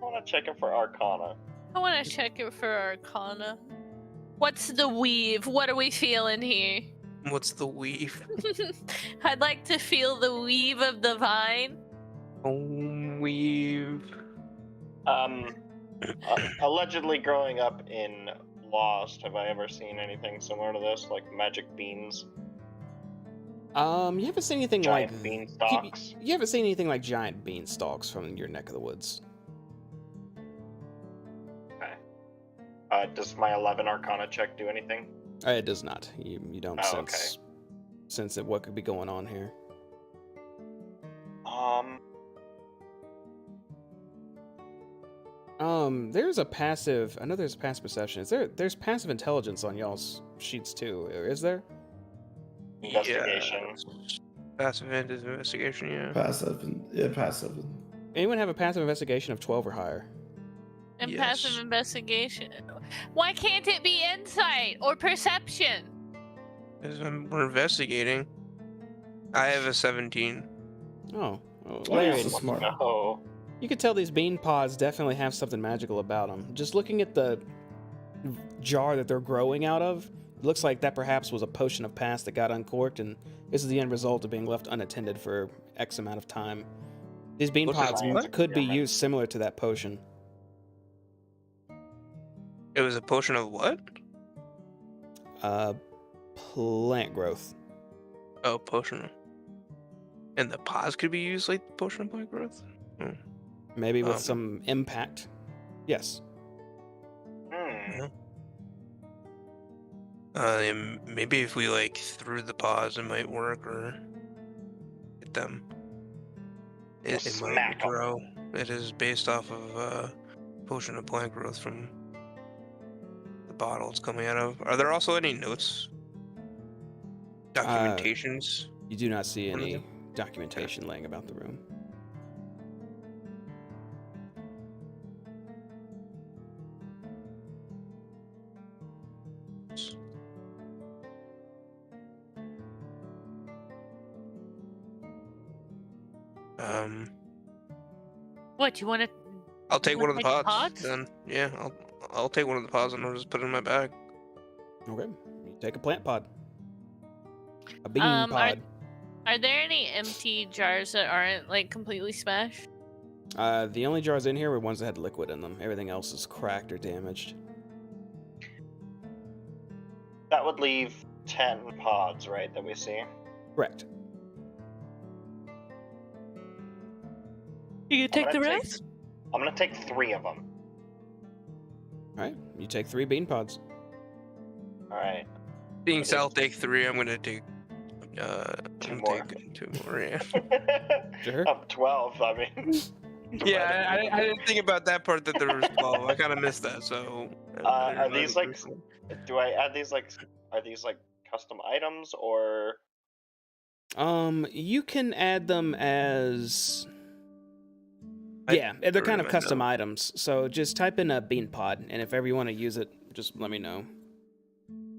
want to check it for Arcana. I want to check it for Arcana. What's the weave? What are we feeling here? What's the weave? I'd like to feel the weave of the vine. Weave. Allegedly growing up in Lost, have I ever seen anything similar to this, like magic beans, You haven't seen anything giant like bean stalks? You haven't seen anything like giant beanstalks from your neck of the woods. Does my 11 Arcana check do anything? It does not. You don't Oh, sense that what could be going on here. There's a passive. I know there's passive perception. There's passive intelligence on y'all's sheets too. Is there? Investigation. Yeah. Passive investigation, yeah. Passive. Anyone have a passive investigation of 12 or higher? And Yes. passive investigation. Why can't it be insight or perception? Because we're investigating. I have a 17. Oh, Why Larry, are you so smart? No. you could tell these bean pods definitely have something magical about them. Just looking at the jar that they're growing out of, it looks like that perhaps was a potion of past that got uncorked, and this is the end result of being left unattended for X amount of time. These bean Potion pods of what? could be used similar to that potion. It was a potion of what? Plant growth. Oh, potion. And the pods could be used like potion of plant growth? Maybe with some impact. Yes. And maybe if we like threw the pods, it might work, or hit them. It might Smack 'em. grow. It is based off of potion of plant growth from the bottle it's coming out of. Are there also any notes? Documentations? You do not see What is any it? documentation laying about the room. Um, What, you want to... I'll take one of the Like pods. pods? Then yeah, I'll take one of the pods and I'll just put it in my bag. Okay. You take a plant pod. A bean Are pod. there any empty jars that aren't like completely smashed? The only jars in here were ones that had liquid in them. Everything else is cracked or damaged. That would leave 10 pods, right, that we see? Correct. You can take the gonna rest? I'm gonna take 3 of them. Alright, you take 3 bean pods. Alright. Being Sal take 3, I'm gonna take 2 I'm more. taking 2 more, yeah. Sure. Up 12, I mean. Yeah, I didn't think about that part that there was 12. I kind of missed that, so. Are these like? Do I add these like? Are these like custom items or? You can add them as... Yeah, they're kind of custom items. So just type in a bean pod, and if ever you want to use it, just let me know.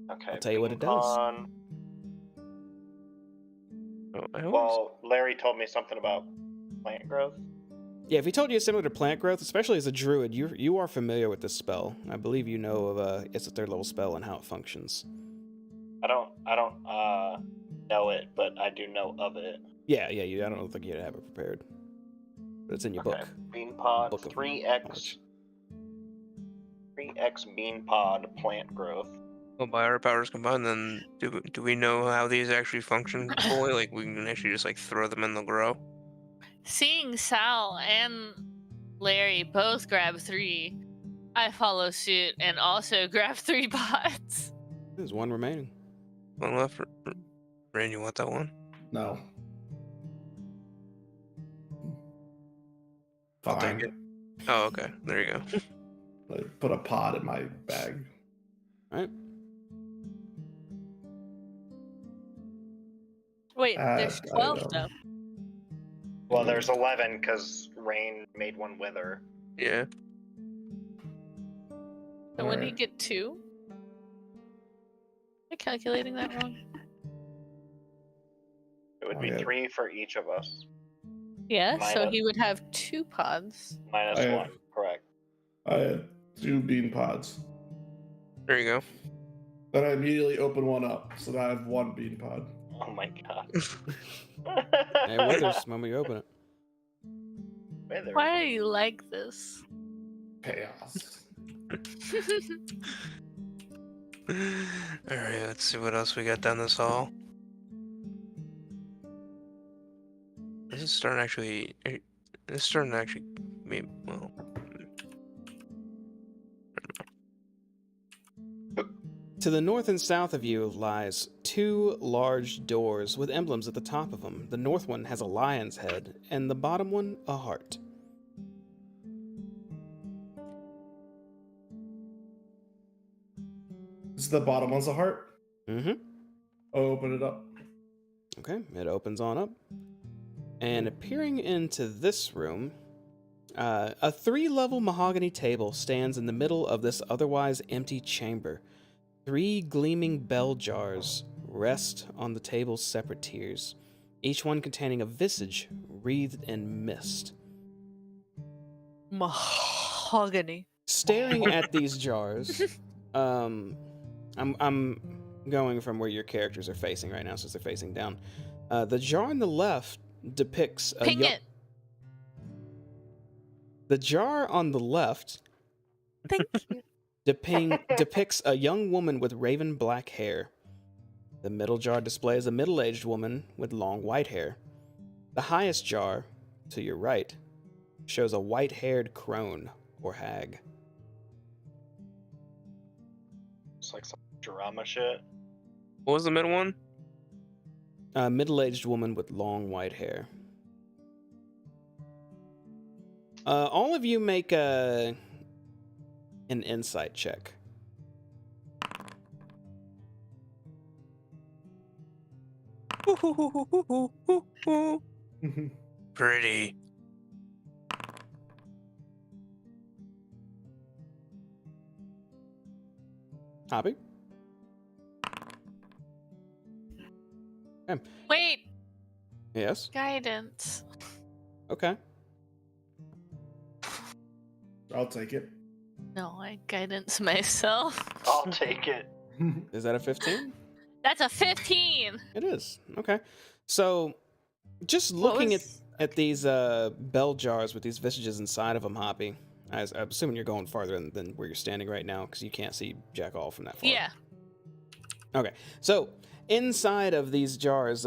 Okay. I'll tell you what it does. Oh, well, Larry told me something about plant growth. Yeah, if he told you it's similar to plant growth, especially as a druid, you are familiar with this spell. I believe you know of it's a 3rd level spell and how it functions. I don't know it, but I do know of it. Yeah, I don't think you'd have it prepared. But it's in your book. Bean pod, Book of 3x. knowledge. 3x bean pod plant growth. Well, by our powers combined, then do we know how these actually function fully? Like, we can actually just like throw them and they'll grow? Seeing Sal and Larry both grab 3, I follow suit and also grab 3 pots. There's 1 remaining. One left. Rain, you want that one? No. I'll take Fine. it. Oh, okay. There you go. I put a pod in my bag. Alright. Wait, there's 12 though. Well, there's 11 because Rain made one wither. Yeah. So when you get 2? Am I calculating that wrong? It would be 3 for each of us. Yeah, so Minus- he would have 2 pods. Minus I have- 1, correct. I had 2 bean pods. There you go. Then I immediately open one up, so now I have 1 bean pod. Oh my god. It withers when we open it. Wither. Why are you like this? Chaos. Alright, let's see what else we got down this hall. This is starting to actually be, well. To the north and south of you lies 2 large doors with emblems at the top of them. The north one has a lion's head, and the bottom one a heart. Is the bottom one's a heart? Mm-hmm. I'll open it up. Okay, it opens on up. And appearing into this room, a 3-level mahogany table stands in the middle of this otherwise empty chamber. 3 gleaming bell jars rest on the table's separate tiers, each one containing a visage wreathed in mist. Mahogany. Staring at these jars, I'm going from where your characters are facing right now, since they're facing down. The jar on the left depicts a Ping it. The jar on the left Thank you. depicts a young woman with raven black hair. The middle jar displays a middle-aged woman with long white hair. The highest jar, to your right, shows a white-haired crone or hag. It's like some drama shit. What was the middle one? A middle-aged woman with long white hair. All of you make an insight check. Pretty. Hobby? Wait, Yes. guidance. Okay. I'll take it. No, I guidance myself. I'll take it. Is that a 15? That's a 15. It is. Okay. So, just What looking was- at these bell jars with these visages inside of them, Hoppy. I'm assuming you're going farther than where you're standing right now because you can't see Jack all from that far. Yeah. Okay. So, inside of these jars,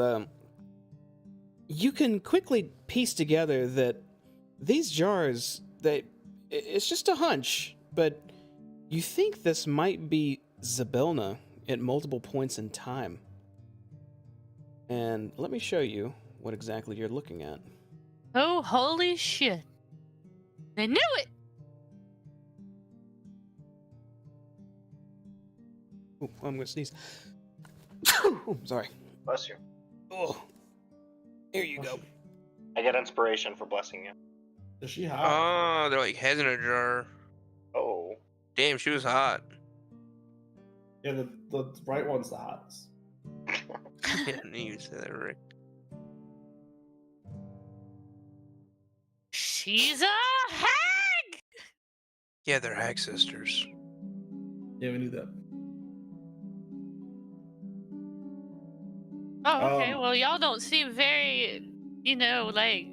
you can quickly piece together that these jars, it's just a hunch, but you think this might be Zybilna at multiple points in time. And let me show you what exactly you're looking at. Oh, holy shit. I knew it. Oh, I'm gonna sneeze. Sorry. Bless you. Oh, here you go. I get inspiration for blessing you. Is she hot? Oh, they're like heads in a jar. Oh. Damn, she was hot. Yeah, the right one's the hottest. Yeah, I knew you said that right. She's a hag. Yeah, they're hag sisters. Yeah, we knew that. Oh, okay. Um, Well, y'all don't seem very, like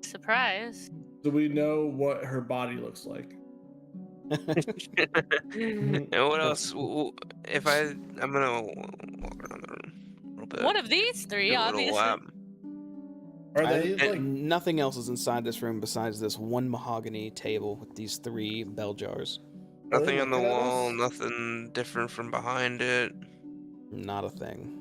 surprised. Do we know what her body looks like? And what else? I'm gonna walk around the room a little bit. One of these three, Do a little obviously. lap. Are they And like? nothing else is inside this room besides this one mahogany table with these 3 bell jars. Are they Nothing on the looking at wall. us? Nothing different from behind it. Not a thing.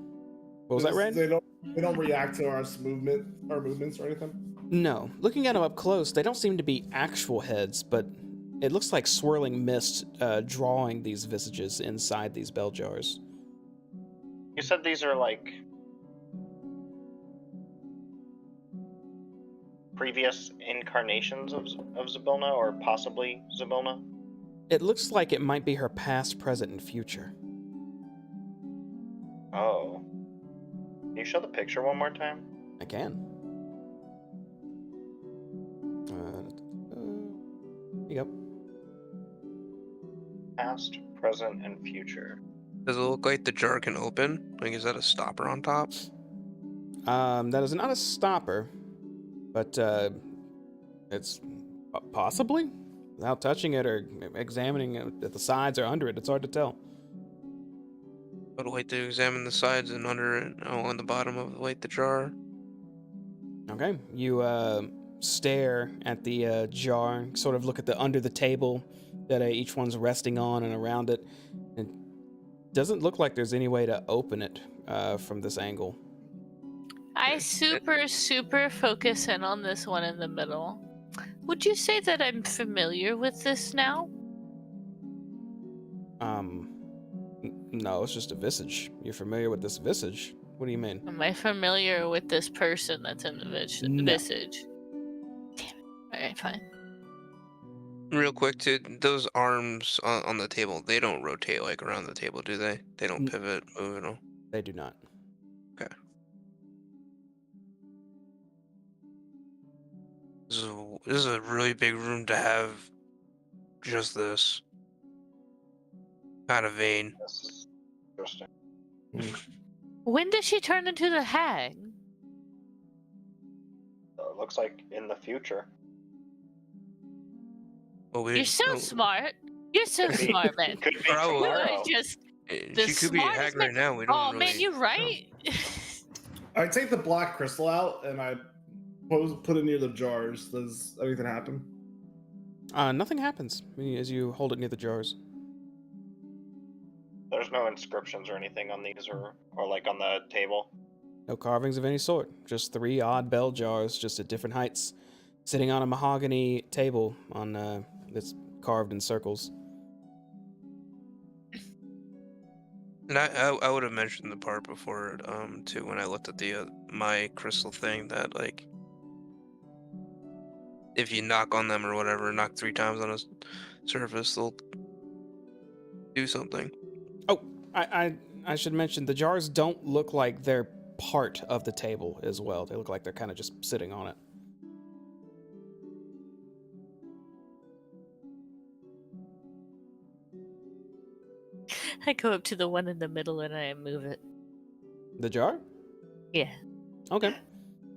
What was that, Red? They don't react to our movements or anything. No. Looking at them up close, they don't seem to be actual heads, but it looks like swirling mist drawing these visages inside these bell jars. You said these are like previous incarnations of Zybilna, or possibly Zybilna? It looks like it might be her past, present, and future. Oh. Can you show the picture one more time? I can. Here you go. Past, present, and future. Does it look like the jar can open? Like, is that a stopper on top? That is not a stopper, but it's possibly without touching it or examining it at the sides or under it. It's hard to tell. I'd like to examine the sides and under it, on the bottom of the jar. Okay, you stare at the jar, sort of look at the under the table that each one's resting on and around it. It doesn't look like there's any way to open it from this angle. I super focus in on this one in the middle. Would you say that I'm familiar with this now? No, it's just a visage. You're familiar with this visage? What do you mean? Am I familiar with this person that's in the No. visage? Damn it. Alright, fine. Real quick, too, those arms on the table, they don't rotate like around the table, do they? They don't pivot, move at all. They do not. Okay. This is a really big room to have just this kind of vein. This is interesting. When did she turn into the hag? It looks like in the future. Well, You're so smart. You're so Could be- smart, man. Could be Bravo. You are tomorrow. just She could be a hag smartest right now. We don't Oh really man, you're right. I take the black crystal out and I put it near the jars. Does anything happen? Nothing happens as you hold it near the jars. There's no inscriptions or anything on these, or like on the table. No carvings of any sort. Just 3 odd bell jars, just at different heights, sitting on a mahogany table that's carved in circles. And I would have mentioned the part before, too, when I looked at the my crystal thing, that like if you knock on them or whatever, knock 3 times on a surface, they'll do something. Oh, I should mention the jars don't look like they're part of the table as well. They look like they're kind of just sitting on it. I go up to the one in the middle and I move it. The jar? Yeah. Okay.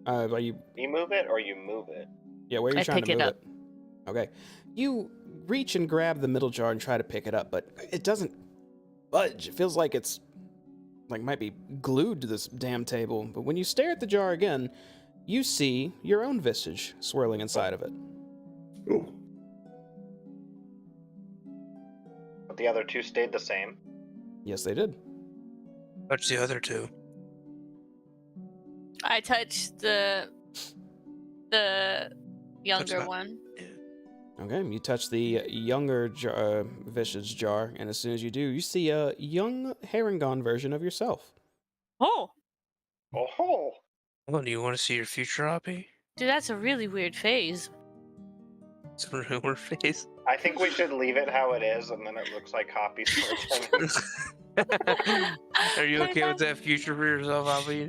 Are you? You move it or you move it? Yeah, where are you I trying to pick it move up. it? Okay. You reach and grab the middle jar and try to pick it up, but it doesn't budge. It feels like it's might be glued to this damn table. But when you stare at the jar again, you see your own visage swirling inside of it. Ooh. But the other two stayed the same. Yes, they did. Touch the other two. I touch the younger that. one. Okay, you touch the younger visage jar, and as soon as you do, you see a young Harengon version of yourself. Oh, Oh, Oh, do you want to see your future, Hoppy? dude, that's a really weird phase. It's a rumor face. I think we should leave it how it is, and then it looks like Hoppy's for 10 minutes. Are you okay with that future for yourself, Hoppy?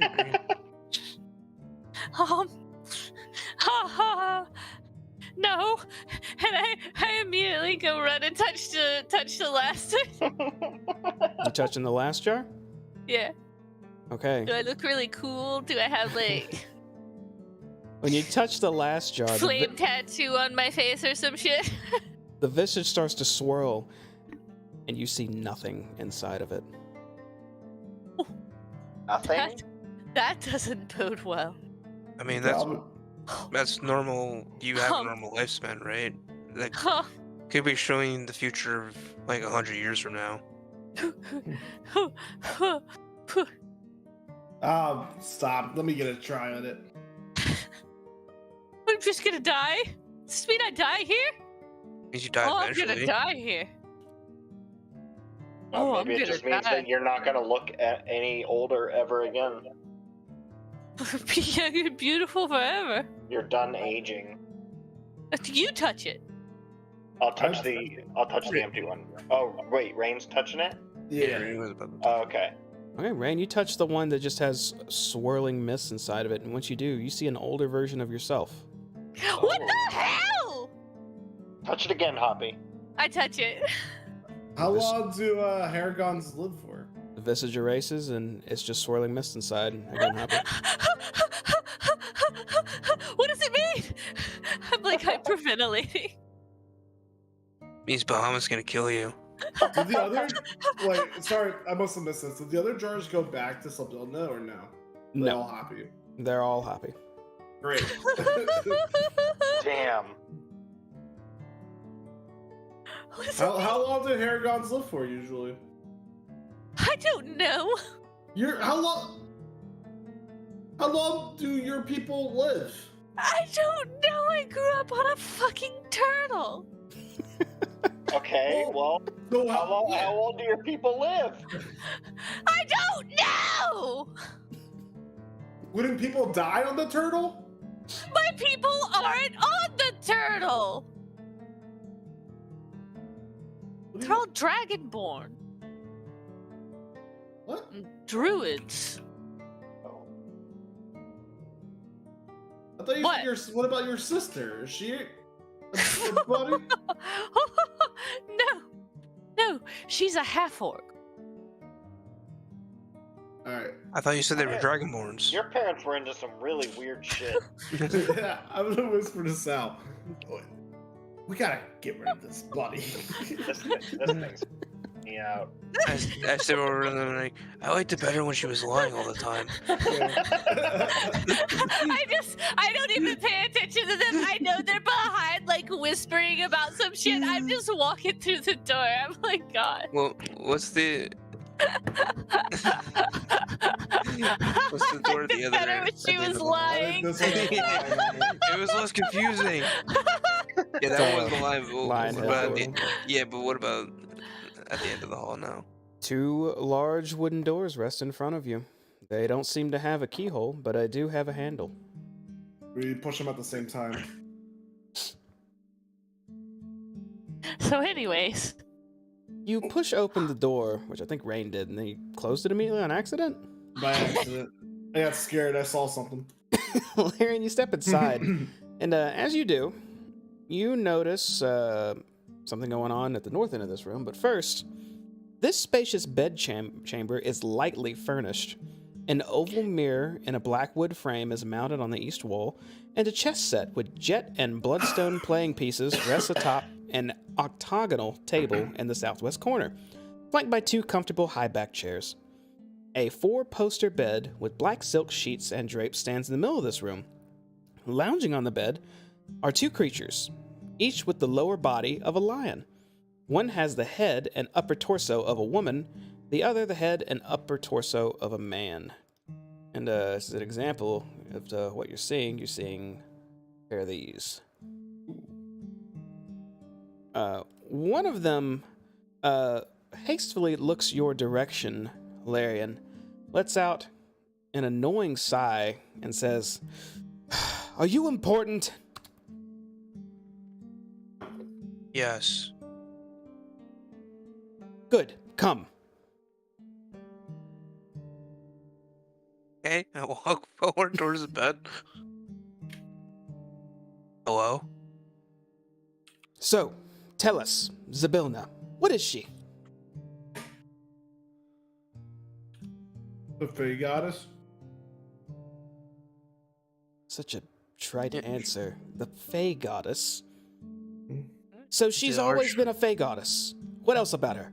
No, and I immediately go run and touch the last one. You touching the last jar? Yeah. Okay. Do I look really cool? Do I have like When you touch the last jar, flame tattoo on my face or some shit? the visage starts to swirl, and you see nothing inside of it. Nothing? That doesn't bode well. I mean, that's normal. You have a normal lifespan, right? That Huh. could be showing the future of like 100 years from now. Stop. Let me get a try at it. I'm just gonna die? Does this mean I die here? Means you die I'm eventually. gonna die here. Maybe it just means that you're not going to look at any older ever again. Be young and beautiful forever. You're done aging. You touch it. I'll touch the empty one. Oh wait, Rain's touching it? Yeah. Oh, okay. Okay, Rain, you touch the one that just has swirling mist inside of it, and once you do, you see an older version of yourself. What the hell? Touch it again, Hoppy. I touch it. How long do Haragons live for? The visage erases, and it's just swirling mist inside. Again, happy. What does it mean? I'm like hyperventilating. Means Bahamut's gonna kill you. Did the other, sorry, I must have missed this. Did the other jars go back to Sabilna or no? They're all happy. They're all happy. Great. Damn. How long do Haragons live for usually? I don't know. How long do your people live? I don't know. I grew up on a fucking turtle. Okay, well, So how old do your people live? I don't know. Wouldn't people die on the turtle? My people aren't on the turtle. They're all dragonborn. What? Druids. I thought you said what about your sister? Is she a buddy? No, she's a half-orc. Alright. I thought you said they were dragonborns. Your parents were into some really weird shit. Yeah, I'm gonna whisper to Sal. We gotta get rid of this buddy. this thing's me out. I said over to them like, I liked it better when she was lying all the time. I don't even pay attention to them. I know they're behind, like, whispering about some shit. I'm just walking through the door. I'm like, God. Well, what's the door at the other Better end? when she was lying. It was less confusing. Yeah, that was the line. Line What about yeah, but what about at the end of the hall now? Two large wooden doors rest in front of you. They don't seem to have a keyhole, but I do have a handle. We push them at the same time. So anyways. You push open the door, which I think Rain did, and then you closed it immediately on accident? By accident. I got scared. I saw something. Larian, you step inside, and as you do, you notice something going on at the north end of this room. But first, This spacious bed chamber is lightly furnished. An oval mirror in a black wood frame is mounted on the east wall, and a chess set with jet and bloodstone playing pieces rests atop an octagonal table in the southwest corner, flanked by 2 comfortable high-back chairs. A 4-poster bed with black silk sheets and drapes stands in the middle of this room. Lounging on the bed are 2 creatures, each with the lower body of a lion. One has the head and upper torso of a woman, the other the head and upper torso of a man. And this is an example of what you're seeing. You're seeing a pair of these. One of them hastily looks your direction, Larian, lets out an annoying sigh, and says, "Are you important?" Yes. Good, come. Okay, I walk forward towards the bed. Hello? So, tell us, Zybilna, what is she? The Fae Goddess? Such a trite answer. The Fae Goddess. Hmm. So she's The always arch- been a Fae Goddess. What else about her?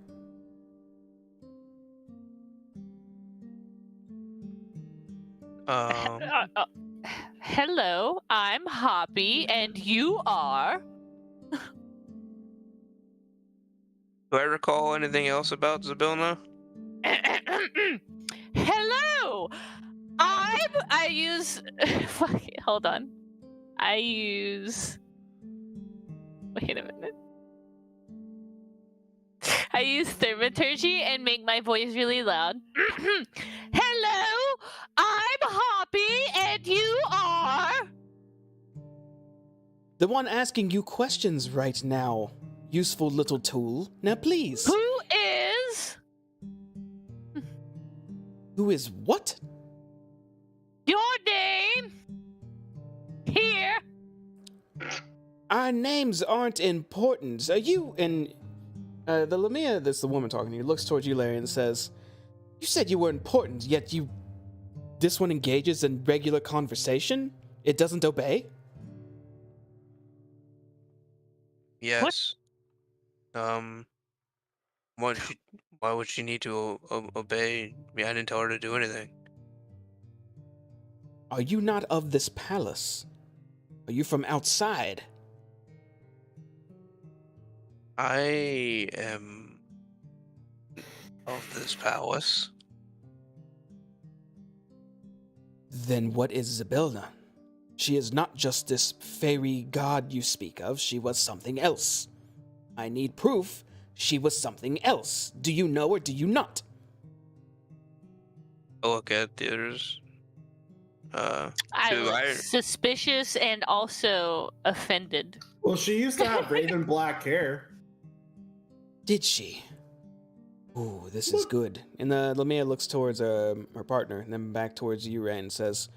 Hello, I'm Hoppy, and you are. Do I recall anything else about Zybilna? Hello, I use. Fuck it, hold on. I use. Wait a minute. I use thaumaturgy and make my voice really loud. Hello, I'm Hoppy, and you are. The one asking you questions right now. Useful little tool. Now please. Who is Who is what? your name? Here. Our names aren't important. Are you and the Lamia, that's the woman talking to you, looks towards you, Larry, and says, "You said you were important, yet this one engages in regular conversation? It doesn't obey?" Yes. Why would she need to obey me? I didn't tell her to do anything. Are you not of this palace? Are you from outside? I am of this palace. Then what is Zybilna? She is not just this fairy god you speak of, she was something else. I need proof she was something else. Do you know or do you not? I look at the others. I Do look I- suspicious and also offended. Well, she used to have raven black hair. Did she? Ooh, this is good. And Lamia looks towards her partner, and then back towards you, Ray, and says,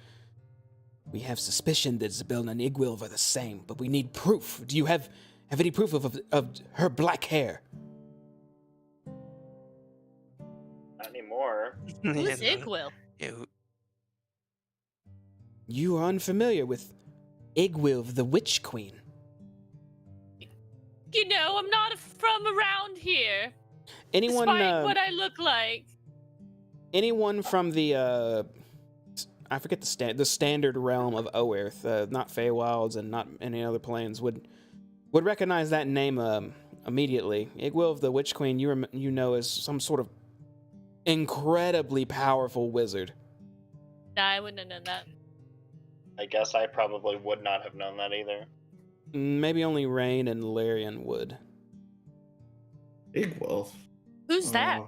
"We have suspicion that Zybilna and Igwilv are the same, but we need proof. Do you have any proof of her black hair?" Not anymore. Who's Yeah, Igwil? yeah, You are unfamiliar with Igwilv, the Witch Queen. You know, I'm not from around here. Anyone, Despite what I look like. anyone from the I forget the standard realm of Oerth, not Feywilds and not any other planes, would recognize that name immediately. Igwilv, the Witch Queen, you know as some sort of incredibly powerful wizard. Nah, I wouldn't have known that. I guess I probably would not have known that either. Maybe only Rain and Larian would. Igwilf. Who's that?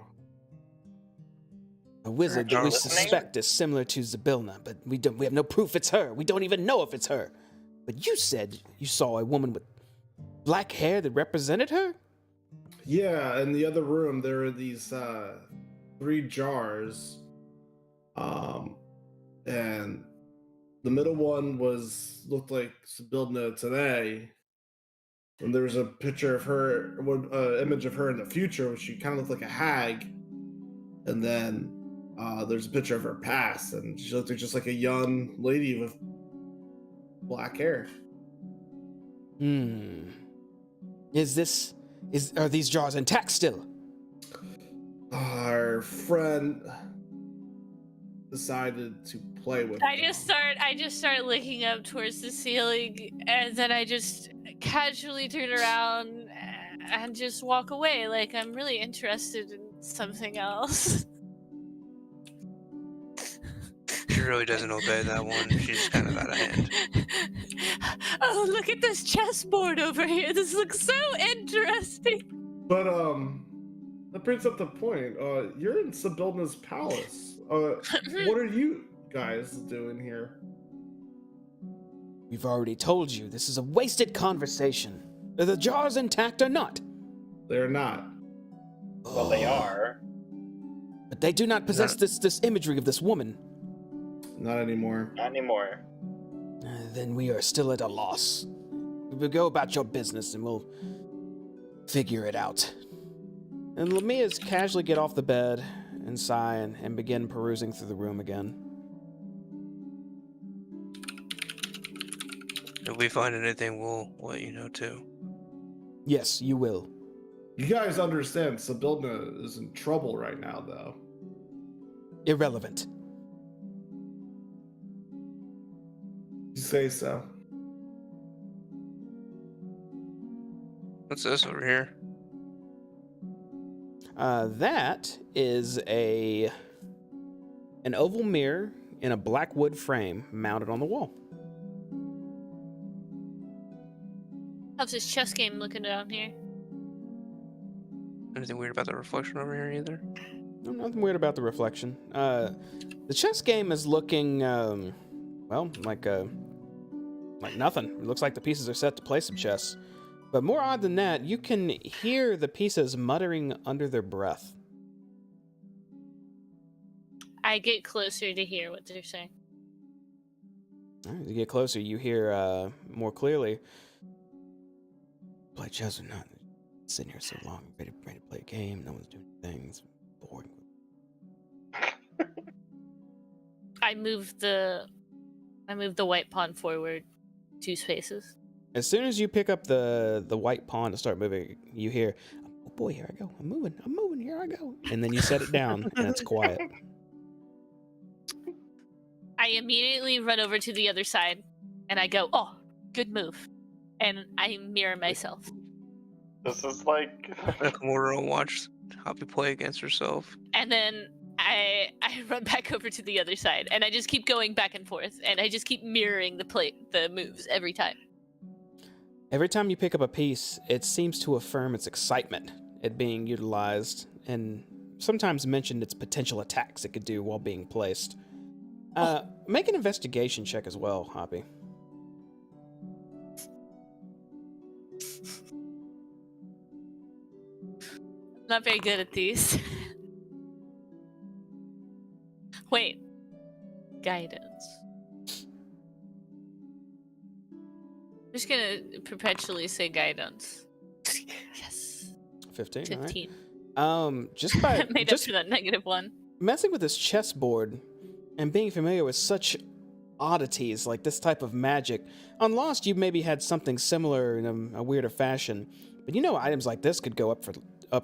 A wizard that You're we listening? suspect is similar to Zybilna, but we have no proof it's her. We don't even know if it's her. But you said you saw a woman with black hair that represented her? Yeah, in the other room there are these 3 jars. And the middle one looked like Zybilna today. And there was a picture of her, image of her in the future, where she kind of looked like a hag. And then there's a picture of her past, and she looked just like a young lady with black hair. Are these jars intact still? Our friend decided to play with I just start looking up towards the ceiling, and then I just casually turn around and just walk away, like I'm really interested in something else. She really doesn't obey that one. She's kind of out of hand. Oh, look at this chessboard over here. This looks so interesting. But that brings up the point. You're in Sibylna's palace. What are you guys doing here? We've already told you this is a wasted conversation. Are the jars intact or not? They're not. Well, they are. But they do not possess this imagery of this woman. Not anymore. Not anymore. Then we are still at a loss. We'll go about your business and we'll figure it out. And Lamia's casually get off the bed and sigh and begin perusing through the room again. If we find anything, we'll let you know too. Yes, you will. You guys understand Sibylna is in trouble right now, though. Irrelevant. You say so. What's this over here? That is an oval mirror in a black wood frame mounted on the wall. How's this chess game looking down here? Anything weird about the reflection over here either? No, nothing weird about the reflection. The chess game is looking, like nothing. It looks like the pieces are set to play some chess. But more odd than that, you can hear the pieces muttering under their breath. I get closer to hear what they're saying. All right, as you get closer, you hear more clearly. Play chess or not? Sitting here so long, ready to play a game. No one's doing things. Boring. I move the white pawn forward 2 spaces. As soon as you pick up the white pawn to start moving, you hear, "Oh boy, here I go. I'm moving, here I go." And then you set it down, and it's quiet. I immediately run over to the other side, and I go, "Oh, good move," and I mirror myself. This is like Come over and watch Hoppy play against herself. And then I run back over to the other side, and I just keep going back and forth, and I just keep mirroring the moves every time. Every time you pick up a piece, it seems to affirm its excitement at being utilized, and sometimes mention its potential attacks it could do while being placed. Make an investigation check as well, Hoppy. Not very good at these. Wait. Guidance. I'm just gonna perpetually say guidance. Yes. 15. 15. All right. Just by Made up for that -1. messing with this chessboard and being familiar with such oddities like this type of magic, on Lost you maybe had something similar in a weirder fashion, but items like this could go up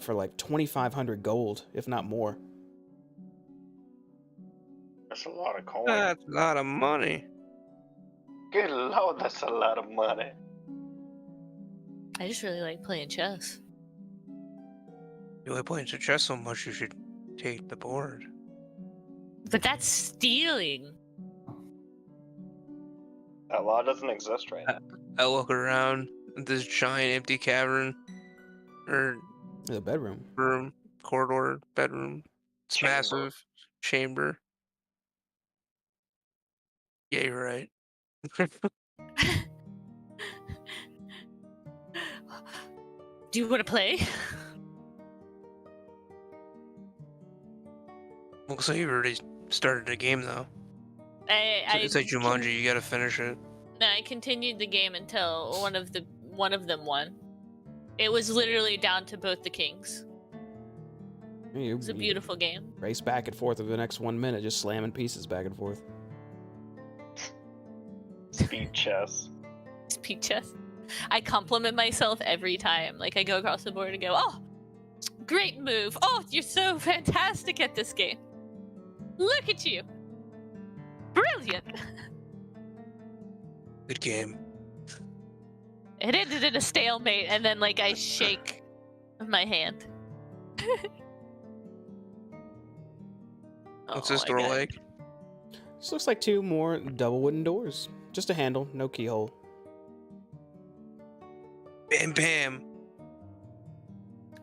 for like 2,500 gold, if not more. that's a lot of coin. That's a lot of money. Good lord, that's a lot of money. I just really like playing chess. You like playing chess so much, you should take the board. But that's stealing. That law doesn't exist right now. I look around at this giant empty cavern, or The bedroom. room, corridor, bedroom. It's Chamber. massive. Chamber. Yeah, you're right. Do you want to play? Looks like you already started a game though. It's like Jumanji, you gotta finish it. No, I continued the game until one of them won. It was literally down to both the kings. It was a beautiful game. Race back and forth over the next 1 minute, just slamming pieces back and forth. Speed chess. Speed chess. I compliment myself every time. Like I go across the board and go, "Oh, great move! Oh, you're so fantastic at this game. Look at you, brilliant!" Good game. It ended in a stalemate, and then like I shake my hand. What's this door like? This looks like 2 more double wooden doors. Just a handle, no keyhole. Bam, bam.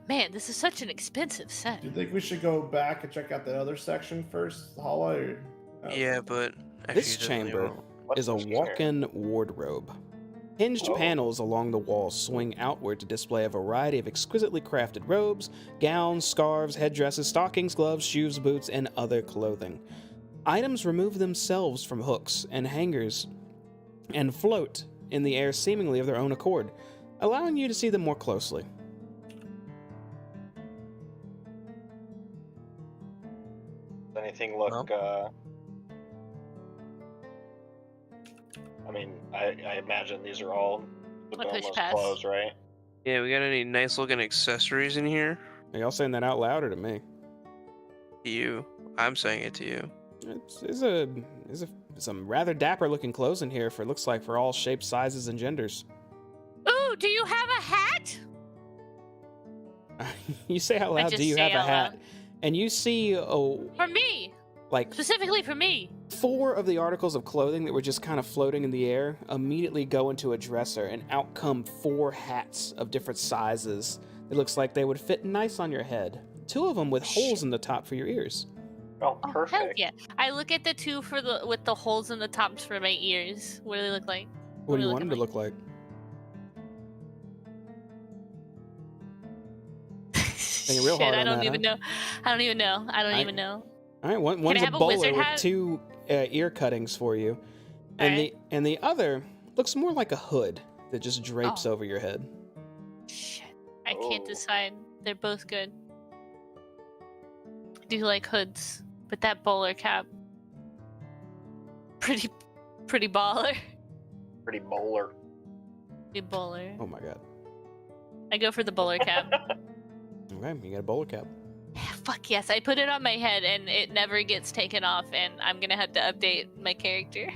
Man, this is such an expensive set. Do you think we should go back and check out the other section first, the hallway? Or... Yeah, but actually This it doesn't chamber really- is a walk-in wardrobe. Hinged panels along the walls swing outward to display a variety of exquisitely crafted robes, gowns, scarves, headdresses, stockings, gloves, shoes, boots, and other clothing. Items remove themselves from hooks and hangers and float in the air seemingly of their own accord, allowing you to see them more closely. Does anything look? I mean, I imagine these are all the I'll push boneless past. clothes, right? Yeah, we got any nice looking accessories in here? Are y'all saying that out loud or to me? To you. I'm saying it to you. There's some rather dapper looking clothes in here for looks like for all shapes, sizes, and genders. Ooh, do you have a hat? You say out loud, just do you say have a out hat? loud. And you see For me, like specifically for me. 4 of the articles of clothing that were just kind of floating in the air immediately go into a dresser, and out come 4 hats of different sizes. It looks like they would fit nice on your head. 2 of them with holes in the top for your ears. Oh, Oh, perfect. hell yeah. I look at the 2 with the holes in the tops for my ears. What do they look like? What do you they want them to look like? Thinking real Shit, hard I on don't that, even know. I don't even know. I don't even know. All right, one's I a have a bowler wizard with hat? 2 ear cuttings for you, and Alright. the other looks more like a hood that just drapes Oh. over your head. Shit. I can't Oh. decide. They're both good. I do like hoods, but that bowler cap. Pretty baller. Pretty bowler. Pretty bowler. Oh my god. I go for the bowler cap. Okay, you got a bowler cap. Fuck yes, I put it on my head and it never gets taken off, and I'm gonna have to update my character.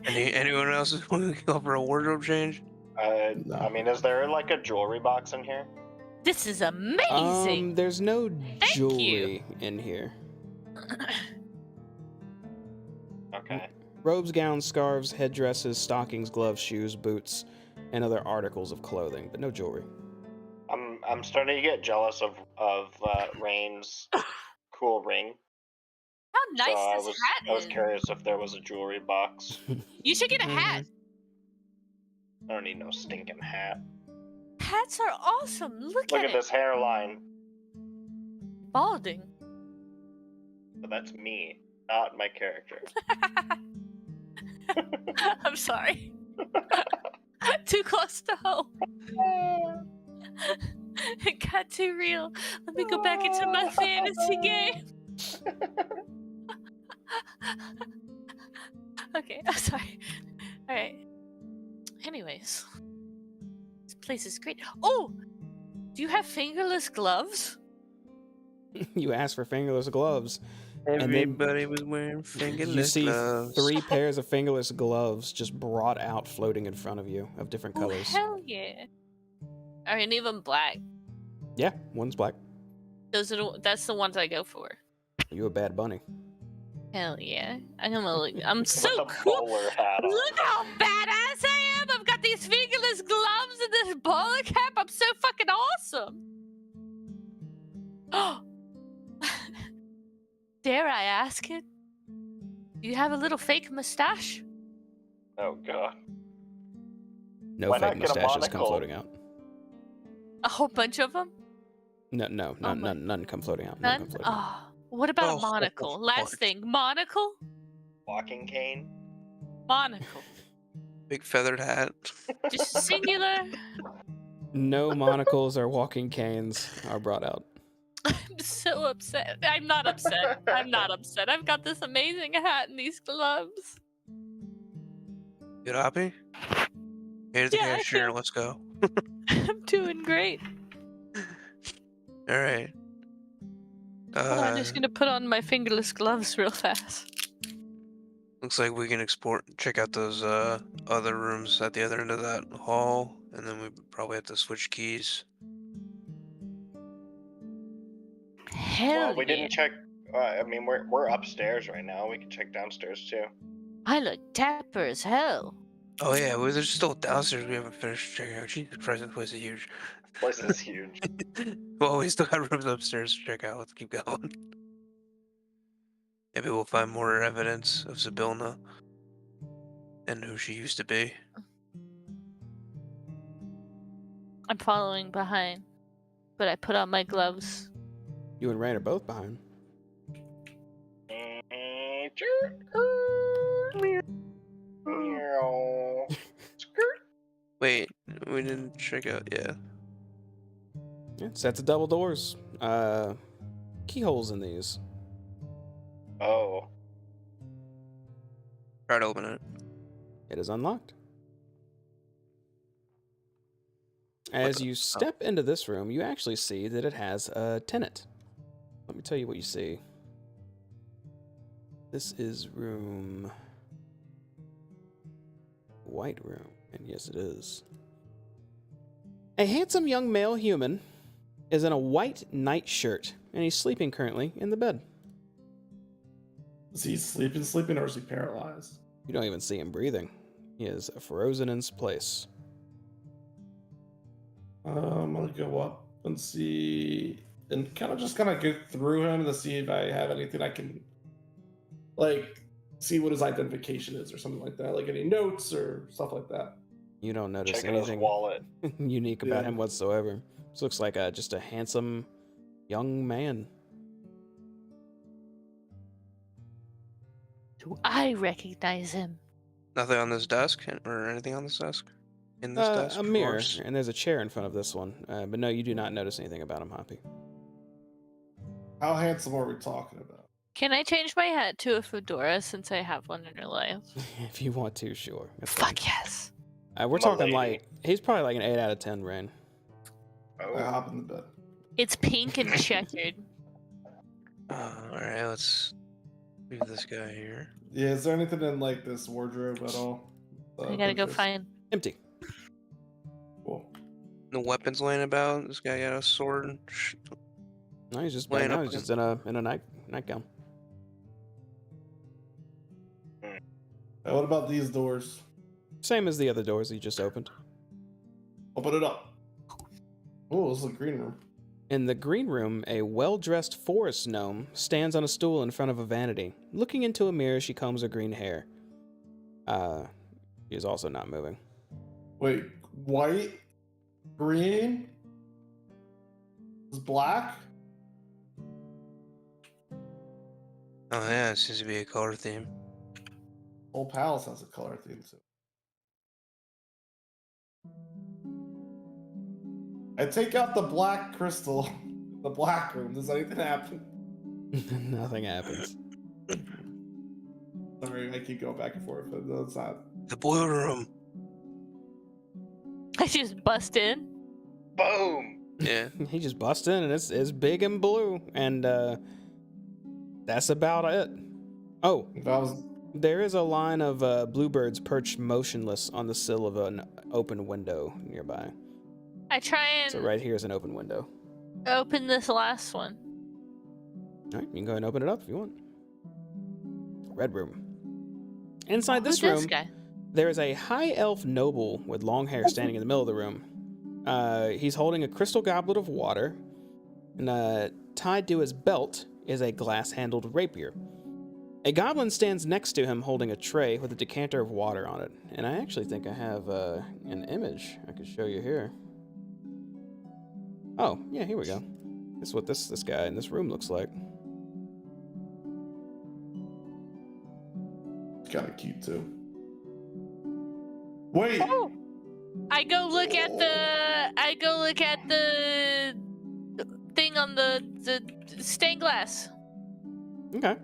Anyone else want to go for a wardrobe change? No. I mean, is there like a jewelry box in here? This is amazing. There's no Thank jewelry in here. Okay. Robes, gowns, scarves, headdresses, stockings, gloves, shoes, boots, and other articles of clothing, but no jewelry. I'm starting to get jealous of Rain's cool ring. How nice So this I hat was is. curious if there was a jewelry box. You should get a hat. I don't need no stinking hat. Hats are awesome. Look Look at at it. this hairline. Balding. But that's me, not my character. I'm sorry. Too close to home. It got too real. Let me go back into my fantasy game. Okay, I'm sorry. Alright. Anyways. This place is great. Oh! Do you have fingerless gloves? You asked for fingerless gloves. then Everybody was wearing fingerless You see gloves. 3 pairs of fingerless gloves just brought out floating in front of you of different Oh, colors. hell yeah. Are any of them black? Yeah, one's black. That's the ones I go for. You a bad bunny. Hell yeah. I'm so With a cool. bowler hat on. Look how badass I am! I've got these fingerless gloves and this bowler cap. I'm so fucking awesome. Oh, dare I ask it? Do you have a little fake mustache? Oh god. No Why fake not get a mustaches come monocle? floating out. A whole bunch of them? No, Oh my- none come floating out. None? come floating out. Oh, what about Oh, a monocle? Last fuck. thing, monocle? Walking cane? Monocle. Big feathered hat. Just singular. No monocles or walking canes are brought out. I'm so upset. I'm not upset. I'm not upset. I've got this amazing hat and these gloves. Good, Hoppy? Here's the Yeah, cashier. Let's go. I'm doing great. All right. I'm just gonna put on my fingerless gloves real fast. Looks like we can check out those other rooms at the other end of that hall, and then we probably have to switch keys. Hell Well, we yeah. didn't check. I mean, we're upstairs right now. We can check downstairs too. I look dapper as hell. Oh yeah, well, there's still downstairs we haven't finished checking out. Jesus Christ, this place is huge. Place is huge. Well, we still got rooms upstairs to check out. Let's keep going. Maybe we'll find more evidence of Sibilna and who she used to be. I'm following behind, but I put on my gloves. You and Rain are both behind. Wait, we didn't check out. Yeah. Yeah, sets of double doors. Keyholes in these. Oh. Try to open it. It is unlocked. As you step into this room, you actually see that it has a tenant. Let me tell you what you see. This is room... White room. And yes, it is. A handsome young male human is in a white nightshirt, and he's sleeping currently in the bed. Is he sleeping, or is he paralyzed? You don't even see him breathing. He is frozen in place. I'm gonna go up and see, and kind of go through him to see if I have anything I can, like, see what his identification is or something like that, like any notes or stuff like that. You don't notice Checking his anything wallet. unique about him whatsoever. This looks like just a handsome young man. Do I recognize him? Nothing on this desk or anything on this desk? In this desk? A of mirror, course? and there's a chair in front of this one. But no, you do not notice anything about him, Hoppy. How handsome are we talking about? Can I change my hat to a fedora since I have one in real life? If you want to, sure. That's fine. Fuck yes. We're talking like, he's probably like an 8 out of 10, Rain. Oh. I hop in the bed. It's pink and checkered. Alright, let's leave this guy here. Yeah, is there anything in like this wardrobe at all? I gotta go find. Empty. Cool. No weapons laying about. This guy got a sword. No, he's just Laying no, up he's just in a nightgown. What about these doors? Same as the other doors that you just opened. Open it up. Oh, this is a green room. In the green room, a well-dressed forest gnome stands on a stool in front of a vanity. Looking into a mirror, she combs her green hair. She is also not moving. Wait, white, green, is black. Oh yeah, it seems to be a color theme. Whole palace has a color theme too. I take out the black crystal, the black room. Does anything happen? Nothing happens. Sorry, I keep going back and forth, but no, it's not. The boiler room. I just bust in. Boom. Yeah. He just busts in, and it's big and blue, and that's about it. Oh, If I was, there is a line of bluebirds perched motionless on the sill of an open window nearby. I try and So right here is an open window. open this last one. All right, you can go ahead and open it up if you want. Red room. Inside Who's this room, guy? there is a high elf noble with long hair standing in the middle of the room. He's holding a crystal goblet of water, and tied to his belt is a glass-handled rapier. A goblin stands next to him holding a tray with a decanter of water on it. And I actually think I have an image I could show you here. Oh, yeah, here we go. This is what this guy in this room looks like. it's kind of cute too. Wait. Oh, I go look at the thing on the stained glass. Okay.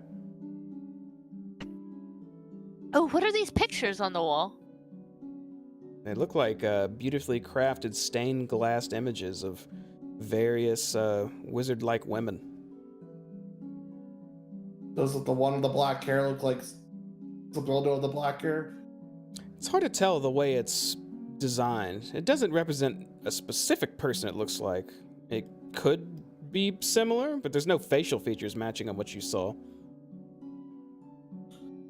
Oh, what are these pictures on the wall? They look like beautifully crafted stained glass images of various wizard-like women. Does the one with the black hair look like Sibilda with the black hair? It's hard to tell the way it's designed. It doesn't represent a specific person, it looks like. It could be similar, but there's no facial features matching on what you saw.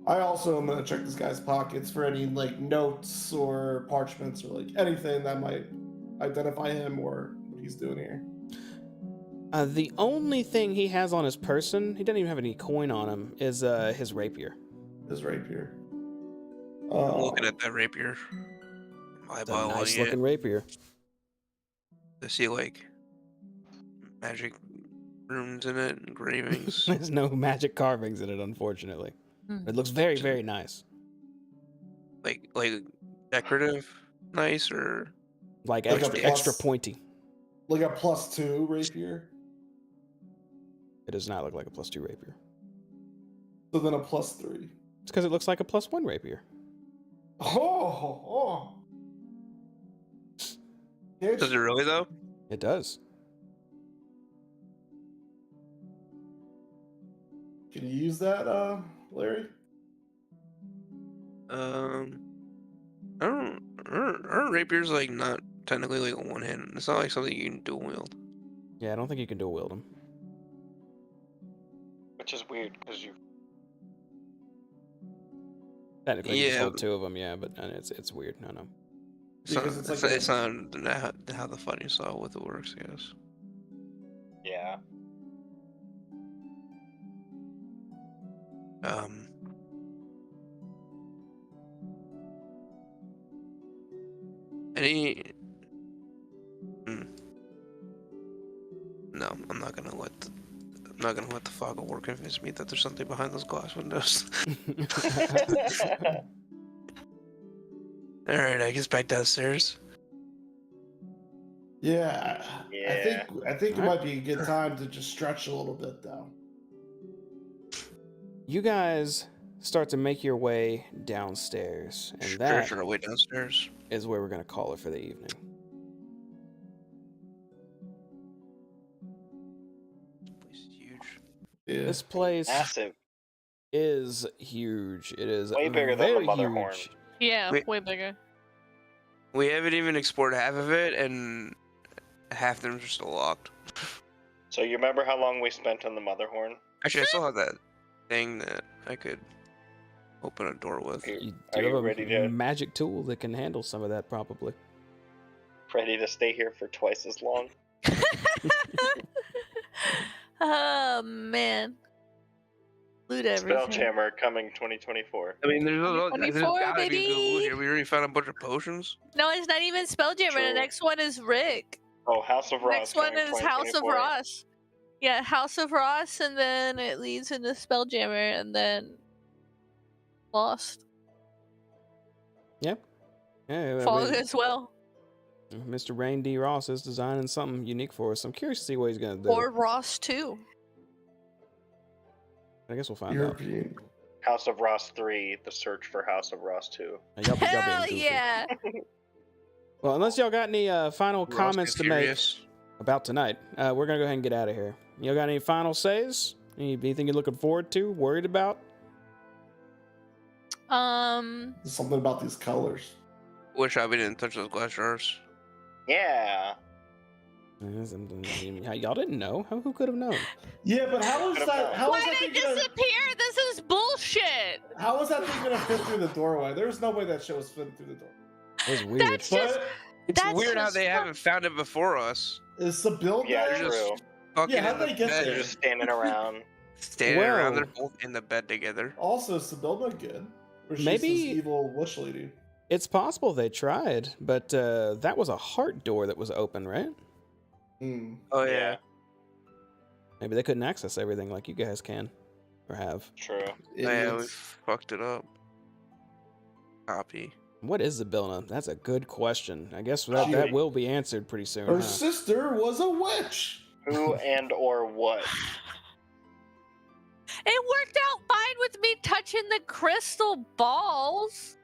I also am gonna check this guy's pockets for any like notes or parchments or like anything that might identify him or what he's doing here. The only thing he has on his person, he doesn't even have any coin on him, is his rapier. His rapier. I'm looking at that rapier. It's a nice-looking rapier. To see like magic runes in it, engravings. There's no magic carvings in it, unfortunately. It looks very, very nice. like decorative, nice or Like Like a extra, plus- extra pointy. Like a +2 rapier. It does not look like a +2 rapier. So then a +3. It's because it looks like a +1 rapier. Oh. does it really though? It does. Can you use that, Larry? Aren't rapiers like not technically like a one hand? It's not like something you can dual wield. Yeah, I don't think you can dual wield them. Which is weird because you. Technically, you Yeah. just hold two of them, yeah, but it's weird. No. It's Because not, it's like it's not how the funny style with it works, I guess. Yeah. Any? No, I'm not gonna let the fog of war convince me that there's something behind those glass windows. All right, I guess back downstairs. Yeah. Yeah. I think it Alright. might be a good time to just stretch a little bit though. You guys start to make your way downstairs, and that Stretching our way downstairs. is where we're going to call it for the evening. This is huge. Yeah. This place Massive. is huge. It is Way bigger than the very Motherhorn. huge. Yeah, Wait. way bigger. We haven't even explored half of it, and half of them are still locked. So you remember how long we spent on the Motherhorn? Actually, I still have that thing that I could open a door with. You Are do you have ready a to magic tool that can handle some of that, probably. ready to stay here for twice as long? Oh man. Loot everything. Spelljammer coming 2024. I mean, there's 24, gotta be baby. good loot here. We already found a bunch of potions. No, it's not even Spelljammer. True. The next one is Rick. Oh, House of Ross. Next one coming is House of 2024. Ross. Yeah, House of Ross, and then it leads into Spelljammer, and then Lost. Yeah, Fog as well. Mr. Rain D. Ross is designing something unique for us. I'm curious to see what he's going to do. Or Ross 2. I guess we'll find out. European. House of Ross 3, The Search for House of Ross 2. Y'all being Hell goofy. yeah! Well, unless y'all got any final Ross comments gets to make furious. about tonight, we're going to go ahead and get out of here. Y'all got any final says? Anything you're looking forward to, worried about? There's something about these colors. Wish I didn't touch those glass jars. Yeah. Y'all didn't know. Who could have known? Yeah, but how is that? How is Why that they thing gonna? disappear? This is bullshit! How is that thing gonna fit through the doorway? There's no way that shit was fitting through the door. It was weird. That's just. But It's That's weird how just they fu- haven't found it before us. is Sibyl Yeah, there? just- true. Fucking Yeah, how'd in the they get bed, there? They're just standing around. standing around. Well- They're both in the bed together. Also, Sibyl not good. Or she's Maybe- this evil witch lady. It's possible they tried, but that was a heart door that was open, right? Hmm. Oh yeah. Maybe they couldn't access everything like you guys can or have. True. Yeah, we Idiots. fucked it up. Copy. What is the Bilna? That's a good question. I guess that will be answered pretty soon. Her Huh? sister was a witch. Who and or what? It worked out fine with me touching the crystal balls.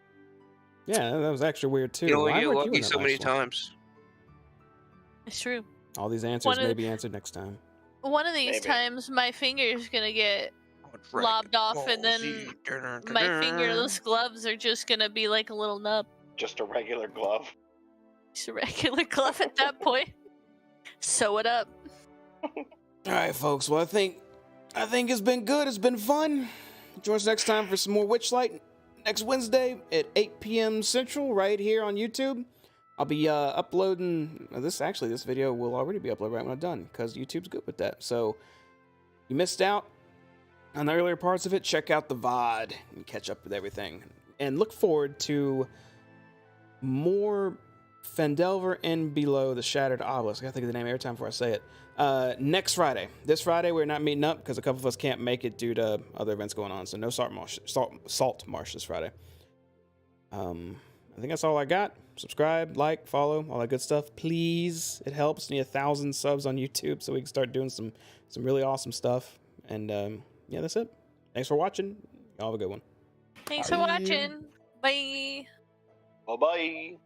Yeah, that was actually weird too. You only Why get weren't you lucky in that so many last one? times. It's true. All these answers may be answered next time. One of these Maybe. times, my finger's gonna get lobbed off, and then my fingerless gloves are just gonna be like a little nub. Just a regular glove. Just a regular glove at that point. Sew it up. All right, folks. Well, I think it's been good. It's been fun. Join us next time for some more Witchlight next Wednesday at 8 p.m. Central, right here on YouTube. I'll be uploading this. Actually, this video will already be uploaded right when I'm done because YouTube's good with that. So you missed out on the earlier parts of it. Check out the VOD and catch up with everything. And look forward to more Fendelver and Below the Shattered Obelisk. I gotta think of the name every time before I say it. Next Friday. This Friday we're not meeting up because a couple of us can't make it due to other events going on. So no Salt Marsh this Friday. I think that's all I got. Subscribe, like, follow, all that good stuff. Please, it helps. Need 1,000 subs on YouTube so we can start doing some really awesome stuff. And yeah, that's it. Thanks for watching. Y'all have a good one. Thanks for watching. Bye. Bye bye.